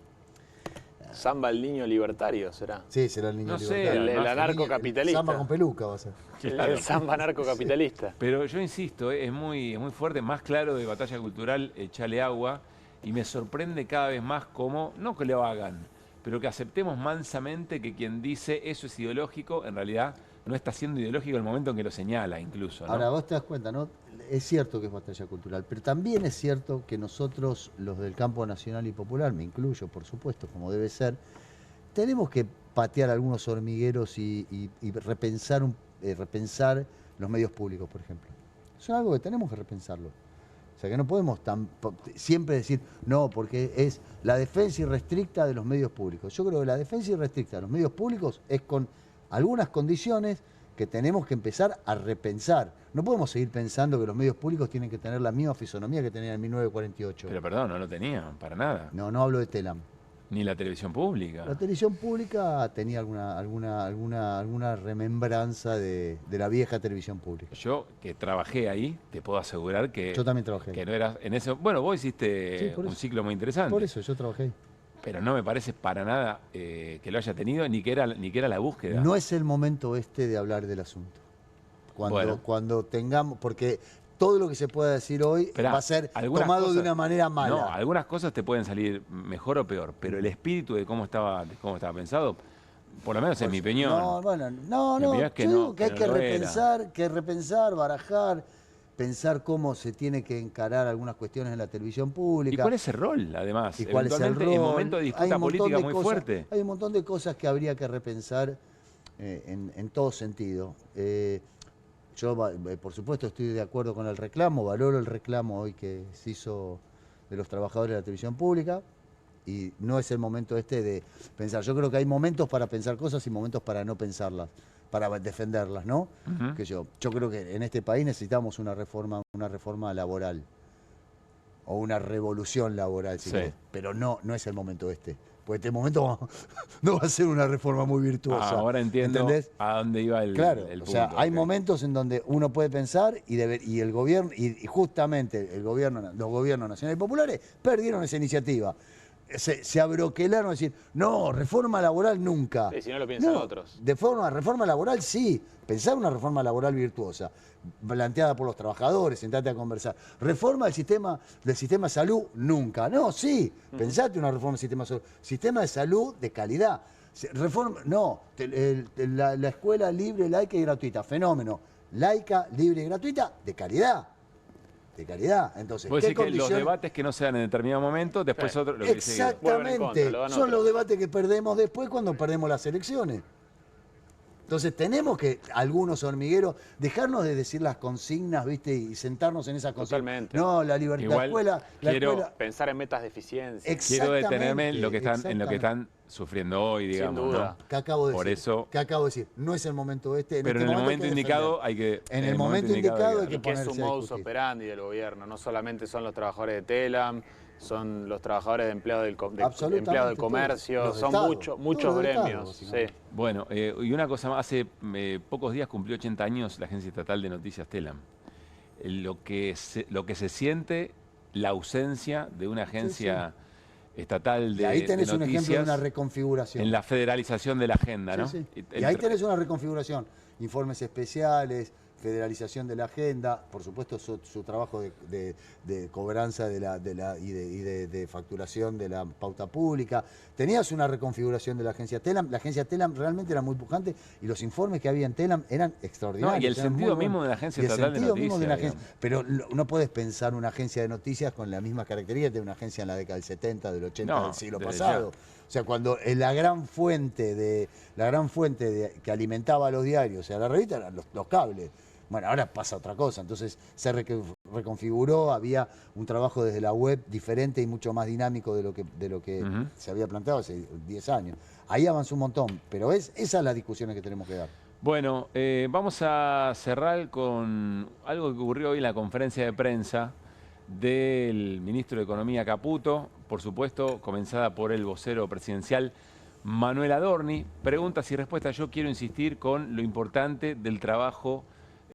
[SPEAKER 22] Samba el niño libertario, ¿será?
[SPEAKER 9] Sí, será el niño libertario.
[SPEAKER 22] El anarcocapitalista.
[SPEAKER 9] Samba con peluca va a ser.
[SPEAKER 22] El samba anarcocapitalista.
[SPEAKER 1] Sí. Pero yo insisto, es muy fuerte, más claro de Batalla Cultural, echale agua, y me sorprende cada vez más cómo, no que lo hagan, pero que aceptemos mansamente que quien dice eso es ideológico, en realidad no está siendo ideológico en el momento en que lo señala incluso, ¿no?
[SPEAKER 9] Ahora, vos te das cuenta, ¿no? Es cierto que es batalla cultural, pero también es cierto que nosotros, los del campo nacional y popular, me incluyo, por supuesto, como debe ser, tenemos que patear algunos hormigueros y repensar los medios públicos, por ejemplo. Eso es algo que tenemos que repensarlo. O sea que no podemos siempre decir, no, porque es la defensa irrestricta de los medios públicos. Yo creo que la defensa irrestricta de los medios públicos es con algunas condiciones que tenemos que empezar a repensar. No podemos seguir pensando que los medios públicos tienen que tener la misma fisonomía que tenían en 1948.
[SPEAKER 1] Pero perdón, no lo tenían, para nada.
[SPEAKER 9] No, no hablo de Telam.
[SPEAKER 1] Ni la televisión pública.
[SPEAKER 9] La televisión pública tenía alguna remembranza de la vieja televisión pública.
[SPEAKER 1] Yo, que trabajé ahí, te puedo asegurar que...
[SPEAKER 9] Yo también trabajé.
[SPEAKER 1] Que no eras en ese... Bueno, vos hiciste un ciclo muy interesante.
[SPEAKER 9] Por eso, yo trabajé ahí.
[SPEAKER 1] Pero no me parece para nada que lo haya tenido, ni que era la búsqueda.
[SPEAKER 9] No es el momento de hablar del asunto. Cuando tengamos... Porque todo lo que se pueda decir hoy va a ser tomado de una manera mala.
[SPEAKER 1] No, algunas cosas te pueden salir mejor o peor, pero el espíritu de cómo estaba pensado, por lo menos es mi opinión.
[SPEAKER 9] Yo digo que hay que repensar, barajar, pensar cómo se tiene que encarar algunas cuestiones en la televisión pública.
[SPEAKER 1] ¿Y cuál es el rol, además?
[SPEAKER 9] ¿Y cuál es el rol?
[SPEAKER 1] En momento de disputa política muy fuerte.
[SPEAKER 9] Hay un montón de cosas que habría que repensar en todo sentido. Yo, por supuesto, estoy de acuerdo con el reclamo, valoro el reclamo hoy que se hizo de los trabajadores de la televisión pública y no es el momento de pensar. Yo creo que hay momentos para pensar cosas y momentos para no pensarlas, para defenderlas, ¿no? Yo creo que en este país necesitamos una reforma laboral o una revolución laboral, si querés, pero no es el momento Porque este momento no va a ser una reforma muy virtuosa.
[SPEAKER 1] Ahora entiendo. ¿Entendés? A dónde iba el punto.
[SPEAKER 9] O sea, hay momentos en donde uno puede pensar y el gobierno, y justamente los gobiernos nacionales y populares perdieron esa iniciativa. Se abroquelaron a decir, no, reforma laboral nunca.
[SPEAKER 22] Sí, si no lo piensan otros.
[SPEAKER 9] Reforma laboral sí, pensar una reforma laboral virtuosa, planteada por los trabajadores, sentate a conversar. Reforma del sistema de salud nunca. No, sí, pensate una reforma del sistema de salud. Sistema de salud de calidad. La escuela libre, laica y gratuita, fenómeno. Laica, libre y gratuita, de calidad. De calidad. Entonces,
[SPEAKER 1] ¿puede decir que los debates que no se dan en determinado momento, después otro...
[SPEAKER 9] Exactamente. Son los debates que perdemos después cuando perdemos las elecciones. Entonces tenemos que, algunos hormigueros, dejarnos de decir las consignas, ¿viste? Y sentarnos en esas consignas.
[SPEAKER 22] Totalmente.
[SPEAKER 9] No, la libertad,
[SPEAKER 22] quiero pensar en metas de eficiencia.
[SPEAKER 1] Quiero detenerme en lo que están sufriendo hoy, digamos.
[SPEAKER 22] Sin duda.
[SPEAKER 9] ¿no? ¿Qué acabo de
[SPEAKER 1] Por
[SPEAKER 9] decir?
[SPEAKER 1] eso,
[SPEAKER 9] ¿Qué acabo de decir? No es el momento
[SPEAKER 1] pero en el momento indicado hay que...
[SPEAKER 9] En el momento indicado hay que
[SPEAKER 22] ponerse a discutir. Es un modus operandi del gobierno. No solamente son los trabajadores de Telam, son los trabajadores de empleados del comercio, son muchos gremios. Sí.
[SPEAKER 1] Bueno, y una cosa más, hace pocos días cumplió 80 años la Agencia Estatal de Noticias Telam. Lo que se siente, la ausencia de una agencia estatal de noticias.
[SPEAKER 9] Y ahí tenés un ejemplo de una reconfiguración.
[SPEAKER 1] En la federalización de la agenda, ¿no?
[SPEAKER 9] Y ahí tenés una reconfiguración. Informes especiales, federalización de la agenda, por supuesto su trabajo de cobranza y de facturación de la pauta pública. Tenías una reconfiguración de la agencia Telam. La agencia Telam realmente era muy pujante y los informes que había en Telam eran extraordinarios.
[SPEAKER 1] No, y el sentido mismo de la agencia estatal de noticias.
[SPEAKER 9] Pero no podés pensar una agencia de noticias con las mismas características de una agencia en la década del 70, del 80 del siglo pasado. O sea, cuando la gran fuente que alimentaba a los diarios, o sea, la revista, eran los cables. Bueno, ahora pasa otra cosa, entonces se reconfiguró, había un trabajo desde la web diferente y mucho más dinámico de lo que se había planteado hace 10 años. Ahí avanzó un montón, pero esas son las discusiones que tenemos que dar.
[SPEAKER 1] Bueno, vamos a cerrar con algo que ocurrió hoy en la conferencia de prensa del ministro de Economía Caputo, por supuesto, comenzada por el vocero presidencial Manuel Adorni. Preguntas y respuestas. Yo quiero insistir con lo importante del trabajo